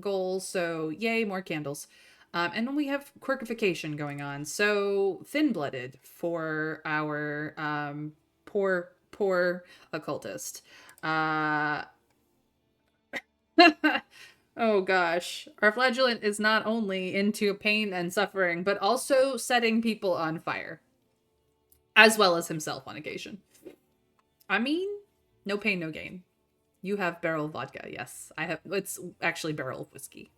goal, so yay, more candles. And then we have quirkification going on. So thin-blooded for our poor occultist. Oh gosh. Our flagellant is not only into pain and suffering, but also setting people on fire. As well as himself on occasion. I mean, no pain, no gain. You have barrel vodka, yes. I have, it's actually barrel whiskey.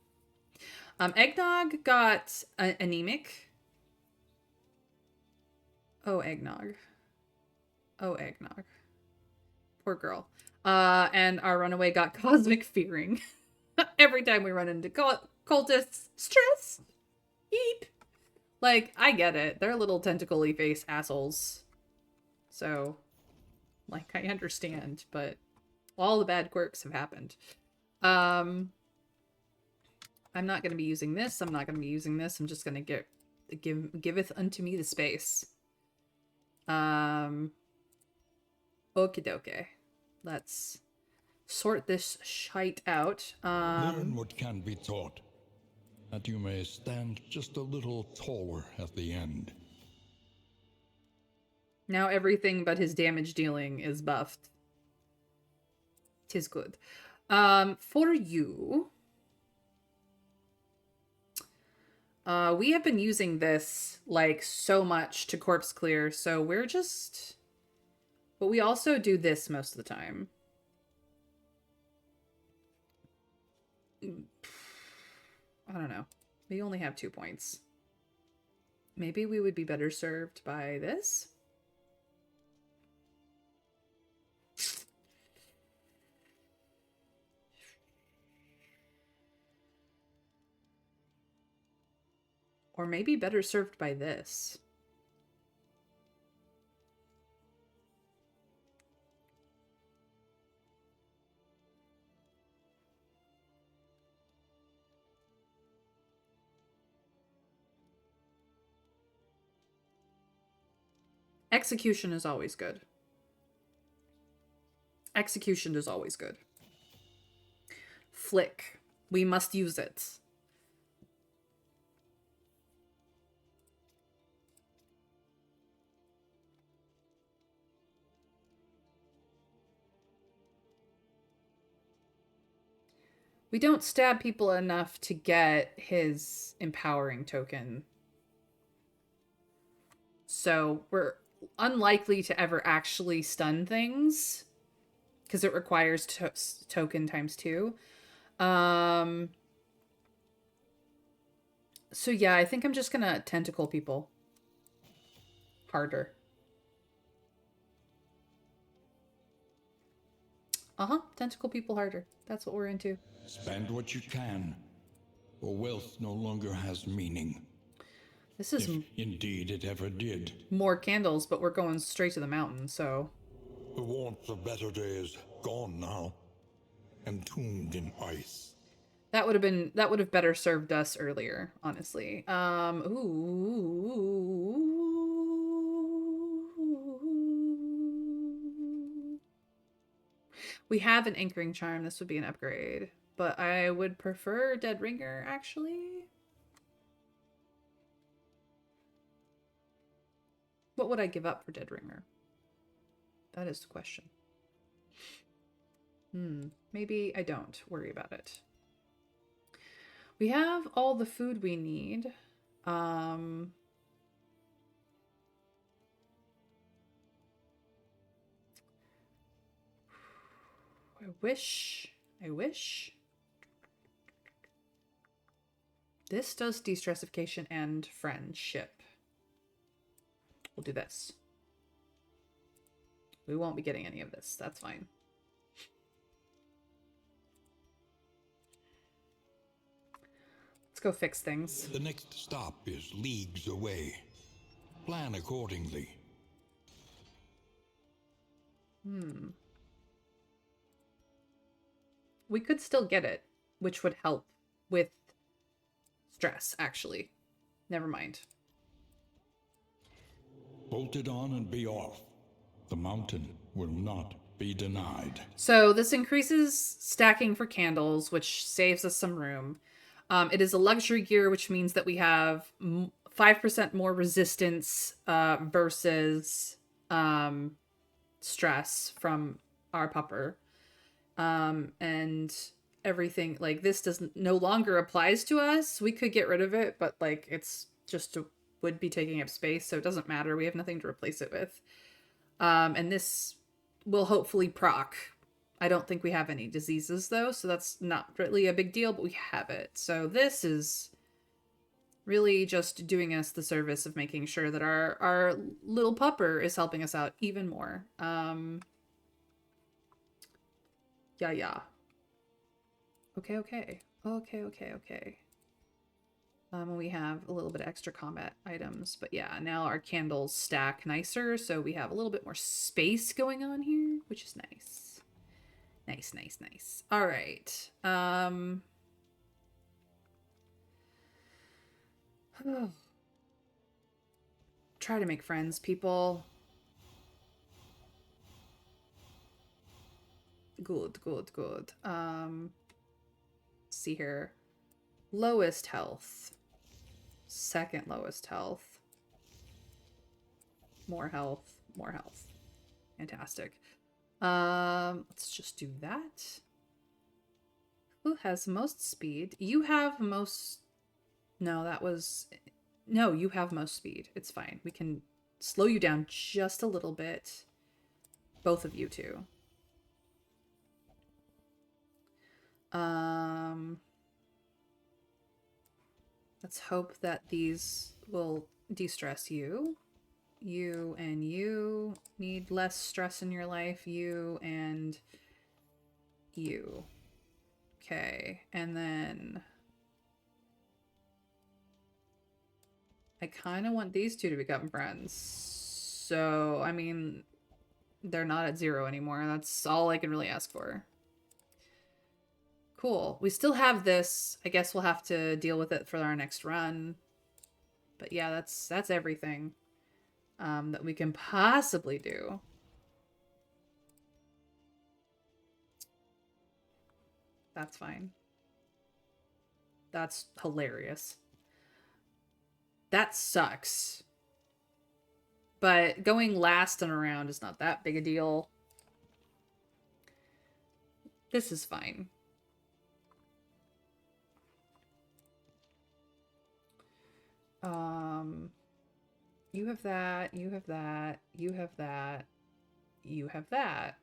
Eggnog got anemic. Oh, eggnog. Oh, eggnog. Poor girl. And our runaway got cosmic fearing. Every time we run into cultists, stress. Yeep. Like, I get it. They're little tentacle-y face assholes. So, like, I understand, but all the bad quirks have happened. I'm not going to be using this. I'm not going to be using this. I'm just going to giveth unto me the space. Okie dokie. Let's sort this shite out. Learn what can be taught, that you may stand just a little taller at the end. Now everything but his damage dealing is buffed. 'Tis good. For you, we have been using this like so much to corpse clear, so we're just, but we also do this most of the time. I don't know. We only have 2 points. Maybe we would be better served by this. Or maybe better served by this. Execution is always good. Execution is always good. Flick. We must use it. We don't stab people enough to get his empowering token. So we're unlikely to ever actually stun things because it requires token times 2. So yeah, I think I'm just gonna tentacle people harder. Tentacle people harder. That's what we're into. Spend what you can, for wealth no longer has meaning. This is If indeed it ever did. more candles, but we're going straight to the mountain, so. The warmth of better days gone now, entombed in ice. That would have better served us earlier, honestly. We have an anchoring charm. This would be an upgrade, but I would prefer Dead Ringer actually. What would I give up for Dead Ringer? That is the question. Maybe I don't worry about it. We have all the food we need. I wish. This does de-stressification and friendship. We'll do this. We won't be getting any of this. That's fine. Let's go fix things. The next stop is leagues away. Plan accordingly. We could still get it, which would help with stress, actually. Never mind. Bolt it on and be off. The mountain will not be denied. So this increases stacking for candles, which saves us some room. It is a luxury gear, which means that we have 5% more resistance versus stress from our pupper. And everything, like, this no longer applies to us. We could get rid of it, but, like, it's just would be taking up space, so it doesn't matter. We have nothing to replace it with. And this will hopefully proc. I don't think we have any diseases, though, so that's not really a big deal, but we have it. So this is really just doing us the service of making sure that our little pupper is helping us out even more. Yeah. Okay. We have a little bit of extra combat items, but yeah, now our candles stack nicer, so we have a little bit more space going on here, which is nice. Nice. All right. Try to make friends, people. Good. See here. Lowest health. Second lowest health. More health. Fantastic. Let's just do that. Who has most speed? You have most... No, you have most speed. It's fine. We can slow you down just a little bit. Both of you two. Let's hope that these will de-stress you. You and you need less stress in your life. You and you. Okay, and then I kind of want these two to become friends. So, I mean, they're not at 0 anymore. That's all I can really ask for. Cool. We still have this. I guess we'll have to deal with it for our next run. But yeah, that's everything that we can possibly do. That's fine. That's hilarious. That sucks. But going last and around is not that big a deal. This is fine. You have that, you have that, you have that, you have that.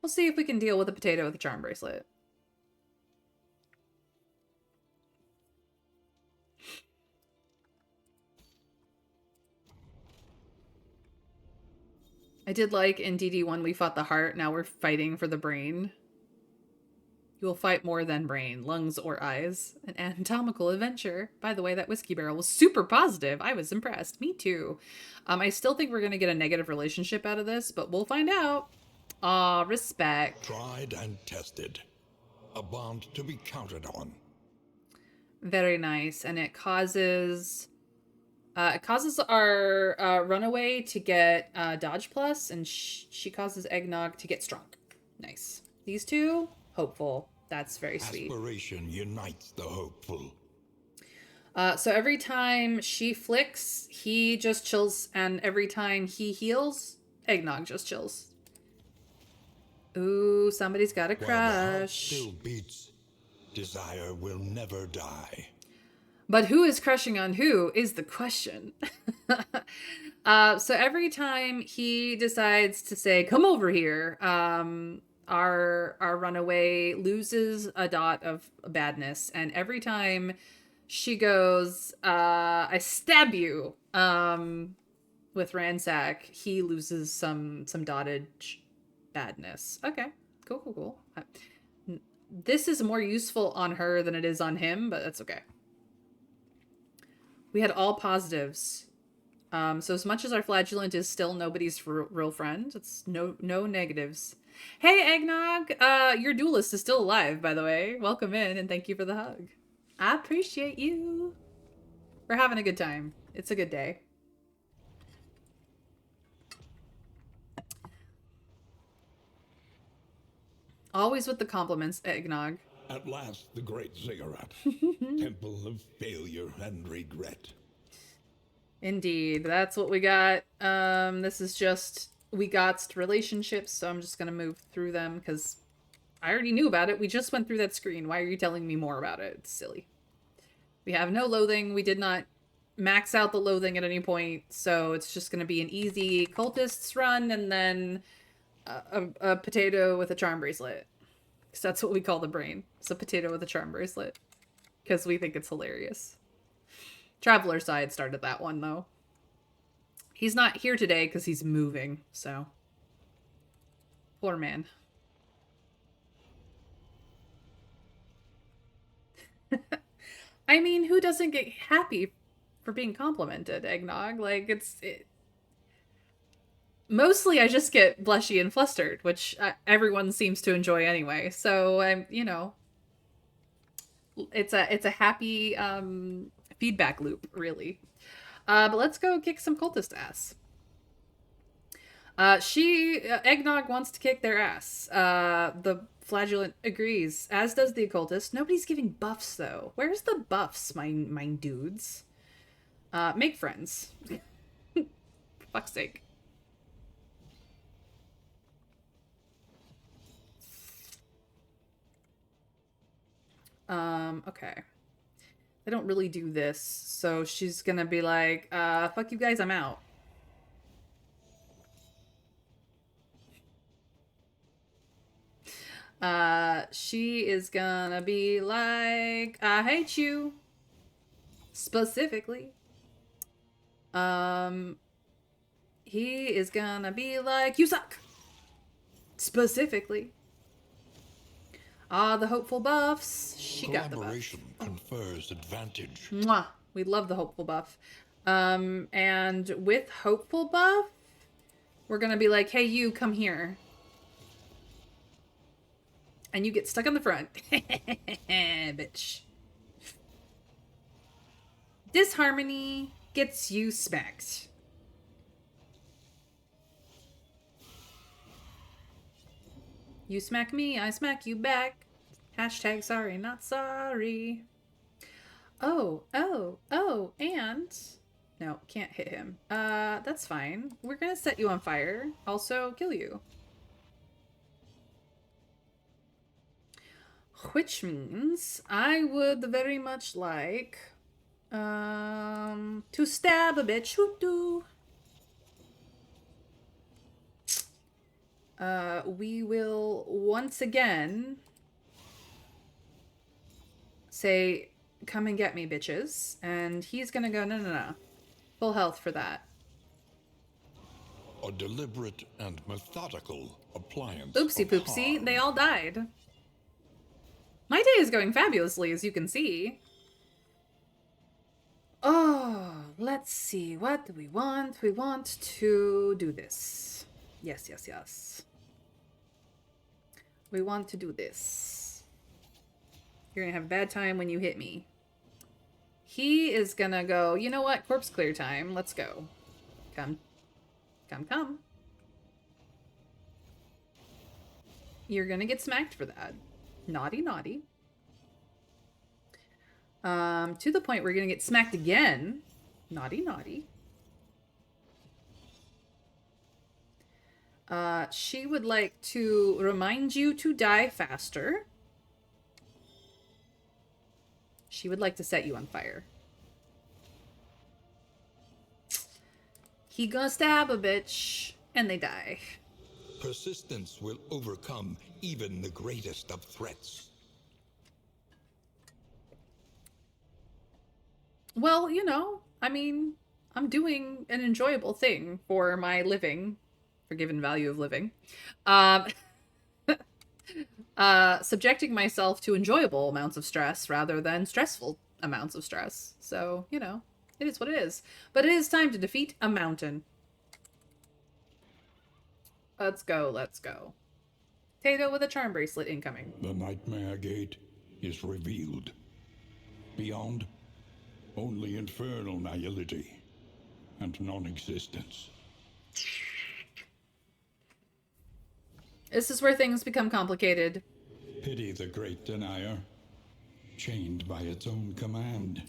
We'll see if we can deal with a potato with a charm bracelet. I did like in DD1 we fought the heart, now we're fighting for the brain. You will fight more than brain, lungs, or eyes. An anatomical adventure. By the way, that whiskey barrel was super positive. I was impressed. Me too. I still think we're going to get a negative relationship out of this, but we'll find out. Aw, respect. Tried and tested. A bond to be counted on. Very nice. And it causes our runaway to get dodge plus, and she causes eggnog to get strong. Nice. These two, hopeful. That's very sweet. Aspiration unites the hopeful. So every time she flicks, he just chills, and every time he heals, eggnog just chills. Ooh, somebody's got a crush. While the heart still beats, desire will never die. But who is crushing on who is the question. So every time he decides to say, come over here, our runaway loses a dot of badness. And every time she goes, I stab you, with ransack, he loses some dotted badness. Okay, cool. This is more useful on her than it is on him, but that's okay. We had all positives. So as much as our flagellant is still nobody's real friend, it's no negatives. Hey, Eggnog! Your duelist is still alive, by the way. Welcome in, and thank you for the hug. I appreciate you. We're having a good time. It's a good day. Always with the compliments, Eggnog. At last, the great ziggurat. Temple of failure and regret. Indeed, that's what we got. This is just we got relationships, so I'm just gonna move through them because I already knew about it. We just went through that screen. Why are you telling me more about it? It's silly. We have no loathing. We did not max out the loathing at any point, so it's just gonna be an easy cultists run and then a potato with a charm bracelet. Because that's what we call the brain. It's a potato with a charm bracelet. Because we think it's hilarious. Traveler Side started that one, though. He's not here today because he's moving, so. Poor man. I mean, who doesn't get happy for being complimented, Eggnog? Like, mostly I just get blushy and flustered, which everyone seems to enjoy anyway. So I'm, it's a happy feedback loop, really. But let's go kick some cultist ass. Eggnog wants to kick their ass. The flagellant agrees, as does the occultist. Nobody's giving buffs though. Where's the buffs, my dudes? Make friends. For fuck's sake. Okay. They don't really do this, so she's gonna be like, fuck you guys, I'm out. She is gonna be like, I hate you. Specifically. He is gonna be like, you suck. Specifically. Ah, the hopeful buffs. She got the buff. Collaboration confers advantage. Mwah. We love the hopeful buff. And with hopeful buff, we're gonna be like, hey, you, come here. And you get stuck on the front. Bitch. Disharmony gets you smacked. You smack me, I smack you back. Hashtag sorry, not sorry. Oh, and... No, can't hit him. That's fine. We're gonna set you on fire. Also, kill you. Which means I would very much like... to stab a bitch. Hoot-doo. We will once again say, come and get me, bitches. And he's gonna go, no. Full health for that. A deliberate and methodical appliance. Oopsie poopsie, they all died. My day is going fabulously, as you can see. Oh, let's see. What do we want? We want to do this. Yes. We want to do this. You're gonna have a bad time when you hit me. He is gonna go, you know what? Corpse clear time. Let's go. Come. You're gonna get smacked for that. Naughty. To the point where you're gonna get smacked again. Naughty. She would like to remind you to die faster. She would like to set you on fire. He gonna stab a bitch, and they die. Persistence will overcome even the greatest of threats. Well, you know, I mean, I'm doing an enjoyable thing for my living, forgiven value of living. Subjecting myself to enjoyable amounts of stress rather than stressful amounts of stress. So, you know, it is what it is. But it is time to defeat a mountain. Let's go. Tato with a charm bracelet incoming. The Nightmare Gate is revealed. Beyond, only infernal nihility and non-existence. This is where things become complicated. Pity the great denier, chained by its own command.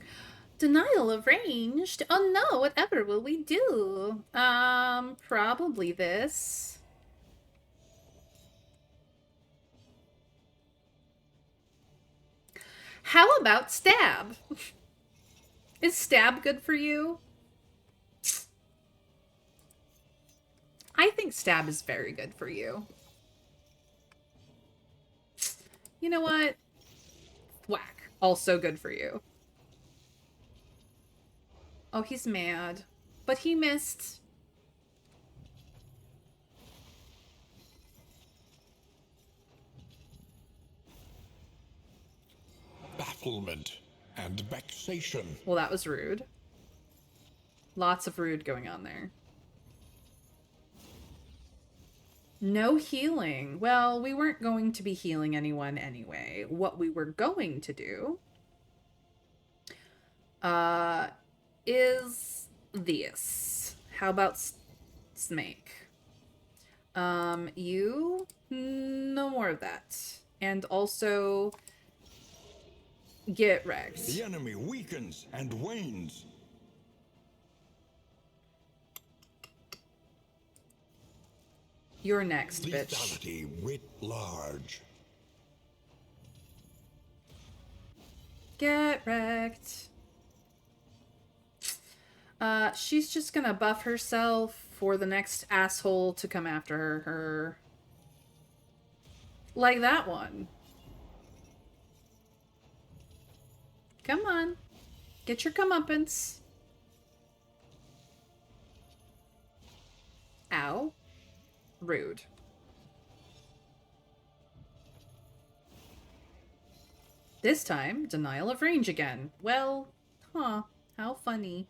Denial arranged? Oh no, whatever will we do? Probably this. How about stab? Is stab good for you? I think stab is very good for you. You know what? Whack. Also good for you. Oh, he's mad. But he missed. Bafflement and vexation. Well, that was rude. Lots of rude going on there. No healing. Well, we weren't going to be healing anyone anyway. What we were going to do is this. How about Snake? You? No more of that. And also get wrecked. The enemy weakens and wanes. You're next, bitch. Lethality writ large. Get wrecked. She's just gonna buff herself for the next asshole to come after her. Like that one. Come on. Get your comeuppance. Ow. Rude. This time, denial of range again. Well, huh, how funny.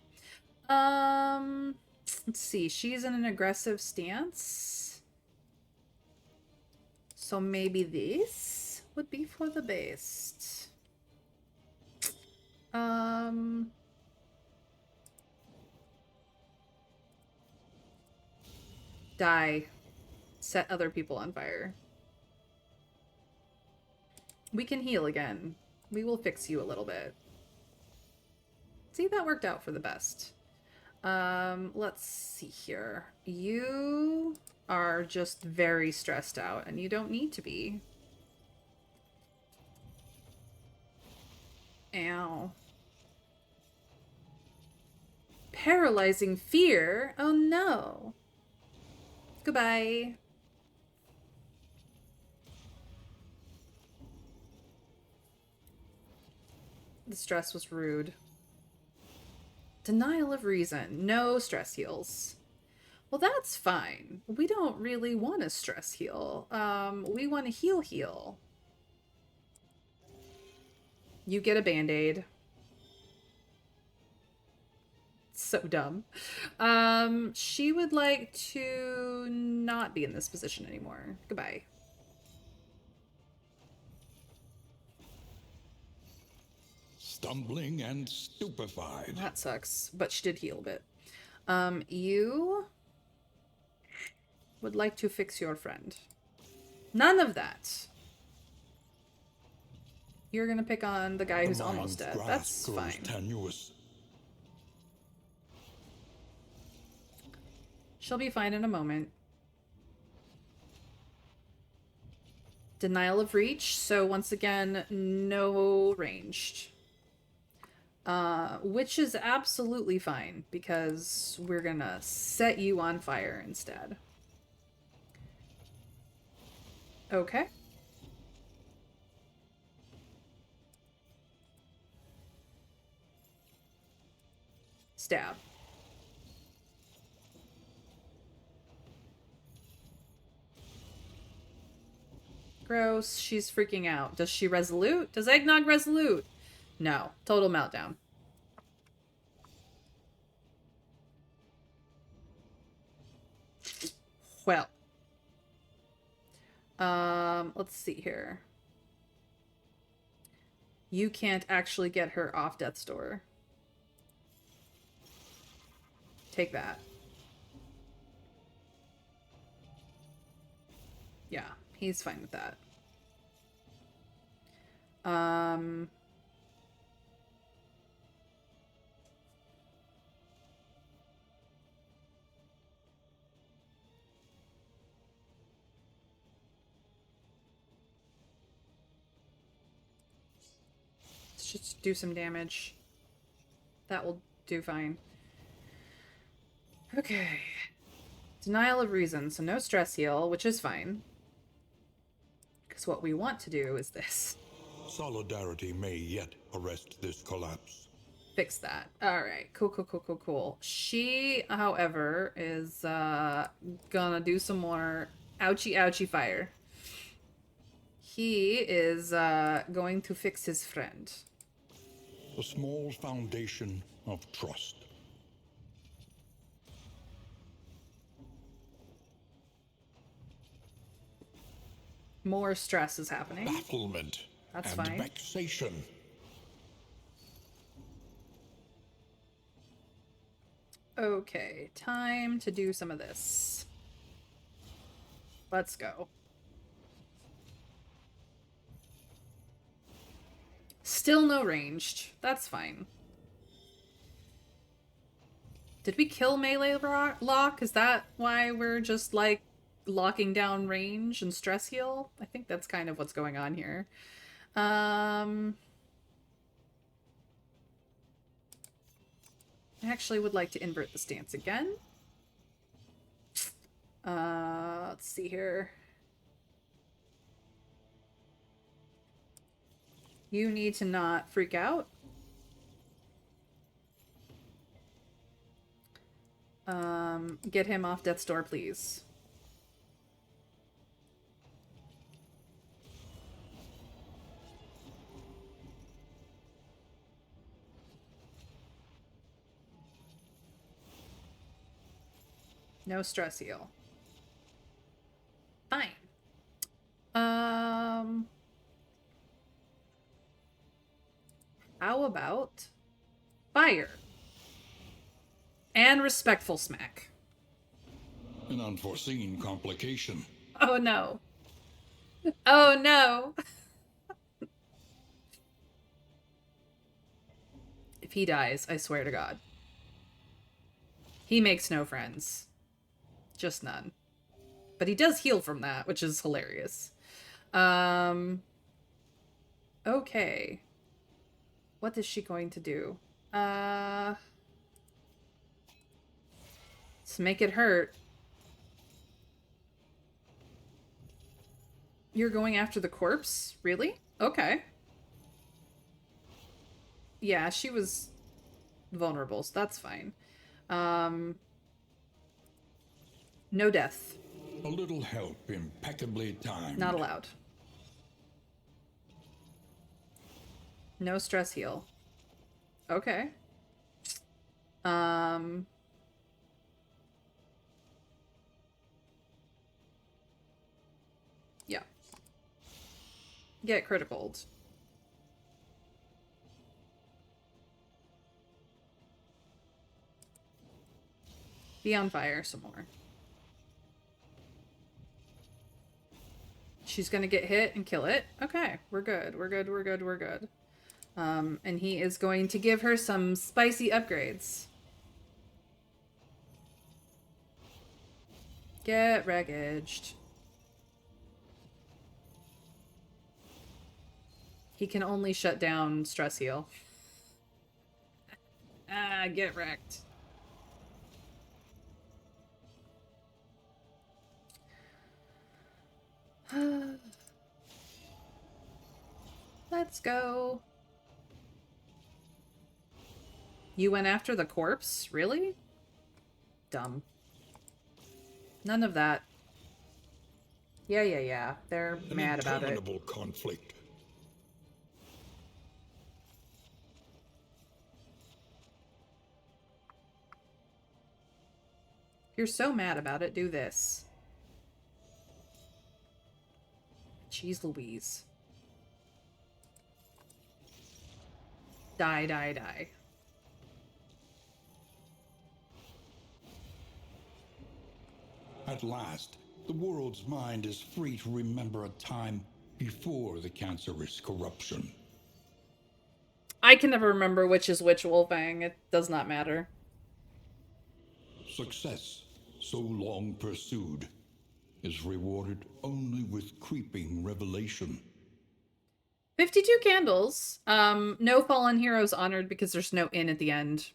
Let's see. She's in an aggressive stance. So maybe this would be for the best. Um, Die. Set other people on fire. We can heal again. We will fix you a little bit. See, that worked out for the best. Let's see here. You are just very stressed out, and you don't need to be. Ow. Paralyzing fear? Oh no. Goodbye. The stress was rude. Denial of reason. No stress heals. Well, that's fine. We don't really want to stress heal. We want to heal. You get a band-aid. So dumb. She would like to not be in this position anymore. Goodbye. Stumbling and stupefied. That sucks, but she did heal a bit. You would like to fix your friend. None of that. You're gonna pick on the guy who's almost dead. That's fine. Tenuous. She'll be fine in a moment. Denial of reach, so once again, no ranged. Which is absolutely fine, because we're gonna set you on fire instead. Okay. Stab. Gross. She's freaking out. Does she resolute? Does eggnog resolute? No. Total meltdown. Well. Let's see here. You can't actually get her off death's door. Take that. Yeah, he's fine with that. Let's just do some damage. That will do fine. Okay. Denial of reason, so no stress heal, which is fine. Because what we want to do is this. Solidarity may yet arrest this collapse. Fix that. Alright, cool. She, however, is gonna do some more ouchie fire. He is going to fix his friend. A small foundation of trust. More stress is happening. Bafflement. That's and fine. Vexation. Okay, time to do some of this. Let's go. Still no ranged. That's fine. Did we kill melee lock? Is that why we're just like locking down range and stress heal? I think that's kind of what's going on here. I actually would like to invert the stance again. Let's see here. You need to not freak out. Get him off death's door, please. No stress heal. Fine. Um, how about fire and respectful smack? An unforeseen complication. Oh no. Oh no. If he dies, I swear to God. He makes no friends. Just none. But he does heal from that, which is hilarious. Um, okay. What is she going to do? Let's make it hurt. You're going after the corpse? Really? Okay. Yeah, she was vulnerable, so that's fine. Um, no death. A little help impeccably Not timed. allowed. No stress heal. Okay. Um, yeah. Get criticaled. Be on fire some more. She's gonna get hit and kill it. Okay, we're good. We're good. We're good. We're good. And he is going to give her some spicy upgrades. Get wreckaged. He can only shut down stress heal. Ah, get wrecked. Let's go. You went after the corpse? Really? Dumb. None of that. Yeah. They're An mad about it. interminable conflict. If you're so mad about it, do this. Jeez Louise. Die. At last, the world's mind is free to remember a time before the cancerous corruption. I can never remember which is which, Wolfang. It does not matter. Success, so long pursued, is rewarded only with creeping revelation. 52 candles. No fallen heroes honored because there's no inn at the end,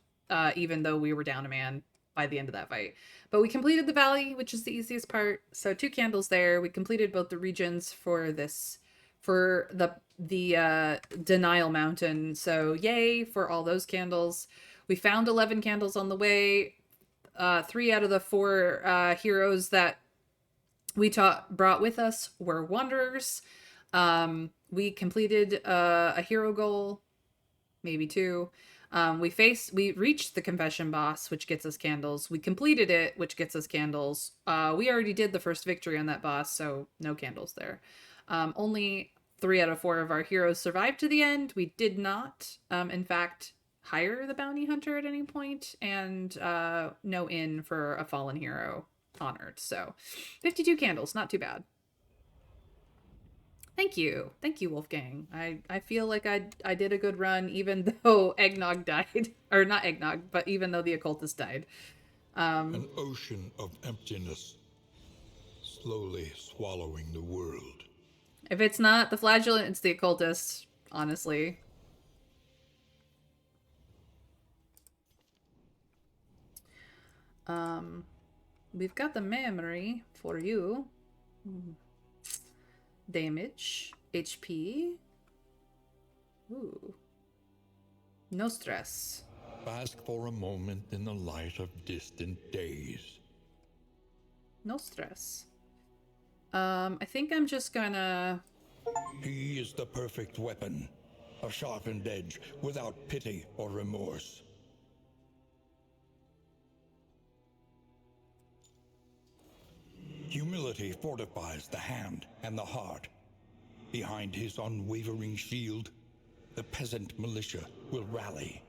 even though we were down a man by the end of that fight. But we completed the valley, which is the easiest part. So 2 candles there. We completed both the regions for this, for the Denial Mountain. So yay for all those candles. We found 11 candles on the way. 3 out of the 4 heroes that we brought with us were wanderers. We completed a hero goal, maybe 2. We reached the confession boss, which gets us candles. We completed it, which gets us candles. We already did the first victory on that boss, so no candles there. Only 3 out of 4 of our heroes survived to the end. We did not, in fact, hire the bounty hunter at any point, and no inn for a fallen hero honored. So 52 candles, not too bad. Thank you, Wolfgang. I feel like I did a good run, even though Eggnog died, or not Eggnog, but even though the occultist died. An ocean of emptiness, slowly swallowing the world. If it's not the flagellant, it's the occultist. Honestly. We've got the memory for you. Damage, HP. Ooh. No stress. Bask for a moment in the light of distant days. No stress. I think I'm just gonna... He is the perfect weapon, a sharpened edge without pity or remorse. Humility fortifies the hand and the heart. Behind his unwavering shield, the peasant militia will rally.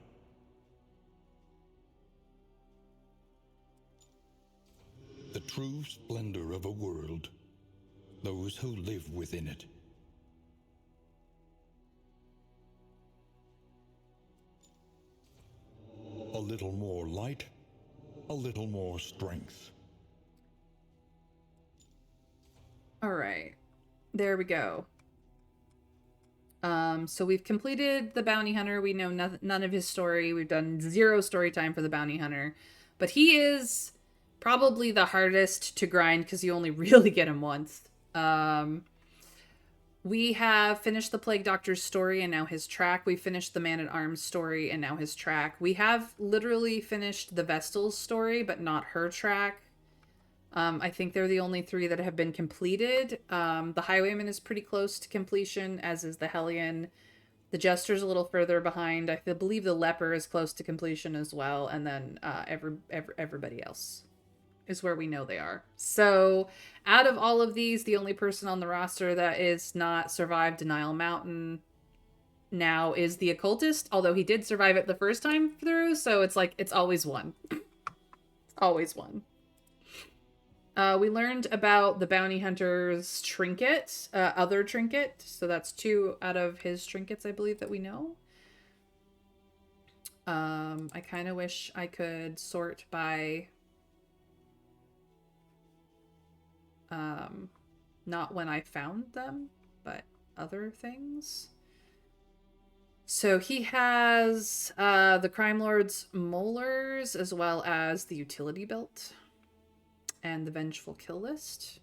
The true splendor of a world, those who live within it. A little more light, a little more strength. All right. There we go. So we've completed the bounty hunter. We know none of his story. We've done 0 story time for the bounty hunter. But he is probably the hardest to grind because you only really get him once. We have finished the Plague Doctor's story and now his track. We finished the Man-at-Arms story and now his track. We have literally finished the Vestal's story, but not her track. I think they're the only 3 that have been completed. The Highwayman is pretty close to completion, as is the Hellion. The Jester's a little further behind. I believe the Leper is close to completion as well. And then everybody else is where we know they are. So out of all of these, the only person on the roster that is not survived Denial Mountain now is the Occultist, although he did survive it the first time through. So it's like, it's always one. Always one. We learned about the bounty hunter's trinket, other trinket. So that's 2 out of his trinkets, I believe, that we know. I kind of wish I could sort by not when I found them, but other things. So he has the Crime Lord's molars, as well as the utility belt and the Vengeful Kill List.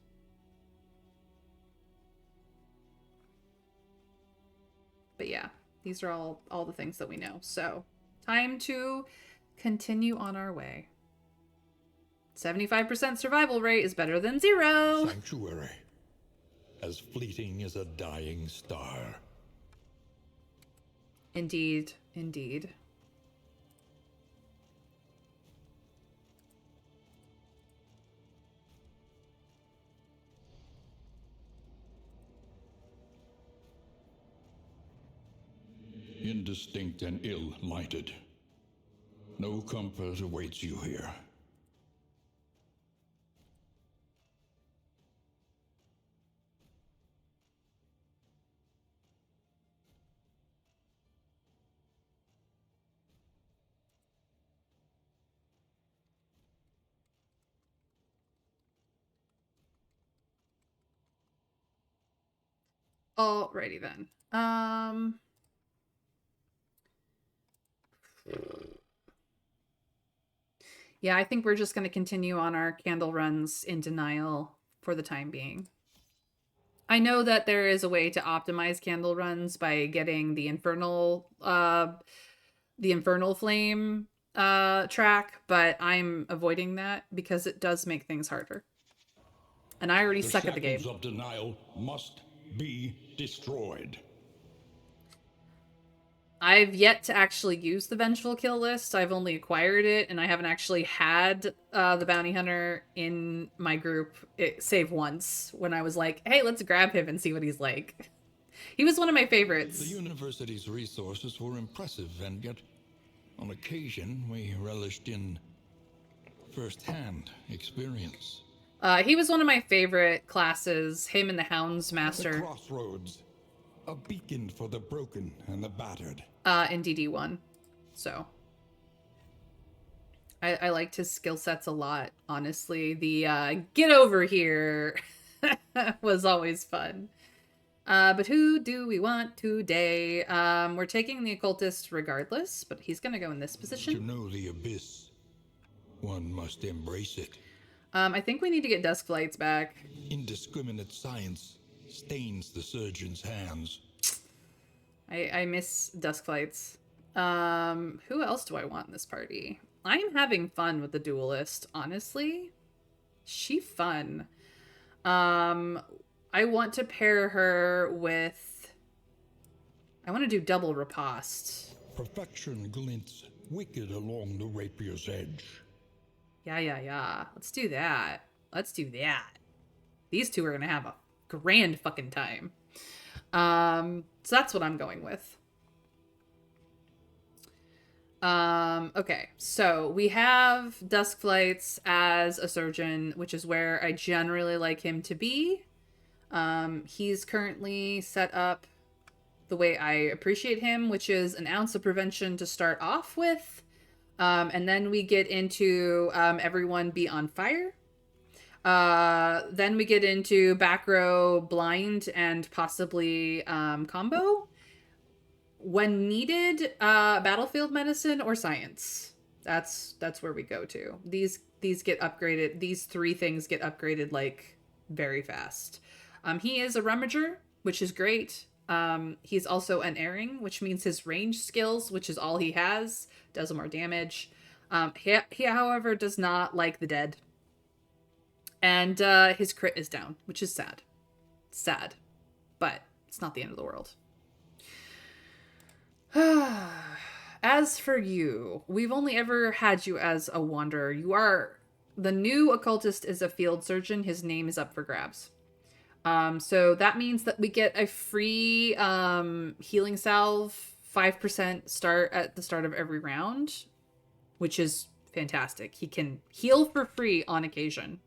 But yeah, these are all the things that we know. So time to continue on our way. 75% survival rate is better than 0. Sanctuary, as fleeting as a dying star. Indeed, indeed. Indistinct and ill-lighted. No comfort awaits you here. Alrighty then. Yeah, I think we're just going to continue on our candle runs in Denial for the time being. I know that there is a way to optimize candle runs by getting the Infernal Flame track, but I'm avoiding that because it does make things harder. And I already suck at the game. The shackles of Denial must be destroyed. I've yet to actually use the Vengeful Kill List. I've only acquired it, and I haven't actually had the Bounty Hunter in my group save once when I was like, hey, let's grab him and see what he's like. He was one of my favorites. The university's resources were impressive, and yet, on occasion, we relished in first-hand experience. He was one of my favorite classes, him and the Houndsmaster. The Crossroads. A beacon for the broken and the battered. In DD1. So. I liked his skill sets a lot, honestly. The get over here was always fun. But who do we want today? We're taking the Occultist regardless, but he's gonna go in this position. To know the abyss, one must embrace it. I think we need to get Dusk Flights back. Indiscriminate science stains the surgeon's hands. I miss Dusk Flights. Who else do I want in this party? I'm having fun with the Duelist, honestly. She fun. I want to pair her with... I want to do double Riposte. Perfection glints wicked along the rapier's edge. Yeah. Let's do that. Let's do that. These two are gonna have a grand fucking time. So that's what I'm going with. Okay, so we have Dusk Flights as a surgeon, which is where I generally like him to be. He's currently set up the way I appreciate him, which is an ounce of prevention to start off with. And then we get into everyone be on fire. Then we get into back row blind and possibly combo. When needed, battlefield medicine or science. That's where we go to. These get upgraded. These three things get upgraded like very fast. He is a rummager, which is great. He's also an airing, which means his range skills, which is all he has, does more damage. He however does not like the dead, and his crit is down, which is sad. Sad, but it's not the end of the world. As for you, we've only ever had you as a wanderer. You are the new occultist is a field surgeon. His name is up for grabs. So that means that we get a free healing salve, 5% start at the start of every round, which is fantastic. He can heal for free on occasion.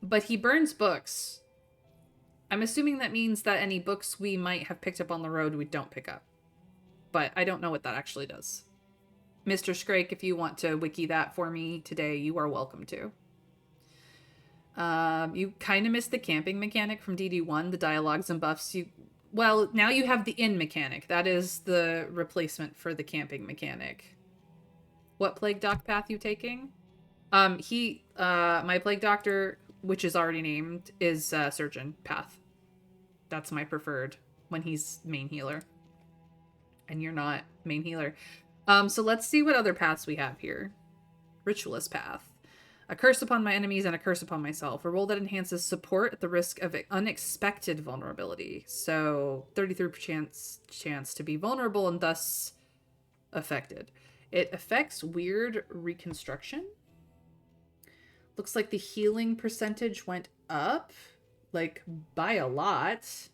But he burns books. I'm assuming that means that any books we might have picked up on the road we don't pick up. But I don't know what that actually does. Mr. Scrake, if you want to wiki that for me today, you are welcome to. You kind of missed the camping mechanic from DD1, the dialogues and buffs. Well, now you have the inn mechanic. That is the replacement for the camping mechanic. What plague doc path you taking? My plague doctor, which is already named, is surgeon path. That's my preferred when he's main healer. And you're not main healer. So let's see what other paths we have here. Ritualist path. A curse upon my enemies and a curse upon myself. A role that enhances support at the risk of unexpected vulnerability. So 33% chance to be vulnerable and thus affected. It affects weird reconstruction. Looks like the healing percentage went up, like by a lot.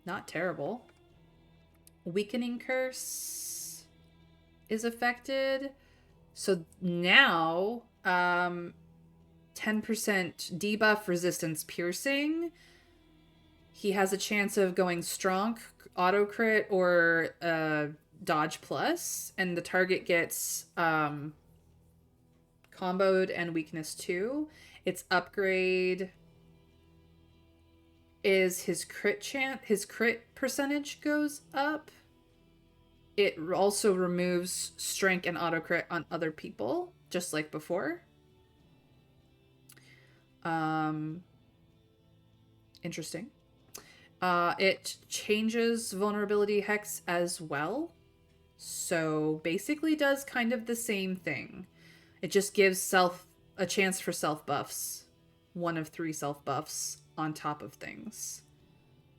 Not terrible. Weakening curse is affected. So now 10% debuff resistance piercing. He has a chance of going strong, auto crit, or dodge plus, and the target gets comboed and weakness 2. Its upgrade is his crit percentage goes up. It also removes strength and auto crit on other people, just like before. Interesting. It changes vulnerability hex as well. So basically does kind of the same thing. It just gives a chance for self buffs. 1 of 3 self buffs on top of things.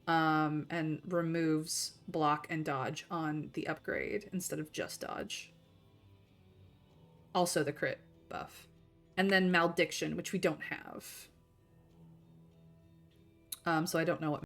And removes block and dodge on the upgrade instead of just dodge. Also the crit buff. And then malediction, which we don't have. So I don't know what